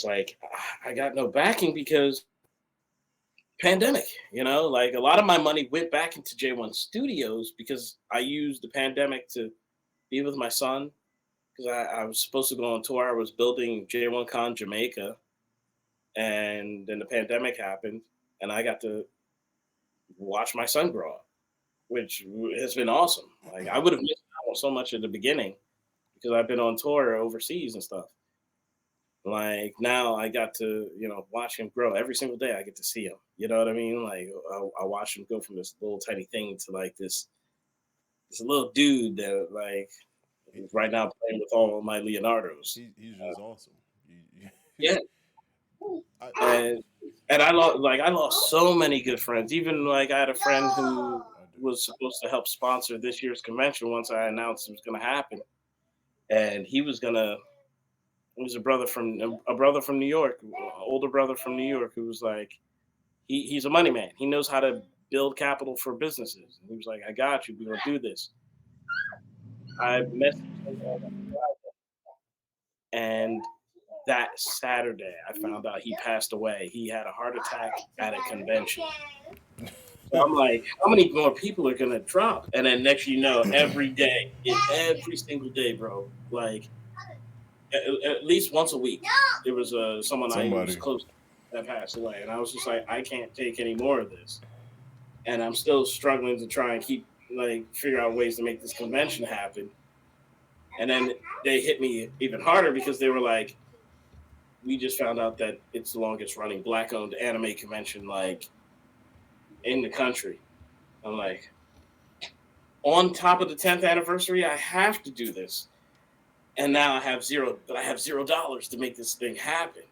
like, I got no backing because pandemic, like a lot of my money went back into J1 Studios because I used the pandemic to be with my son because I was supposed to go on tour. I was building J1-Con Jamaica, and then the pandemic happened, and I got to watch my son grow up, which has been awesome. Like I would have missed out on so much at the beginning because I've been on tour overseas and stuff. Like now I got to, watch him grow every single day. I get to see him. You know what I mean? Like I watch him go from this little tiny thing to like this little dude that like right now playing with all of my Leonardos. He's just awesome. Yeah. And I lost so many good friends. Even like I had a friend who was supposed to help sponsor this year's convention once I announced it was going to happen, and he was a brother from New York, older brother from New York, who was like, he's a money man. He knows how to build capital for businesses. And he was like, I got you. We're gonna do this. I messaged him, and that Saturday, I found out he passed away. He had a heart attack at a convention. So I'm like, how many more people are gonna drop? And then next, every day, every single day, bro, like. At least once a week, there was someone I was close to that passed away, and I was just like, I can't take any more of this, and I'm still struggling to try and figure out ways to make this convention happen. And then they hit me even harder because they were like, we just found out that it's the longest running Black-owned anime convention in the country. I'm like, on top of the 10th anniversary, I have to do this. And now I have $0 to make this thing happen.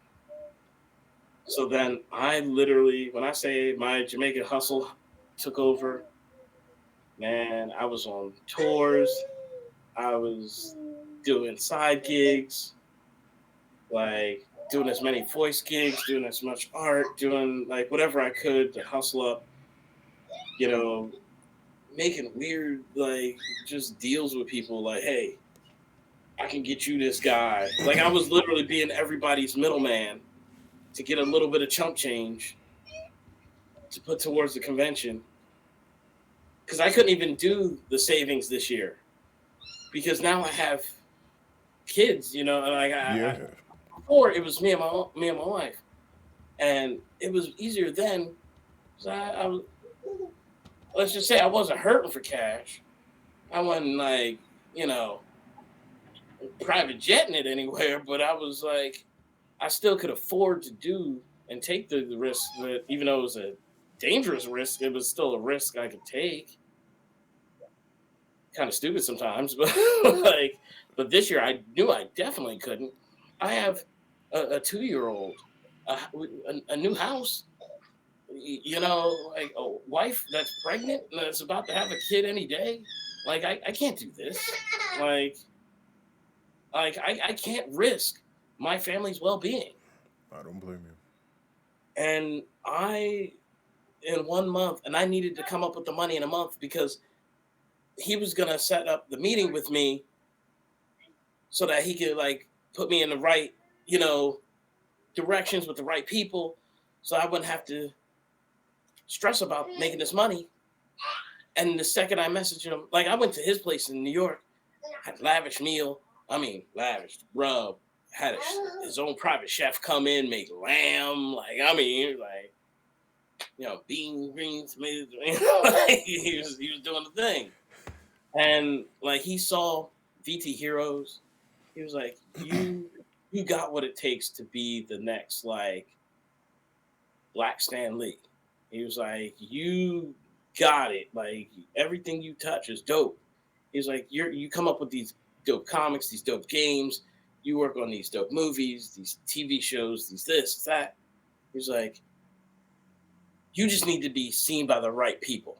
So then I literally, when I say my Jamaica hustle took over, man, I was on tours. I was doing side gigs, like doing as many voice gigs, doing as much art, doing like whatever I could to hustle up, making weird, like just deals with people like, hey, I can get you this guy. Like I was literally being everybody's middleman to get a little bit of chump change to put towards the convention. Because I couldn't even do the savings this year because now I have kids, and before it was me and my wife, and it was easier then. I let's just say I wasn't hurting for cash. I wasn't like private jetting it anywhere, but I was like, I still could afford to do and take the risk that even though it was a dangerous risk, it was still a risk I could take. Kind of stupid sometimes, but but this year I knew I definitely couldn't. I have a 2-year-old, a new house, like a wife that's pregnant and that's about to have a kid any day. Like I can't do this. I can't risk my family's well-being. I don't blame you. And in 1 month, and I needed to come up with the money in a month because he was going to set up the meeting with me so that he could put me in the right, directions with the right people so I wouldn't have to stress about making this money. And the second I messaged him, I went to his place in New York, had lavish meal. Lavish rub, had his own private chef come in, make lamb. bean, green, tomatoes. Like, he was doing the thing, and like he saw VT Heroes. He was like, you got what it takes to be the next like Black Stan Lee. He was like, you got it. Like everything you touch is dope. He was like, you come up with these dope comics, these dope games. You work on these dope movies, these TV shows, these this, that. He was like, you just need to be seen by the right people.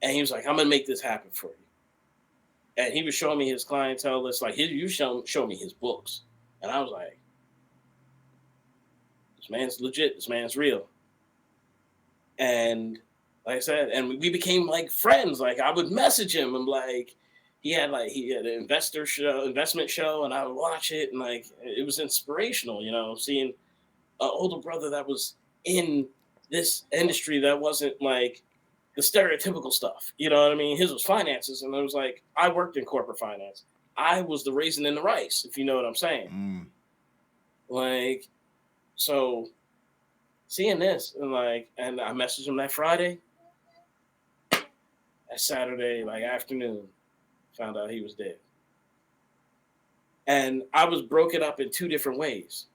And he was like, I'm gonna make this happen for you. And he was showing me his clientele list, like you show me his books. And I was like, this man's legit, this man's real. And like I said, and we became like friends. Like I would message him and like he had an investment show, and I would watch it, and like it was inspirational, seeing an older brother that was in this industry that wasn't like the stereotypical stuff. You know what I mean? His was finances, and it was like I worked in corporate finance. I was the raisin in the rice, if you know what I'm saying. Like, so seeing this and I messaged him that Friday. That Saturday, like afternoon, found out he was dead. And I was broken up in two different ways.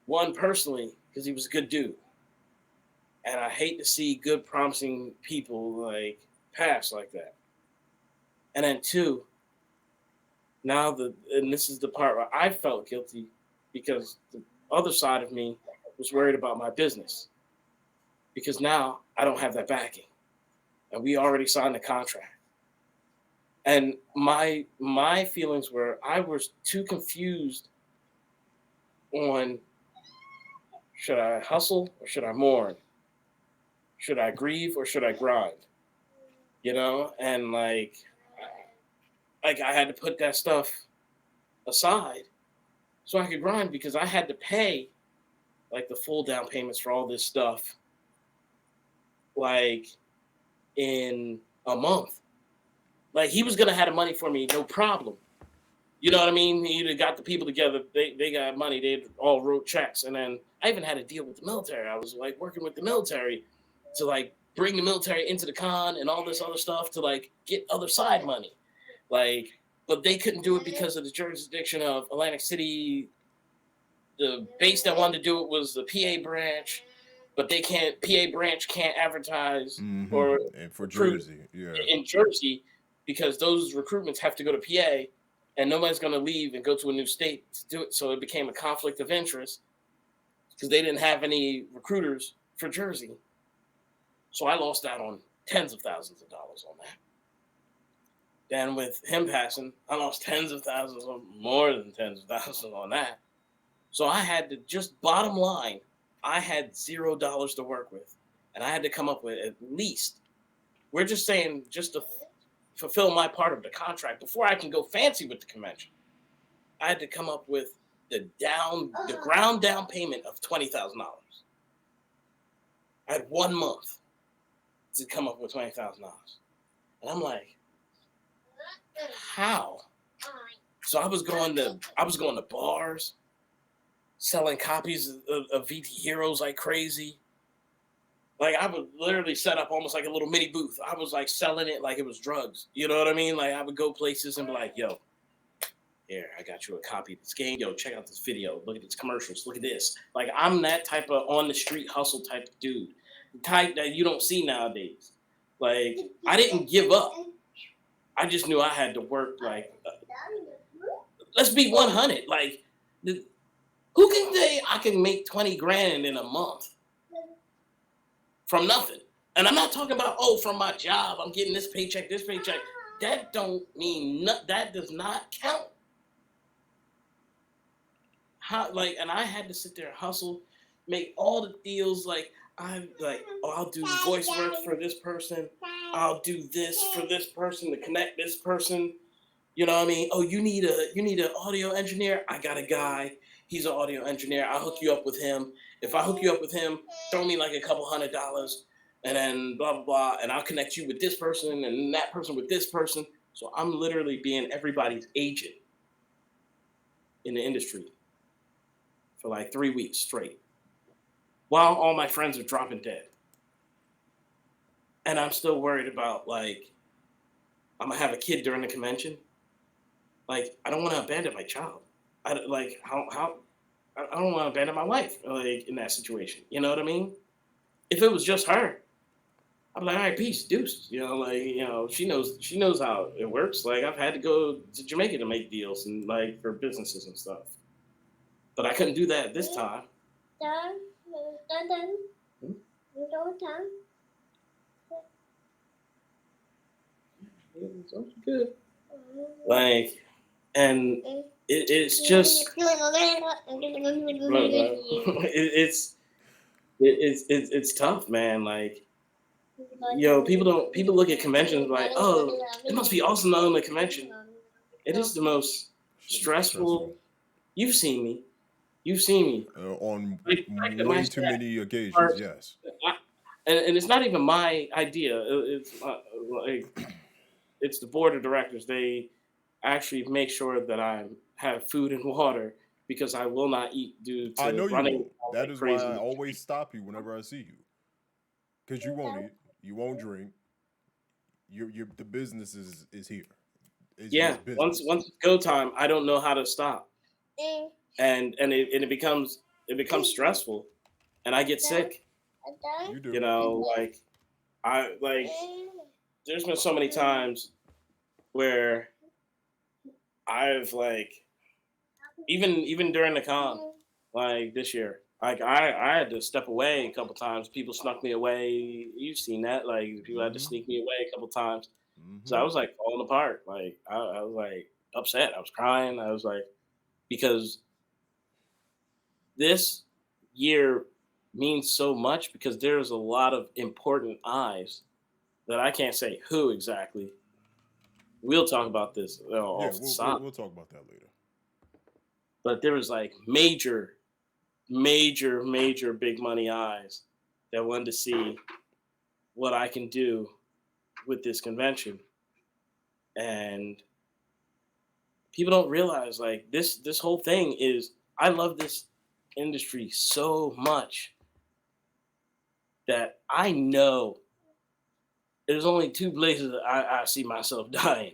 One, personally, because he was a good dude. And I hate to see good, promising people like pass like that. And then two, and this is the part where I felt guilty because the other side of me was worried about my business. Because now I don't have that backing. And we already signed the contract. And my feelings were I was too confused on should I hustle or should I mourn? Should I grieve or should I grind? And like I had to put that stuff aside so I could grind because I had to pay like the full down payments for all this stuff like in a month. Like he was gonna have the money for me, no problem. You know what I mean? He got the people together. They got money. They all wrote checks, and then I even had a deal with the military. I was like working with the military to like bring the military into the con and all this other stuff to like get other side money. Like, but they couldn't do it because of the jurisdiction of Atlantic City. The base that wanted to do it was the PA branch. But PA branch can't advertise or and for Jersey, in Jersey, because those recruitments have to go to PA, and nobody's going to leave and go to a new state to do it. So it became a conflict of interest because they didn't have any recruiters for Jersey. So I lost out on tens of thousands of dollars on that. Then with him passing, I lost tens of thousands, or more than tens of thousands on that. So I had to just bottom line. I had $0 to work with, and I had to come up with at least, we're just saying, just to fulfill my part of the contract before I can go fancy with the convention. I had to come up with the ground down payment of $20,000. I had 1 month to come up with $20,000, and I'm like, how? So I was going to bars, selling copies of VT Heroes like crazy. Like I would literally set up almost like a little mini booth. I was like selling it like it was drugs. You know what I mean? Like I would go places and be like, yo, here, I got you a copy of this game. Yo, check out this video. Look at these commercials. Look at this. Like I'm that type of on the street hustle type of dude. The type that you don't see nowadays. Like I didn't give up. I just knew I had to work like, let's be 100. Like, who can say I can make 20 grand in a month from nothing? And I'm not talking about, from my job, I'm getting this paycheck. That don't mean that does not count. And I had to sit there and hustle, make all the deals. Like I'll do voice work for this person. I'll do this for this person to connect this person. You know what I mean? Oh, you need an audio engineer? I got a guy. He's an audio engineer. I'll hook you up with him. If I hook you up with him, throw me like a couple $100 and then blah, blah, blah. And I'll connect you with this person and that person with this person. So I'm literally being everybody's agent in the industry for like 3 weeks straight. while all my friends are dropping dead. And I'm still worried about, like, I'm gonna have a kid during the convention. Like, I don't want to abandon my child. Like, how I don't want to abandon my wife, like, in that situation. You know what I mean? If it was just her, I'm like, all right, peace, deuces. Like, she knows how it works. Like, I've had to go to Jamaica to make deals and, like, for businesses and stuff. But I couldn't do that this time. Hmm? It's all good. Like, and it's just it's tough, man. Like, people look at conventions like, oh, it must be awesome to own a convention. It is the most stressful. You've seen me. You've seen me. On Like, my way too staff many occasions, are- yes. and it's not even my idea. It's like it's the board of directors. They actually make sure that I have food and water because I will not eat due I to know you running won't. That like is why crazy. I always stop you whenever I see you. Because you won't eat, you won't drink. The business is here. It's Yeah, just business. once it's go time, I don't know how to stop, and it becomes stressful, and I get sick. You do. Like I like. There's been so many times where I've like even during the con, like this year, like I had to step away a couple times. People snuck me away. You've seen that, like people had to Mm-hmm. sneak me away a couple times. So Mm-hmm. I was like falling apart. Like I was like upset. I was crying. I was like because this year means so much because there's a lot of important eyes that I can't say who exactly. We'll talk about this Yeah, off the we'll, side, we'll we'll talk about that later. but there was like major big money eyes that wanted to see what I can do with this convention, and people don't realize like this whole thing is I love this industry so much that I know there's only two places that I see myself dying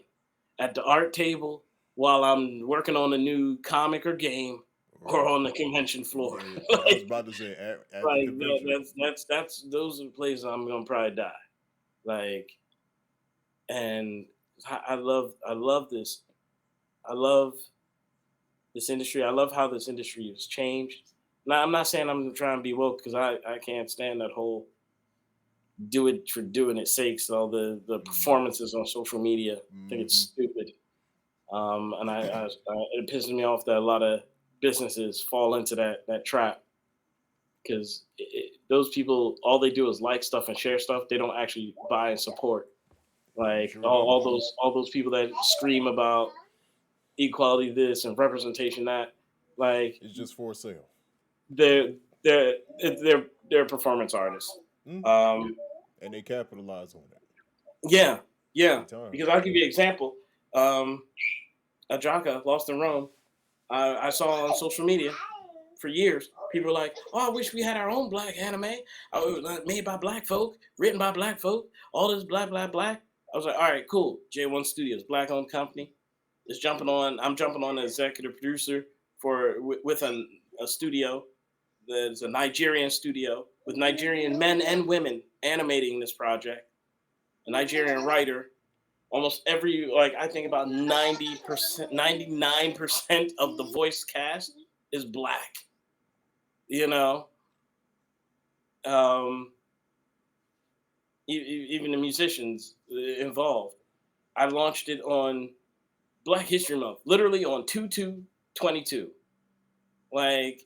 at the art table while I'm working on a new comic or game or Right. on the convention floor. Yeah, I was like, about to say at the like convention. that's those are the places I'm gonna probably die. Like, and I love this. I love this industry. I love how this industry has changed. Now, I'm not saying I'm trying to be woke because I can't stand that whole do it for doing its sakes. All the performances on social media. I think it's Mm-hmm. stupid. And it pisses me off that a lot of businesses fall into that trap because those people all they do is like stuff and share stuff. They don't actually buy and support. You Like sure all, don't. all those people that scream about equality this and representation that, like It's just for sale. they're they're they're performance artists. Mm. Um, And they capitalize on it yeah, yeah. big time. Because I'll give you an example. Ajaka, Lost in Rome. I saw on social media for years. People were like, "Oh, I wish we had our own black anime. Made by black folk, written by black folk. All this black, black, black." I was like, "All right, cool. J1 Studios, black-owned company. Is jumping on. I'm jumping on the executive producer for with a studio. There's a Nigerian studio with Nigerian men and women animating this project. A Nigerian writer. Almost every like I think about 90%, 99% of the voice cast is black. You know, um, even the musicians involved. I launched it on Black History Month, literally on 2/2/22. Like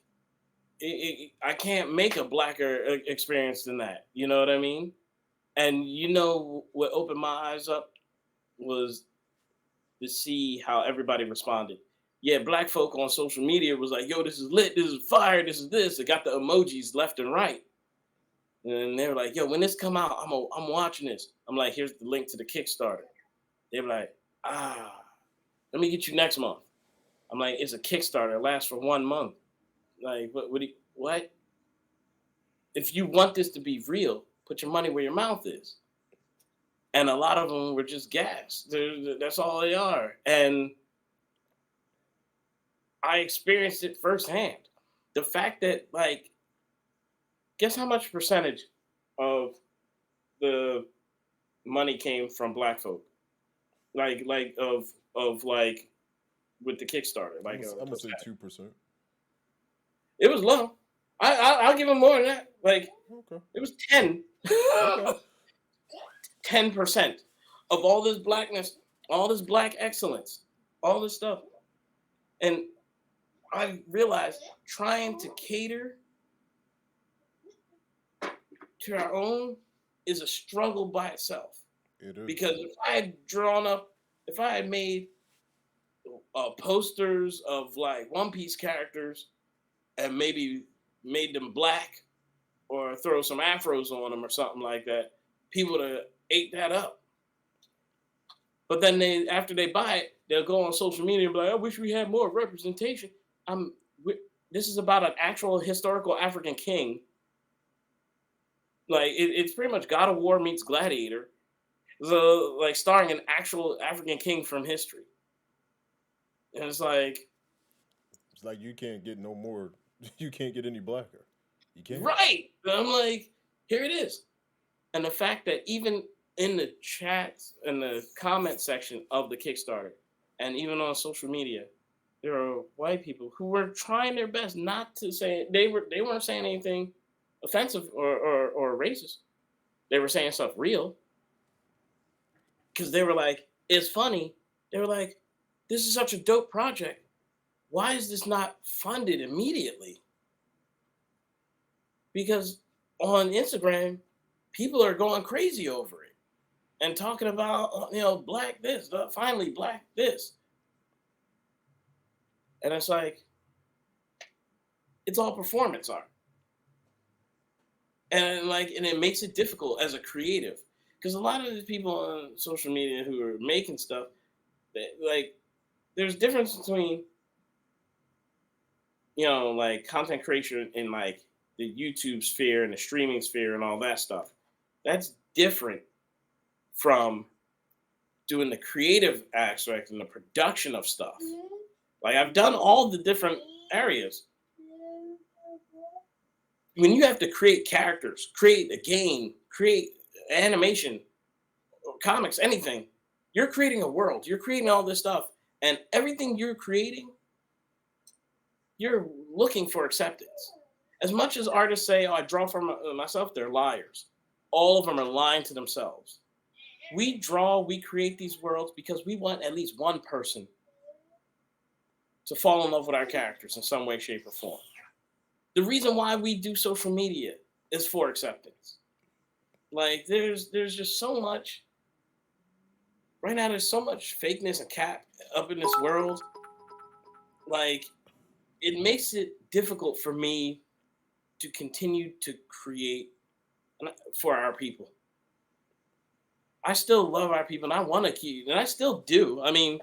I can't make a blacker experience than that. You know what I mean? And what opened my eyes up was to see how everybody responded. Yeah, black folk on social media was like, "Yo, this is lit. This is fire. This is this." It got the emojis left and right, and they were like, "Yo, when this come out, I'm watching this." I'm like, "Here's the link to the Kickstarter." They were like, let me get you next month." I'm like, "It's a Kickstarter. It lasts for 1 month." Like, what? if you want this to be real, put your money where your mouth is. And a lot of them were just gas. That's all they are. And I experienced it firsthand. The fact that, like, guess how much percentage of the money came from black folk? Like like with the Kickstarter. Like I'm gonna say 2%. it was low. I'll give him more than that. Like Okay. it was 10. Okay. 10% of all this blackness, all this black excellence, all this stuff. And I realized trying to cater to our own is a struggle by itself. It is. Because if I had made posters of like One Piece characters and maybe made them black or throw some afros on them or something like that, people would have ate that up. But then after they buy it, they'll go on social media and be like, I wish we had more representation. This is about an actual historical African king. Like it's pretty much God of War meets Gladiator. So like starring an actual African king from history. And it's like you can't get no more. You can't get any blacker. You can't. Right. And I'm like, here it is. And the fact that even in the chats and the comment section of the Kickstarter, and even on social media, there are white people who were trying their best not to say they weren't saying anything offensive or racist. They were saying stuff real. Because they were like, it's funny. They were like, this is such a dope project. Why is this not funded immediately? Because on Instagram, people are going crazy over it and talking about, black this, finally black this. And it's like, it's all performance art. And it makes it difficult as a creative. Because a lot of these people on social media who are making stuff, there's difference between, content creation in the YouTube sphere and the streaming sphere and all that stuff. That's different from doing the creative aspect and the production of stuff. Like I've done all the different areas. When you have to create characters, create a game, create animation, comics, anything, you're creating a world. You're creating all this stuff. And everything you're creating, you're looking for acceptance. As much as artists say, I draw for myself, they're liars. All of them are lying to themselves. We create these worlds because we want at least one person to fall in love with our characters in some way, shape, or form. The reason why we do social media is for acceptance. There's just so much. Right now, there's so much fakeness and cap up in this world. It makes it difficult for me to continue to create for our people. I still love our people, and I want to keep, and I still do. I mean,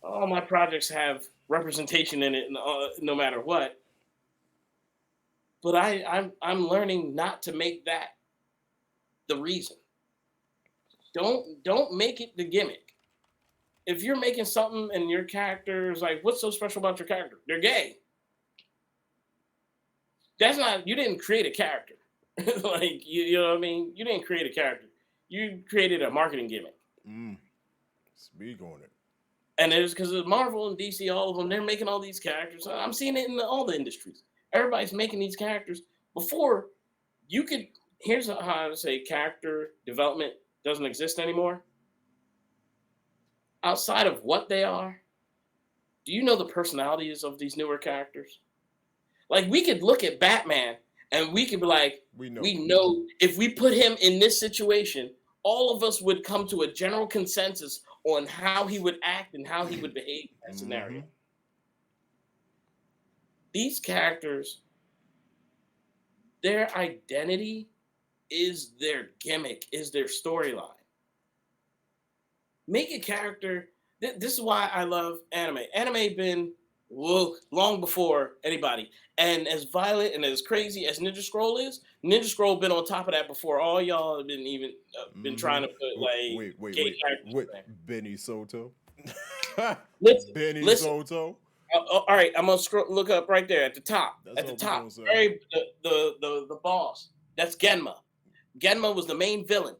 all my projects have representation in it, no matter what. But I'm learning not to make that the reason. Don't make it the gimmick. If you're making something and your character is like, what's so special about your character? They're gay. That's not, you didn't create a character. You know what I mean? You didn't create a character. You created a marketing gimmick. Speak on it. And it's because of Marvel and DC, all of them, they're making all these characters. I'm seeing it in all the industries. Everybody's making these characters. Before, here's how I say character development doesn't exist anymore. Outside of what they are, do you know the personalities of these newer characters? We could look at Batman and we could be like, we know if we put him in this situation, all of us would come to a general consensus on how he would act and how he would behave in that scenario. These characters, their identity is their gimmick, is their storyline. Make a character. This is why I love anime. Anime been Whoa, long before anybody. And as violent and as crazy as Ninja Scroll is, Ninja Scroll been on top of that before all y'all have been even been Mm-hmm. trying to put like gay characters Wait. in there. Benny Soto. Listen, Benny listen. Soto. All right, I'm gonna look up right there at the top. That's At the all we're top, gonna say. very the boss. That's Genma. Genma was the main villain.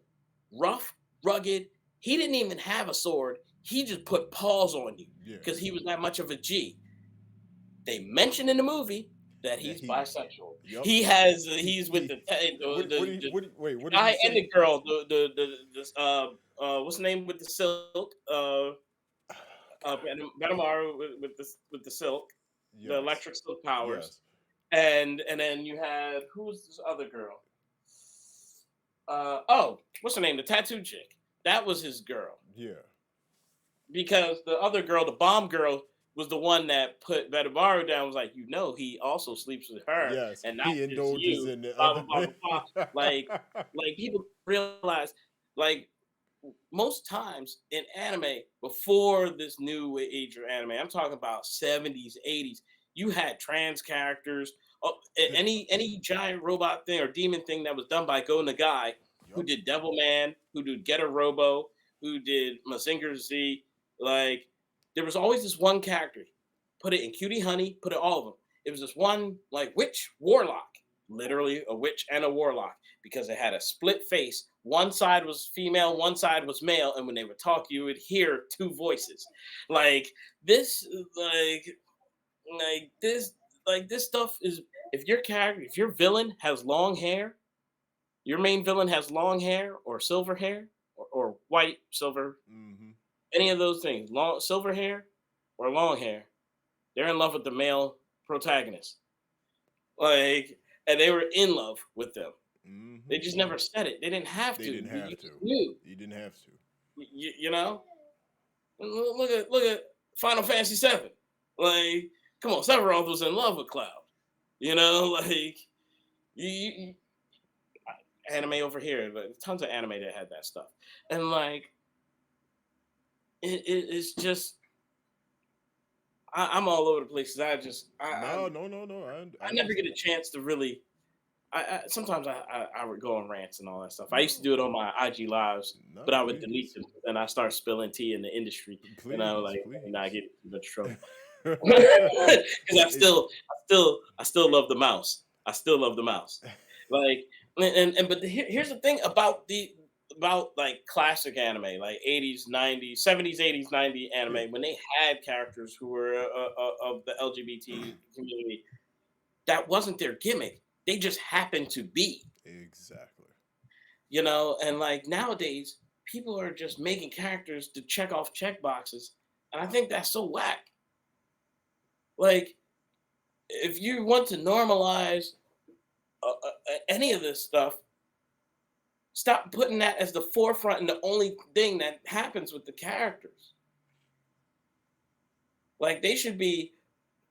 Rough, rugged. He didn't even have a sword. He just put paws on you Yeah. because he was that much of a G. They mentioned in the movie that That he's he. bisexual. Yup. He's with He. What did guy he and say? the girl. What's the name with the silk? Benamaru with the silk, the Yes. electric silk powers, Yes. and then you had who's this other girl? What's her name? The tattoo chick. That was his girl Yeah. because the other girl, the bomb girl, was the one that put Benamaru down. Was like, he also sleeps with her, Yes. and not He just indulges you. in the Blah other blah blah blah blah. Like people realize, like most times in anime before this new age of anime, I'm talking about 70s, 80s, you had trans characters. Any giant robot thing or demon thing that was done by Go Nagai, who Yup. did Devilman, who did Getter Robo, who did Mazinger Z. Like there was always this one character. Put it in Cutie Honey, put it all of them. It was this one like witch warlock, literally a witch and a warlock because it had a split face. One side was female, one side was male, and when they would talk, you would hear two voices. Like this, like this, this stuff is. If your character, if your villain has long hair, your main villain has long hair or silver hair or white, silver, Mm-hmm. any of those things, long silver hair or long hair, they're in love with the male protagonist. Like, and they were in love with them. Mm-hmm. They just never said it. They didn't have They to. didn't You have just to. knew. He didn't have to. You know. Look at Final Fantasy VII. Like, come on, Sephiroth was in love with Cloud. You know, like you anime over here, but tons of anime that had that stuff, and like it's just I'm all over the place. 'Cause No. I I never get a understand. chance to really. Sometimes I would go on rants and all that stuff. I used to do it on my IG lives, but No, I would delete please. them and I start spilling tea in the industry, and I was Please, like, and I please. get in too much trouble because I still love the mouse. I still love the mouse. Like, but here's the thing about like classic anime, like 80s, 90s, 70s, 80s, 90s Yeah, anime, when they had characters who were of the LGBT community, that wasn't their gimmick. They just happened to be, exactly. and like nowadays, people are just making characters to check off check boxes. And I think that's so whack. Like, if you want to normalize any of this stuff, stop putting that as the forefront and the only thing that happens with the characters. Like, they should be,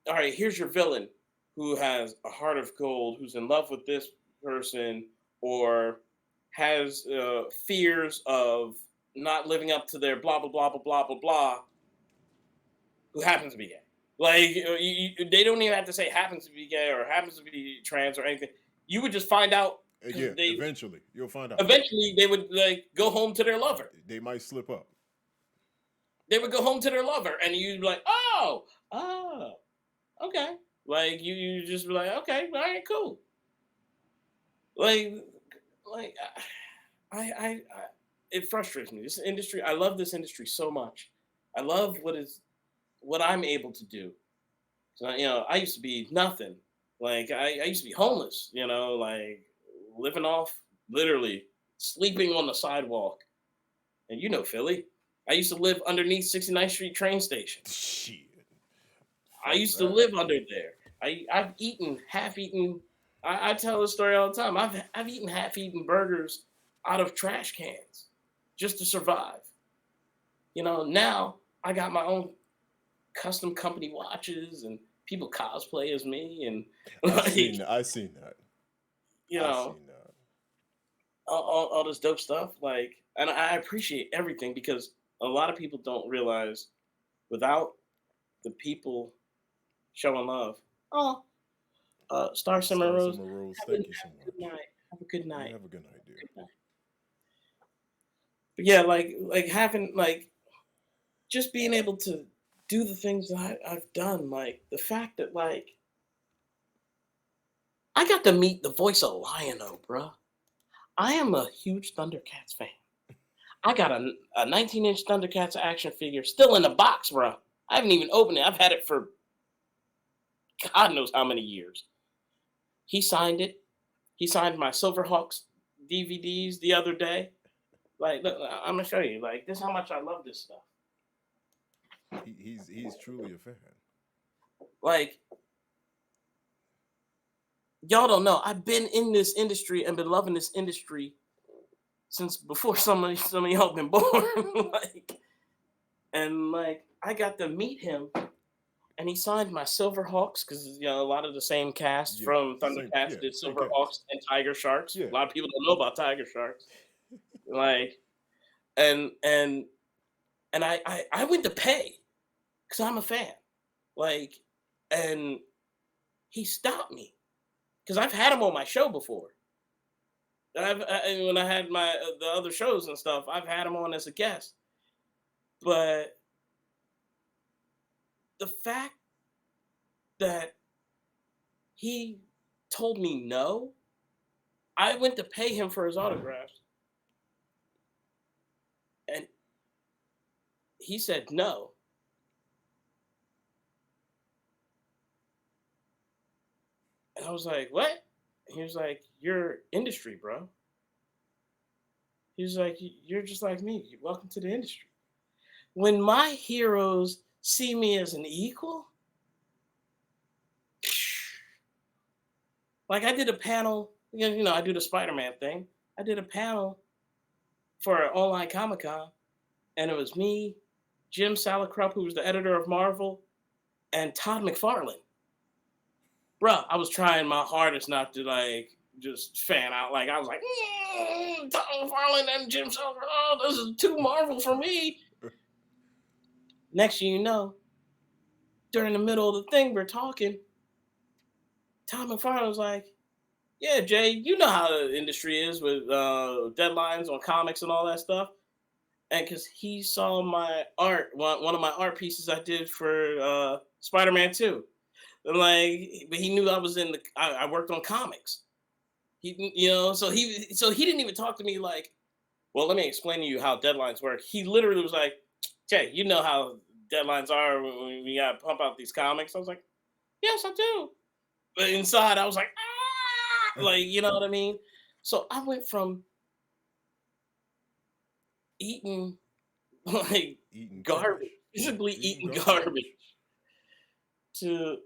all right, here's your villain who has a heart of gold, who's in love with this person, or has fears of not living up to their blah, blah, blah, blah, blah, blah, blah, who happens to be gay. Like, they don't even have to say happens to be gay or happens to be trans or anything. You would just find out because Yeah, eventually you'll find out. eventually they would like go home to their lover. They might slip up. They would go home to their lover, and you'd be like, oh, okay. Like you just be like, okay, all right, cool. Like I it frustrates me. This industry, I love this industry so much. I love what I'm able to do. So I used to be nothing. Like I used to be homeless. Like living off, literally sleeping on the sidewalk. And Philly, I used to live underneath 69th Street train station. Shit. I Fuck used to that. live under there. I've eaten half-eaten. I tell this story all the time. I've eaten half-eaten burgers out of trash cans just to survive. Now I got my own custom company watches and people cosplay as me and like I seen that. you I know seen that. all this dope stuff. Like, and I appreciate everything because a lot of people don't realize without the people showing love. Oh, Star Summer Star Rose. Summer Rose, Have thank a, you so have a much. good night. Have a good You night. have a good night, dear. Good night. But yeah, like having like just being able to do the things that I've done, like the fact that like I got to meet the voice of Lion-O, bruh. I am a huge Thundercats fan. I got a 19-inch Thundercats action figure still in the box, bruh. I haven't even opened it. I've had it for God knows how many years. He signed it. He signed my Silverhawks DVDs the other day. Like, look, I'm gonna show you. Like, this is how much I love this stuff. He's truly a fan. Like, y'all don't know. I've been in this industry and been loving this industry since before some of y'all been born. like, I got to meet him, and he signed my Silverhawks because a lot of the same cast Yeah, from same, Thundercats yeah, did same Silverhawks cast. and Tiger Sharks. Yeah. A lot of people don't know about Tiger Sharks. Like, and I went to pay because I'm a fan. Like, and he stopped me because I've had him on my show before. When I had my the other shows and stuff, I've had him on as a guest. But the fact that he told me no, I went to pay him for his autographs, and he said no. And I was like, what? He was like, you're industry, bro. He was like, you're just like me. Welcome to the industry. When my heroes see me as an equal, like I did a panel, I do the Spider-Man thing. I did a panel for an online Comic-Con, and it was me, Jim Salicrup, who was the editor of Marvel, and Todd McFarlane. Bruh, I was trying my hardest not to like just fan out. Like I was like, Todd McFarlane and Jim Salicrup. Oh, this is too Marvel for me. Next thing you know, during the middle of the thing, we're talking. Todd McFarlane was like, yeah, Jay, you know how the industry is with deadlines on comics and all that stuff. And because he saw my art, one of my art pieces I did for Spider-Man 2. But he knew I was I worked on comics. So he didn't even talk to me like, well, let me explain to you how deadlines work. He literally was like, Jay, you know how deadlines are when we got to pump out these comics. I was like, yes, I do. But inside, I was like, like, you know what I mean? So I went from eating like Eating garbage, trash. basically Eating eating garbage, to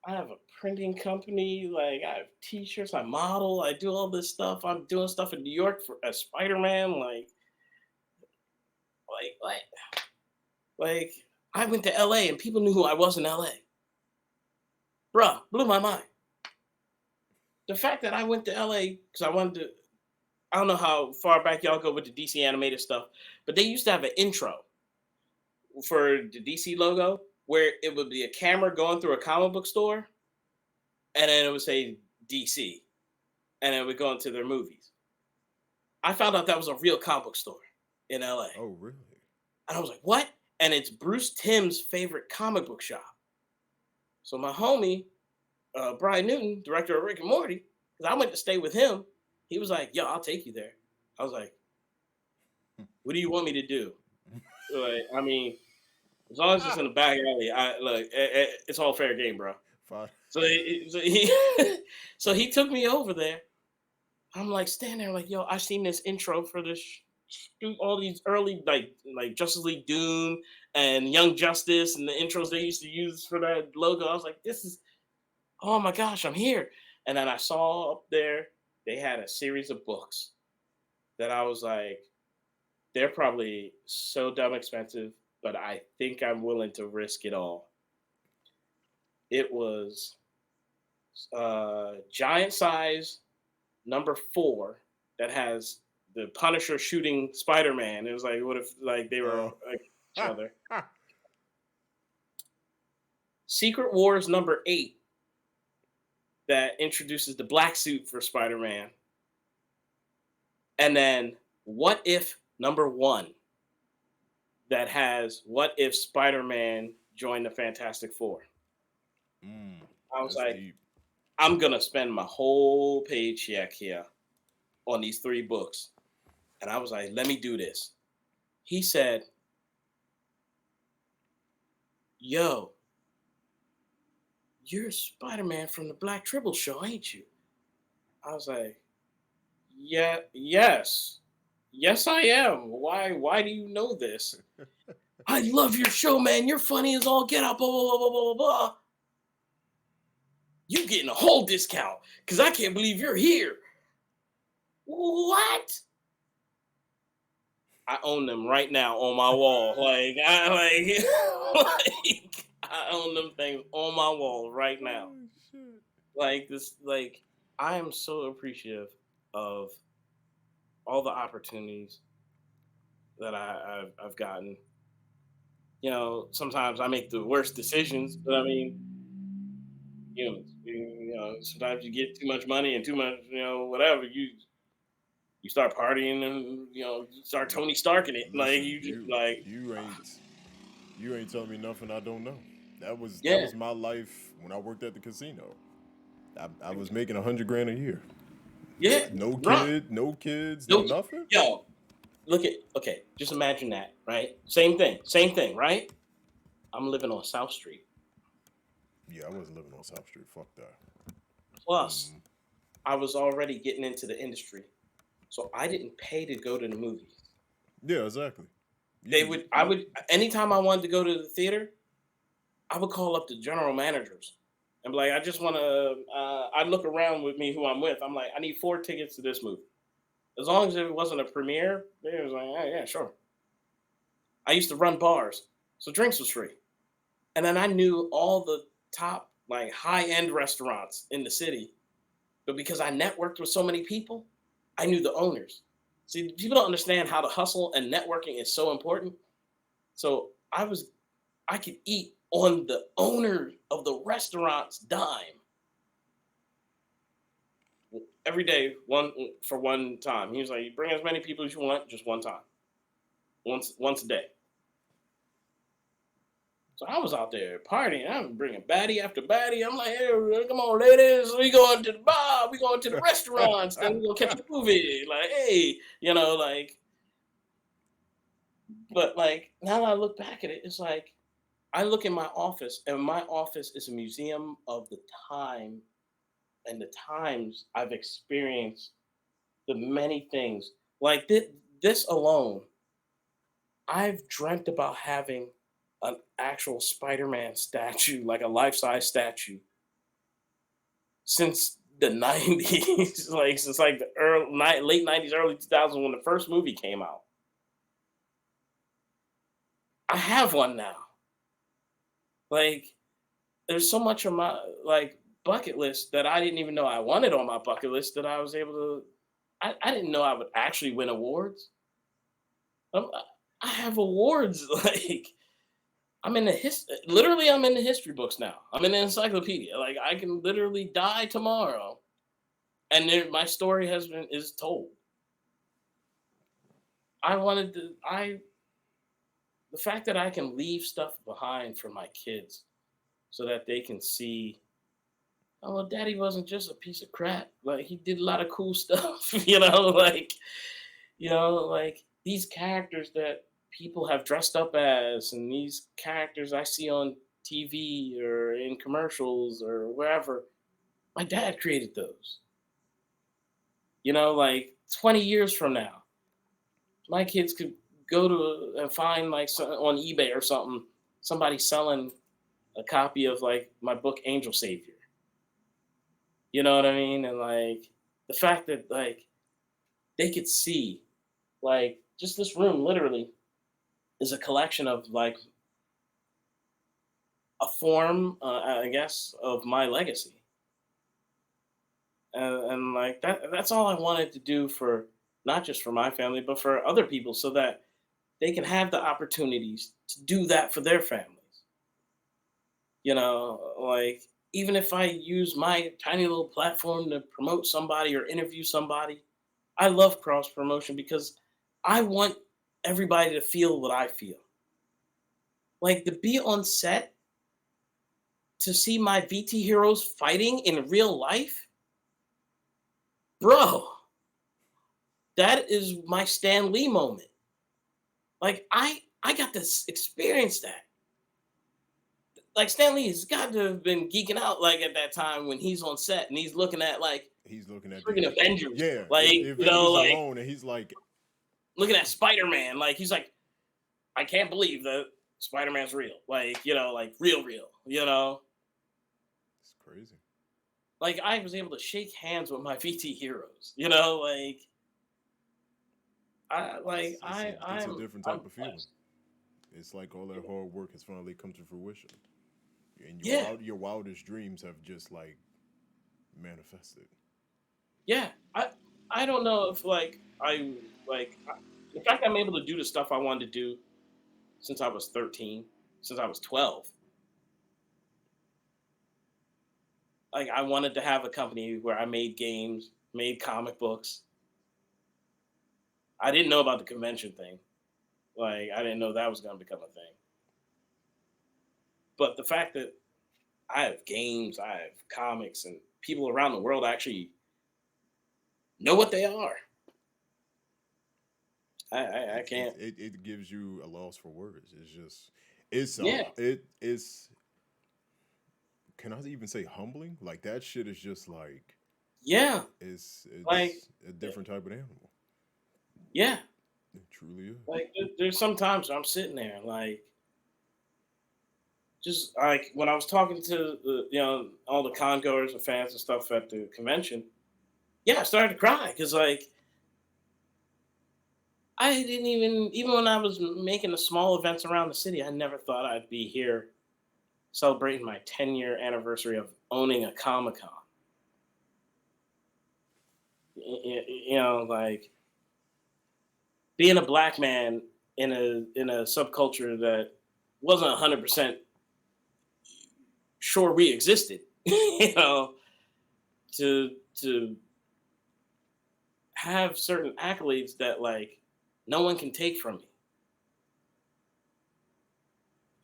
I have a printing company. Like I have T-shirts, I model, I do all this stuff. I'm doing stuff in New York for as Spider-Man. Like I went to LA and people knew who I was in LA. Bruh, blew my mind. The fact that I went to LA because I wanted to. I don't know how far back y'all go with the DC animated stuff, but they used to have an intro for the DC logo where it would be a camera going through a comic book store, and then it would say DC, and it would go into their movies. I found out that was a real comic book store in LA. Oh, really? And I was like, what? And it's Bruce Timm's favorite comic book shop. So my homie, Brian Newton, director of Rick and Morty, because I went to stay with him, he was like, yo, I'll take you there. I was like, what do you want me to do? Like, I mean, as long as it's in the back alley, it's all fair game, bro. Fine. So he took me over there. I'm like standing there, like, yo, I seen this intro for this, all these early like Justice League Doom and Young Justice and the intros they used to use for that logo. I was like, this is, oh my gosh, I'm here. And then I saw up there they had a series of books that I was like, they're probably so dumb expensive, but I think I'm willing to risk it all. It was giant size number 4 that has the Punisher shooting Spider-Man. It was like, what if like they were like each other? Secret Wars number 8 that introduces the black suit for Spider-Man, and then What If number 1 that has what if Spider-Man joined the Fantastic Four. I was That's like, deep. I'm gonna spend my whole paycheck here on these 3 books. And I was like, let me do this. He said, yo, you're Spider-Man from the Black Tribble show, ain't you? I was like, yeah, yes. Yes, I am. Why do you know this? I love your show, man. You're funny as all get out, blah, blah, blah, blah, blah, blah. You getting a whole discount because I can't believe you're here. What? I own them right now on my wall. I own them things on my wall right now. Like this, like I am so appreciative of all the opportunities that I've gotten. You know, sometimes I make the worst decisions, but I mean, sometimes you get too much money and too much, whatever. You start partying and you start Tony Starking it. Like Listen, you just like you ain't telling me nothing I don't know. That was yeah, my life when I worked at the casino. I was making $100,000 a year. yeah. No Bruh. kid, no kids, no nothing. Yo, okay, just imagine that, right? Same thing, right? I'm living on South Street. Yeah, I wasn't living on South Street. Fuck that. Plus, I was already getting into the industry. So I didn't pay to go to the movies. Yeah, exactly. I would anytime I wanted to go to the theater, I would call up the general managers and be like, I just want to, I'd look around with me who I'm with. I'm like, I need 4 tickets to this movie. As long as it wasn't a premiere, they was like, yeah, sure. I used to run bars, so drinks was free. And then I knew all the top, like high-end restaurants in the city. But because I networked with so many people, I knew the owners. See, people don't understand how the hustle and networking is so important. So I could eat on the owner of the restaurant's dime every day, one time. He was like, you bring as many people as you want, just one time, once a day. So I was out there partying. I'm bringing baddie after baddie. I'm like, hey, come on, ladies. We going to the bar. We going to the restaurants. Then we going to catch a movie. Like, hey, But, like, now that I look back at it, it's like, I look in my office, and my office is a museum of the time and the times I've experienced the many things. Like, this alone, I've dreamt about having an actual Spider-Man statue, like a life-size statue, since the 90s, like since like the late 90s, early 2000s when the first movie came out. I have one now. Like, there's so much of my like bucket list that I didn't even know I wanted on my bucket list that I was able to. I didn't know I would actually win awards. I have awards like I'm in literally I'm in the history books now. I'm in the encyclopedia. Like I can literally die tomorrow, and my story is told. The fact that I can leave stuff behind for my kids, so that they can see, oh, well, Daddy wasn't just a piece of crap. Like he did a lot of cool stuff. Like these characters that people have dressed up as, and these characters I see on TV or in commercials or wherever, my dad created those. Like 20 years from now, my kids could go to and find like on eBay or something, somebody selling a copy of like my book Angel Savior. You know what I mean? And like the fact that like they could see, like just this room literally is a collection of like a form, I guess, of my legacy. And like that's all I wanted to do for not just for my family, but for other people, so that they can have the opportunities to do that for their families. You know, like even if I use my tiny little platform to promote somebody or interview somebody, I love cross promotion because I want everybody to feel what I feel. Like to be on set to see my VT heroes fighting in real life, bro, that is my Stan Lee moment. Like I got to experience that. Like Stan Lee has got to have been geeking out like at that time when he's on set and he's looking at like He's looking at freaking the Avengers. yeah, Like, the you know, Avengers like alone, and he's like, looking at Spider-Man. Like he's like, I can't believe that Spider-Man's real. Like, you know, like real, you know. it's crazy. Like I was able to shake hands with my VT heroes, you know, like It's a different I'm type of feeling. blessed. It's like all that hard work has finally come to fruition, and Yeah, your wildest dreams have just like manifested. yeah. I don't know if the fact I'm able to do the stuff I wanted to do since I was 13, since I was 12. Like I wanted to have a company where I made games, made comic books. I didn't know about the convention thing. Like I didn't know that was going to become a thing. But the fact that I have games, I have comics, and people around the world actually know what they are. I can't. It gives you a loss for words. It's just it's Yeah, it is. Can I even say humbling? Like that shit is just like yeah. Like, it's a different type of animal. yeah. It truly is. Like, there's sometimes I'm sitting there, like, just like when I was talking to all the con goers and fans and stuff at the convention. Yeah, I started to cry because like I didn't even when I was making the small events around the city, I never thought I'd be here celebrating my 10-year anniversary of owning a Comic Con. You know, like being a black man in a subculture that wasn't 100% sure we existed. You know, to have certain accolades that like no one can take from me.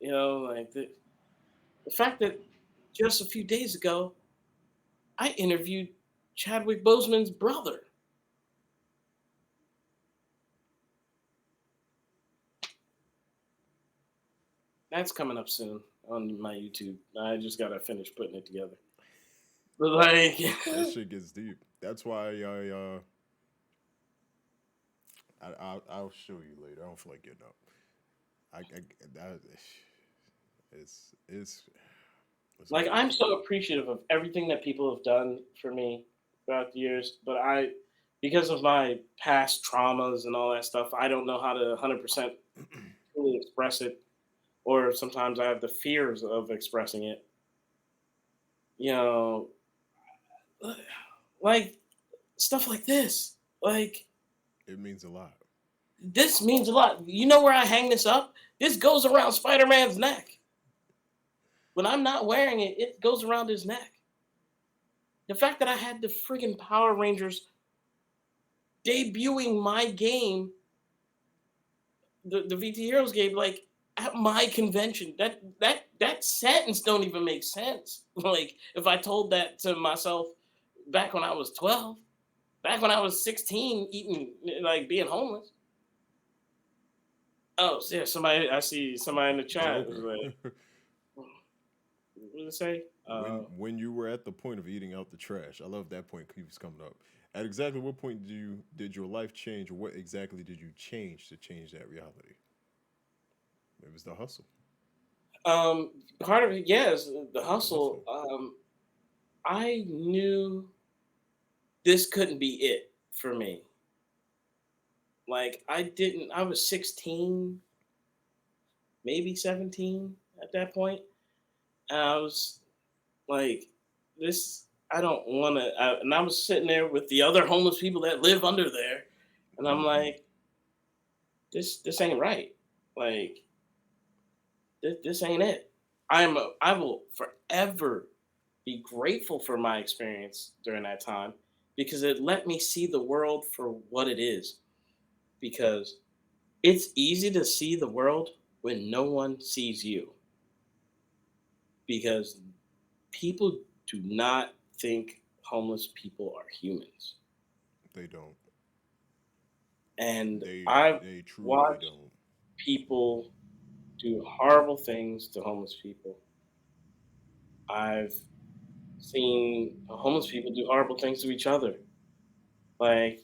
You know, like the fact that just a few days ago I interviewed Chadwick Boseman's brother. That's coming up soon on my YouTube. I just gotta finish putting it together. But like, That shit gets deep. That's why I'll show you later. I don't feel like getting up. That it's it's like amazing. I'm so appreciative of everything that people have done for me throughout the years. But because of my past traumas and all that stuff, I don't know how to 100% fully express it. Or sometimes I have the fears of expressing it. You know, like stuff like this. Like It means a lot. this means a lot. You know where I hang this up? This goes around Spider-Man's neck. When I'm not wearing it, it goes around his neck. The fact that I had the friggin' Power Rangers debuting my game, the VT Heroes game, like at my convention, that sentence don't even make sense. Like if I told that to myself back when I was 12, back when I was 16, eating like being homeless. Oh yeah, I see somebody in the chat was Joker. like, what did it say? When you were at the point of eating out the trash, I love that point keeps coming up. At exactly what point did your life change, or what exactly did you change to change that reality? It was the hustle. Part of it, yes, the The hustle. hustle. I knew this couldn't be it for me. Like I was 16, maybe 17 at that point. And I was like, this, I don't want to. And I was sitting there with the other homeless people that live under there. And I'm Hmm. like, this ain't right. Like, this ain't it. I will forever be grateful for my experience during that time because it let me see the world for what it is. Because it's easy to see the world when no one sees you. Because people do not think homeless people are humans. They don't. And They I've they truly watched don't. people do horrible things to homeless people. I've seen homeless people do horrible things to each other. Like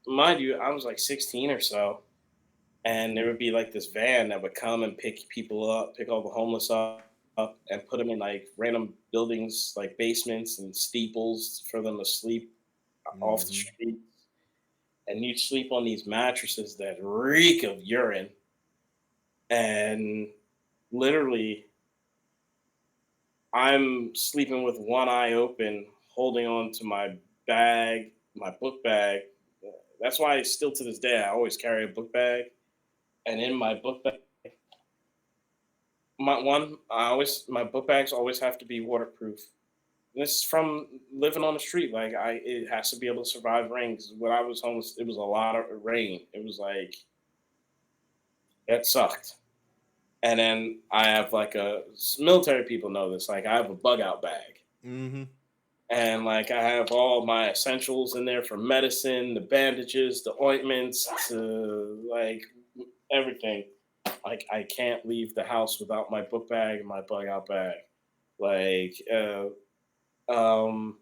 mind you, I was like 16 or so, and there would be like this van that would come and pick people up, pick all the homeless up, and put them in like random buildings, like basements and steeples, for them to sleep off the Mm-hmm. street. And you'd sleep on these mattresses that reek of urine, and literally, I'm sleeping with one eye open, holding on to my bag, my book bag. That's why still to this day I always carry a book bag, and in my book bag, my book bags always have to be waterproof. This is from living on the street. Like it has to be able to survive rain. 'Cause when I was homeless, it was a lot of rain. It was like it sucked. And then I have like military people know this. Like I have a bug out bag, Mm-hmm. and like I have all my essentials in there, from medicine, the bandages, the ointments, to like everything. Like I can't leave the house without my book bag and my bug out bag. Like, um,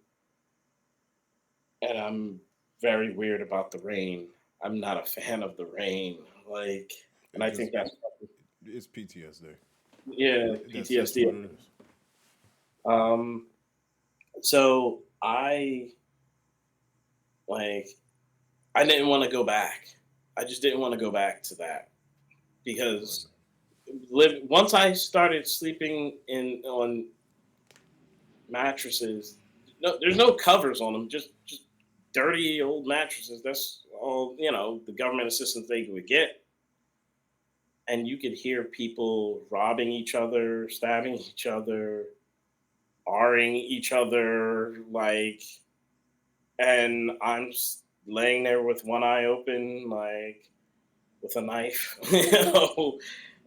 and I'm very weird about the rain. I'm not a fan of the rain. Like, and It I just think that's, it's PTSD. yeah, That's PTSD. what it is. Um, so like I didn't want to go back. I just didn't want to go back to that because once I started sleeping in on mattresses, no, there's no covers on them, just dirty old mattresses. That's all, the government assistance they would get. And you could hear people robbing each other, stabbing each other, Ring each other, like, and I'm just laying there with one eye open, like with a knife,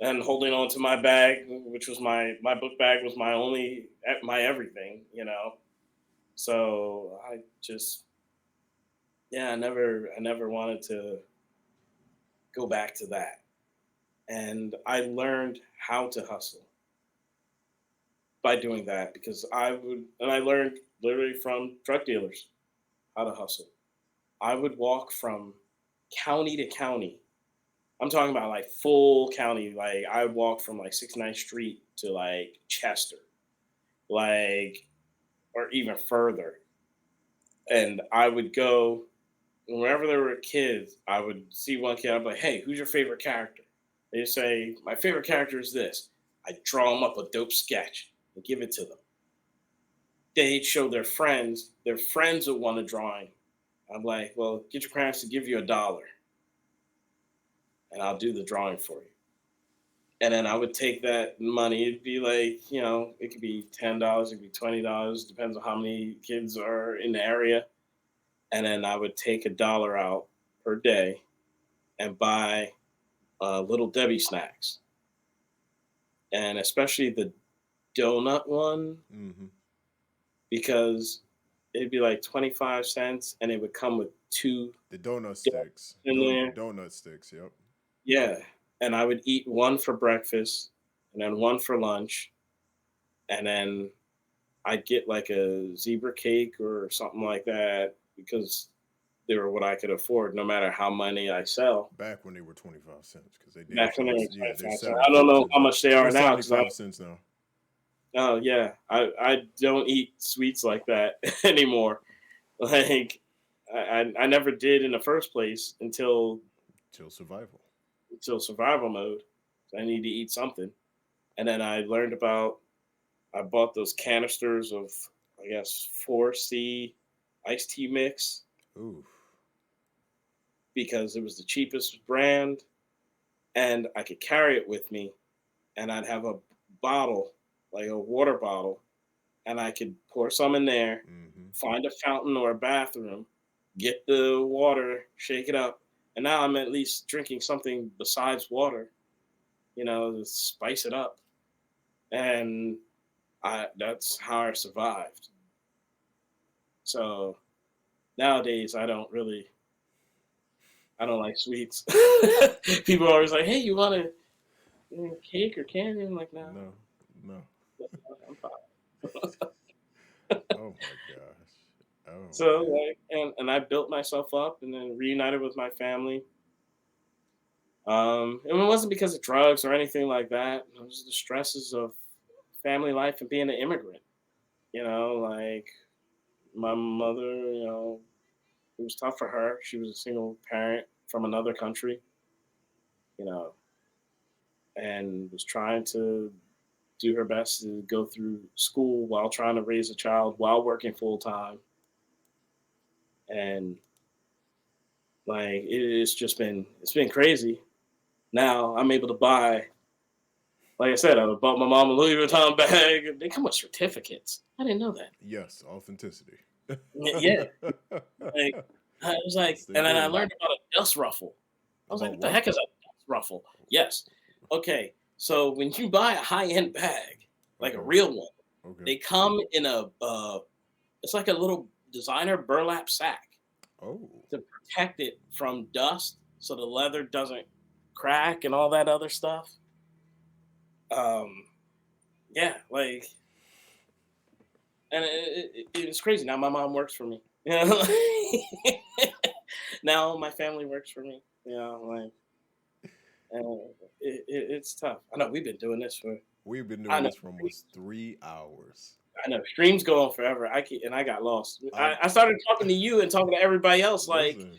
and holding on to my bag, which was my book bag was my only my everything. So I just, yeah, I never wanted to go back to that, and I learned how to hustle by doing that because I learned literally from drug dealers how to hustle. I would walk from county to county. I'm talking about like full county. Like I would walk from like 69th Street to like Chester, like, or even further. And I would go wherever there were kids. I would see one kid. I'd be like, "Hey, who's your favorite character?" They say, "My favorite character is this." I draw them up a dope sketch and give it to them. They'd show their friends. Their friends would want a drawing. I'm like, "Well, get your parents to give you $1, and I'll do the drawing for you." And then I would take that money. It'd be like, it could be $10, it could be $20, depends on how many kids are in the area. And then I would take $1 out per day and buy Little Debbie snacks, and especially the donut one, Mm-hmm. because it'd be like 25 cents, and it would come with two The donut donuts sticks. in there. Donut sticks. Yep. Yeah, and I would eat one for breakfast, and then one for lunch, and then I'd get like a zebra cake or something like that because they were what I could afford, no matter how many I sell. Back when they were 25 cents, because they damn Back when sure they were was. Yeah, they're 25 cents, I don't 75 know cents how now. much they They're are now seventy because I, five cents now. oh yeah, I don't eat sweets like that anymore. Like I never did in the first place Till survival. until survival mode. I need to eat something, and then I bought those canisters of, I guess, 4C iced tea mix Ooh. because it was the cheapest brand, and I could carry it with me, and I'd have a bottle like a water bottle, and I could pour some in there, Mm-hmm. find a fountain or a bathroom, get the water, shake it up, and now I'm at least drinking something besides water, to spice it up. And that's how I survived. So nowadays I don't like sweets. People are always like, "Hey, you want a cake or candy?" I'm like, "No, No, no. I'm fine." Oh my gosh. Oh So man. like, and I built myself up, and then reunited with my family. And it wasn't because of drugs or anything like that. It was the stresses of family life and being an immigrant. Like my mother, it was tough for her. She was a single parent from another country, you know, and was trying to do her best to go through school while trying to raise a child while working full time. And like it's been crazy. Now I'm able to buy, like I said, I bought my mom a Louis Vuitton bag. They come with certificates. I didn't know that. Yes, authenticity. Yeah, like I was like, Yes, they and then I do. learned about a dust ruffle. I was like, About what the what? heck is a dust ruffle? Yes. Okay. So when you buy a high end bag, like a Okay. real one, Okay. they come in it's like a little designer burlap sack Oh. to protect it from dust, so the leather doesn't crack and all that other stuff. Um, yeah, like, and it's crazy. Now my mom works for me. Now my family works for me. Like, it's tough. I know we've been doing this for. We've been I doing know. this for almost 3 hours. I know streams go on forever. And I got lost. I I started talking to you and talking to everybody else. listen.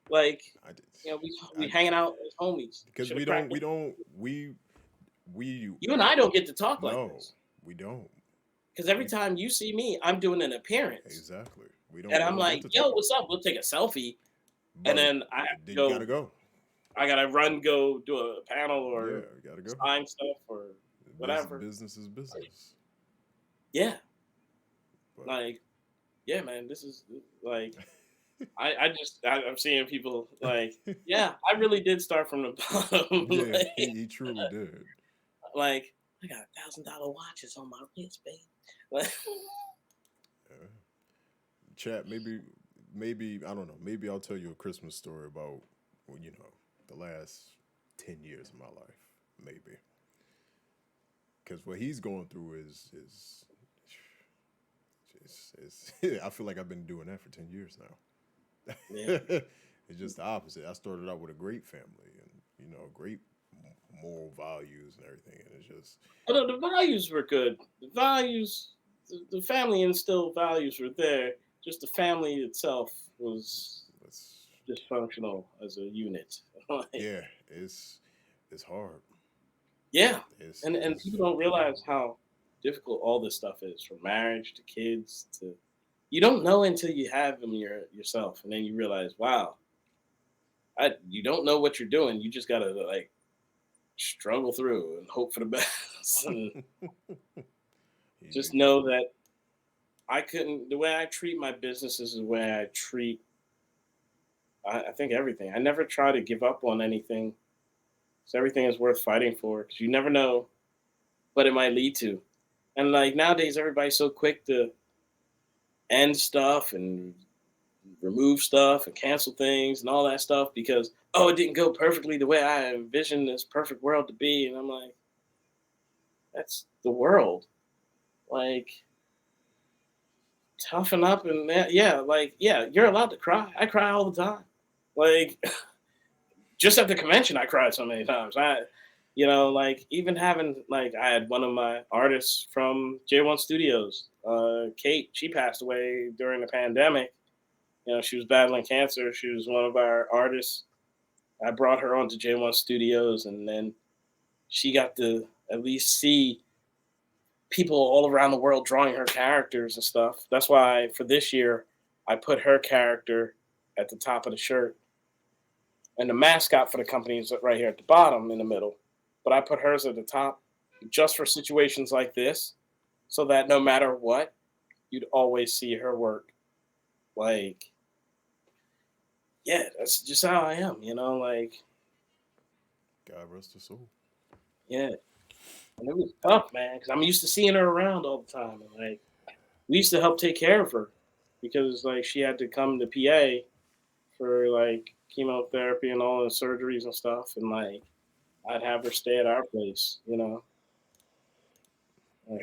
Like I did. we I hanging out as homies. because Should we have don't cracked. we don't we You and I don't get to talk like no this we don't because every we time you see me, I'm doing an appearance, exactly and we I'm don't get like, to "Yo, talk. what's up? We'll take a selfie," and But then I have to then you gotta go. go. I gotta run, go do a panel Yeah, or you gotta go. sign stuff or whatever. Business is business. Yeah, But like yeah, man. This is like I'm seeing people like, yeah, I really did start from the bottom. yeah, he truly did. Like I got $1,000 watches on my wrist, babe. Like, Yeah. Chat, maybe I don't know. Maybe I'll tell you a Christmas story about well, the last 10 years of my life. Maybe because what he's going through is I feel like I've been doing that for 10 years now. yeah. It's just the opposite. I started out with a great family and great moral values and everything, and it's just Although the values were good, the family instilled values were there. Just the family itself was it's dysfunctional as a unit. Like, yeah, it's hard. yeah, It's and it's people don't realize how difficult all this stuff is, from marriage to kids to. You don't know until you have them yourself, and then you realize, wow, you don't know what you're doing. You just gotta like struggle through and hope for the best, and you just do. know that I couldn't. The way I treat my businesses is the way I treat. I think everything. I never try to give up on anything. So everything is worth fighting for because you never know what it might lead to. And like nowadays, everybody's so quick to end stuff and remove stuff and cancel things and all that stuff because it didn't go perfectly the way I envisioned this perfect world to be. And I'm like, that's the world. Like toughen up and yeah, you're allowed to cry. I cry all the time. Like just at the convention, I cried so many times. Like even having like I had one of my artists from J1 Studios, Kate. She passed away during the pandemic. She was battling cancer. She was one of our artists. I brought her onto J1 Studios, and then she got to at least see people all around the world drawing her characters and stuff. That's why for this year, I put her character at the top of the shirt, and the mascot for the company is right here at the bottom in the middle. But I put hers at the top just for situations like this, so that no matter what, you'd always see her work. Like, yeah, that's just how I am, like, God rest her soul. yeah. And it was tough, man, because I'm used to seeing her around all the time. And, like, we used to help take care of her because, like, she had to come to PA for, like, chemotherapy and all the surgeries and stuff. And, like, I'd have her stay at our place, Like,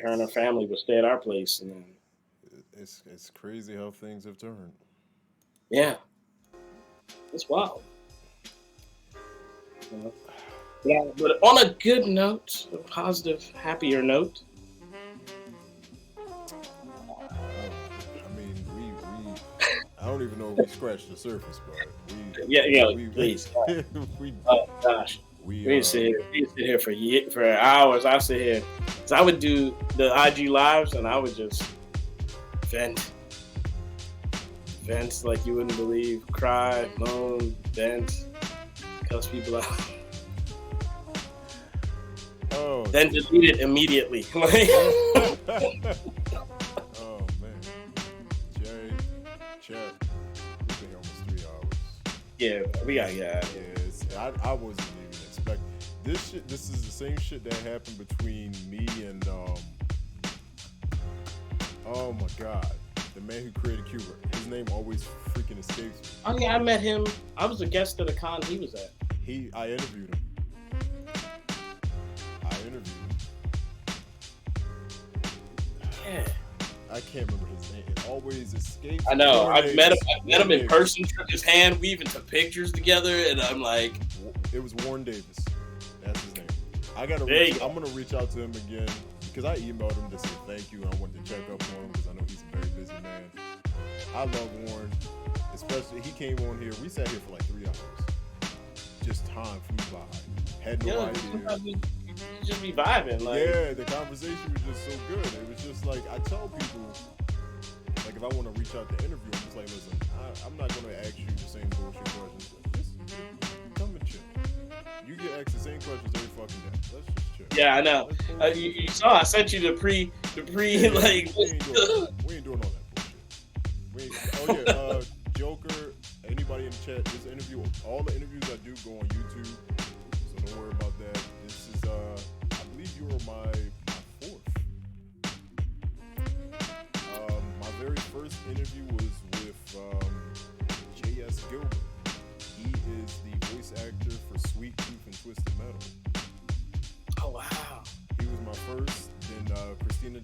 her and her family would stay at our place. And then, It's crazy how things have turned. yeah, it's wild. Yeah, but on a good note, a positive, happier note. I mean, we I don't even know if we scratched the surface, but Please. we Oh gosh, we sit here for hours. I sit here, so I would do the IG lives, and I would just vent like you wouldn't believe, cry, moan, vent, cuss people out. Oh, Then delete it immediately. oh man, Jay, Chet, we've been here almost 3 hours. Yeah, we gotta get out of here. Yes, I wasn't even expecting this shit. This is the same shit that happened between me and oh my god, the man who created Cuba. His name always freaking escapes me. Oh yeah, I met him. I was a guest at a con he was at. I interviewed him. Yeah. I can't remember his name. It always escapes. I know. Warren I met him. Davis. I met him in person. Shook his hand. We even took pictures together. And I'm like, it was Warren Davis. That's his name. I'm gonna reach out to him again because I emailed him to say thank you and I wanted to check up on him because I know he's a very busy man. I love Warren, especially he came on here. We sat here for like 3 hours. Just time flew by. Had no idea. You just be vibing. Like, yeah, the conversation was just so good. It was just like, I tell people, like, if I want to reach out to interview, I'm just like, listen, I'm not going to ask you the same bullshit questions. Just come and chill. You get asked the same questions every fucking day. Let's just chill. Yeah, I know. You saw I sent you the pre like. We ain't doing all that bullshit. Joker, anybody in the chat, this interview, all the interviews I do go on YouTube, so don't worry about that. This is, I believe you were my fourth. My very first interview was with J.S. Gilbert. He is the voice actor for Sweet Tooth and Twisted Metal. Oh wow! He was my first. Then Christina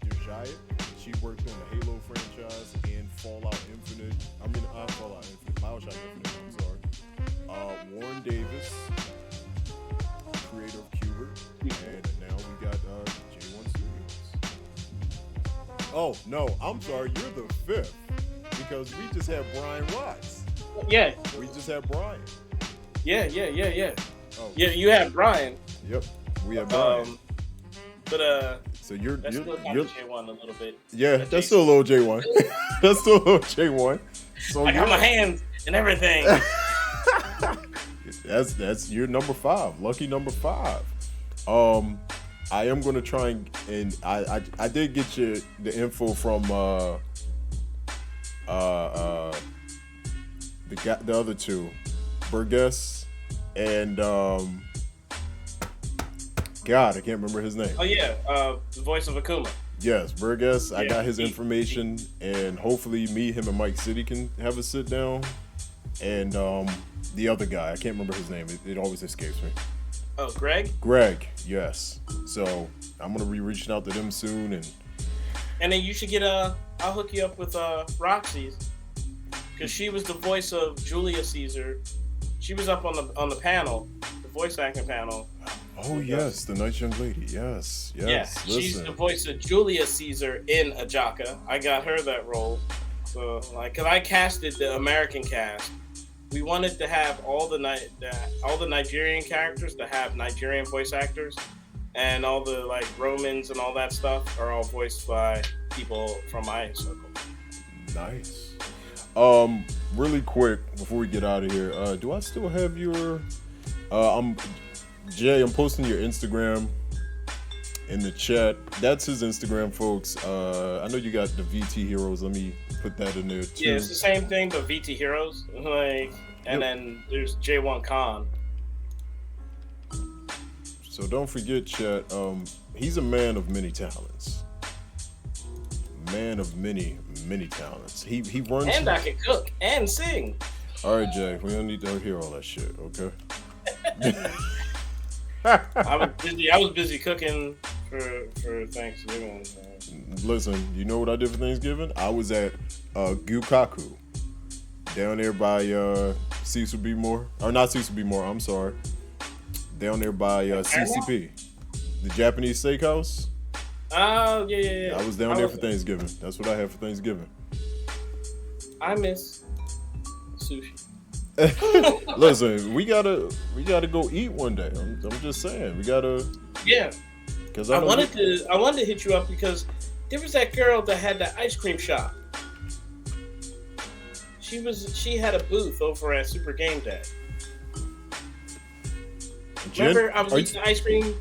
Derjayet, she worked on the Halo franchise and Fallout Infinite. Fallout Infinite, Bioshock Infinite. I'm sorry. Warren Davis, creator of Qbert, and now we got J1 Studios. Oh no, I'm sorry, you're the fifth because we just had Brian Watts. Yeah. We just had Brian. Yeah. Oh. Yeah, you had Brian. Yep, we had Brian. So you're J1 a little bit. Yeah, that's still a little J1. That's still a little J1. So I got my hands and everything. That's your number 5, lucky number 5. I am gonna try and I did get you the info from the other two, Burgess and God, I can't remember his name. Oh yeah, the voice of Akuma. Yes, Burgess. I got his information, and hopefully me, him, and Mike City can have a sit down. And the other guy, I can't remember his name. It always escapes me. Oh, Greg? Greg, yes. So I'm gonna be reaching out to them soon, and then you should get I'll hook you up with Roxy's, because she was the voice of Julia Caesar. She was up on the panel, the voice acting panel. Oh yes, the nice young lady. Yes. Yeah, she's the voice of Julia Caesar in Ajaka. I got her that role. So cause I casted the American cast. We wanted to have all the Nigerian characters to have Nigerian voice actors, and all the Romans and all that stuff are all voiced by people from my circle. Nice. Really quick before we get out of here, do I still have your? I'm posting your Instagram in the chat. That's his Instagram, folks. I know you got the VT Heroes. Let me put that in there too. Yeah, it's the same thing, but VT Heroes. Like, and then there's J1-Con. So don't forget, chat. He's a man of many talents. Man of many talents. He runs. And I can cook and sing. All right, Jay. We don't need to hear all that shit, okay? I was busy cooking for Thanksgiving. Listen, you know what I did for Thanksgiving? I was at Gukaku down there by Cecil B. Moore. Or not Cecil B. Moore, I'm sorry. Down there by CCP. The Japanese steakhouse. Oh, yeah. I was down there for Thanksgiving. That's what I had for Thanksgiving. I miss sushi. Listen, we gotta go eat one day. I'm just saying, we gotta. Yeah. Because I wanted to hit you up because there was that girl that had that ice cream shop. She had a booth over at Super Game Day. Remember, I was eating ice cream.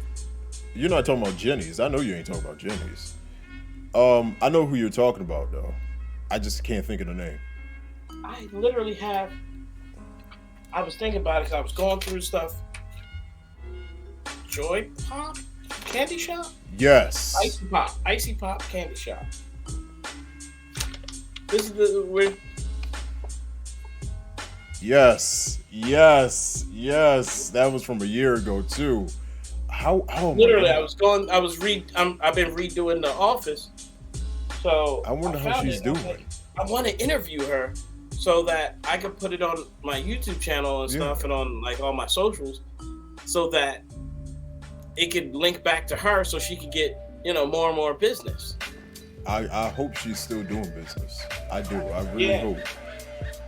You're not talking about Jenny's. I know you ain't talking about Jenny's. I know who you're talking about though. I just can't think of the name. I literally have. I was thinking about it because I was going through stuff. Joy Pop Candy Shop? Yes. Icy Pop Candy Shop. This is the Yes. That was from a year ago too. Literally, I've been redoing the office. So I wonder how she's doing. I want to interview her so that I can put it on my YouTube channel and stuff and on like all my socials so that it could link back to her so she could get, more and more business. I hope she's still doing business. I do. I really hope.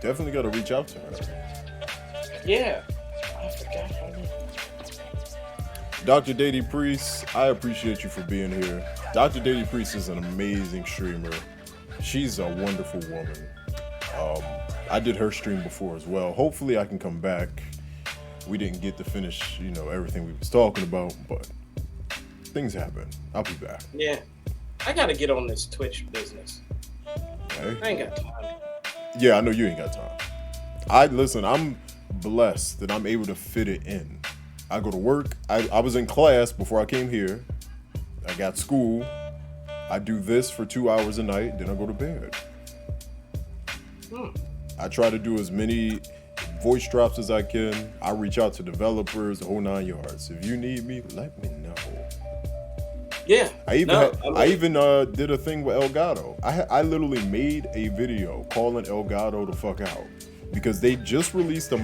Definitely got to reach out to her. Yeah. I forgot her name. Dr. Dady Priest, I appreciate you for being here. Dr. Dady Priest is an amazing streamer. She's a wonderful woman. I did her stream before as well. Hopefully I can come back. We didn't get to finish, everything we was talking about, but things happen. I'll be back. Yeah. I got to get on this Twitch business. Okay. I ain't got time. Yeah, I know you ain't got time. Listen, I'm blessed that I'm able to fit it in. I go to work. I was in class before I came here. I got school. I do this for 2 hours a night, then I go to bed. I try to do as many voice drops as I can. I reach out to developers, the whole 9 yards. If you need me, let me know. Yeah. I even did a thing with Elgato. I literally made a video calling Elgato the fuck out because they just released a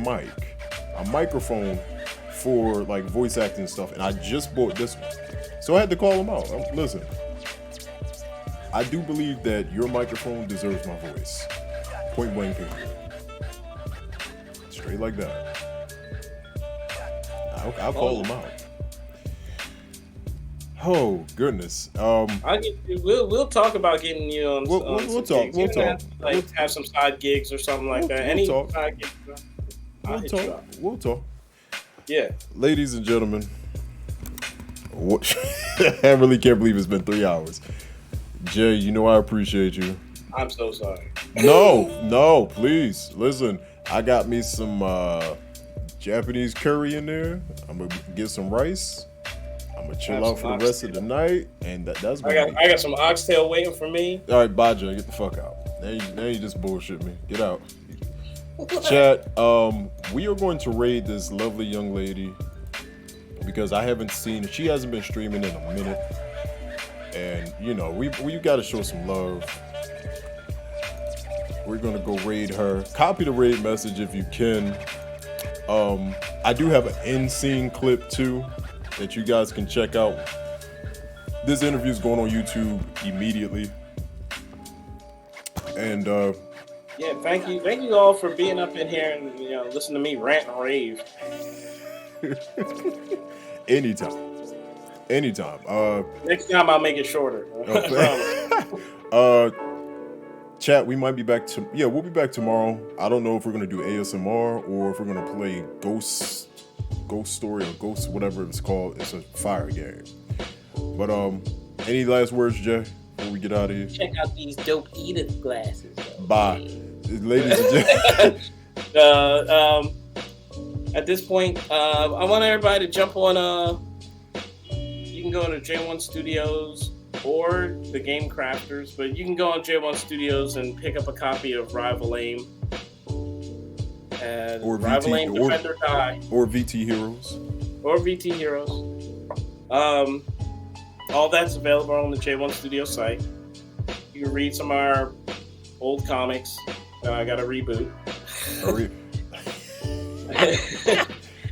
microphone for like voice acting stuff, and I just bought this one. So I had to call them out. Listen, I do believe that your microphone deserves my voice. Point blank period. Straight like that. I'll call them out. Oh goodness. We'll talk about getting you on. We'll talk. Have some side gigs or something like that. Any side gigs? We'll talk. Yeah. Ladies and gentlemen, I really can't believe it's been 3 hours. Jay, I appreciate you. I'm so sorry. No, please. Listen, I got me some Japanese curry in there. I'm going to get some rice. I'm going to chill out for the rest of the night. And that's I got some oxtail waiting for me. All right, bye, Jay. Get the fuck out. Now you just bullshit me. Get out. Chat, we are going to raid this lovely young lady because I haven't seen her. She hasn't been streaming in a minute. And, we got to show some love. We're going to go raid her. Copy the raid message if you can. I do have an end scene clip, too, that you guys can check out. This interview is going on YouTube immediately. And, yeah, thank you all for being up in here and listen to me rant and rave. Anytime. Next time I'll make it shorter. Chat, we might be back we'll be back tomorrow. I don't know if we're gonna do ASMR or if we're gonna play Ghost Story or Ghost whatever it's called. It's a fire game. But any last words, Jay, before we get out of here? Check out these dope Edith glasses. Bye, ladies and gentlemen. At this point, I want everybody to jump on. You can go to J1 Studios or the Game Crafters, but you can go on J1 Studios and pick up a copy of Rival Aim. And Or Rival VT Aim Defend or Die. Or VT Heroes. Or VT Heroes. All that's available on the J1 Studio site. You can read some of our old comics. I got a reboot.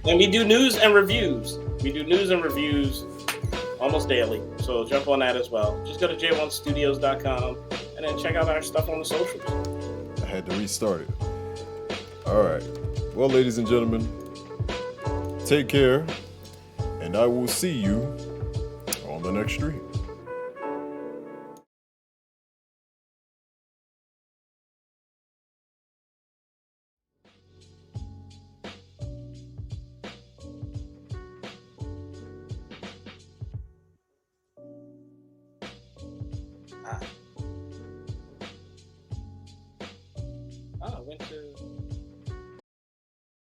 And we do news and reviews. We do news and reviews almost daily. So jump on that as well. Just go to j1studios.com and then check out our stuff on the socials. I had to restart it. All right. Well, ladies and gentlemen, take care, and I will see you on the next stream. Ah.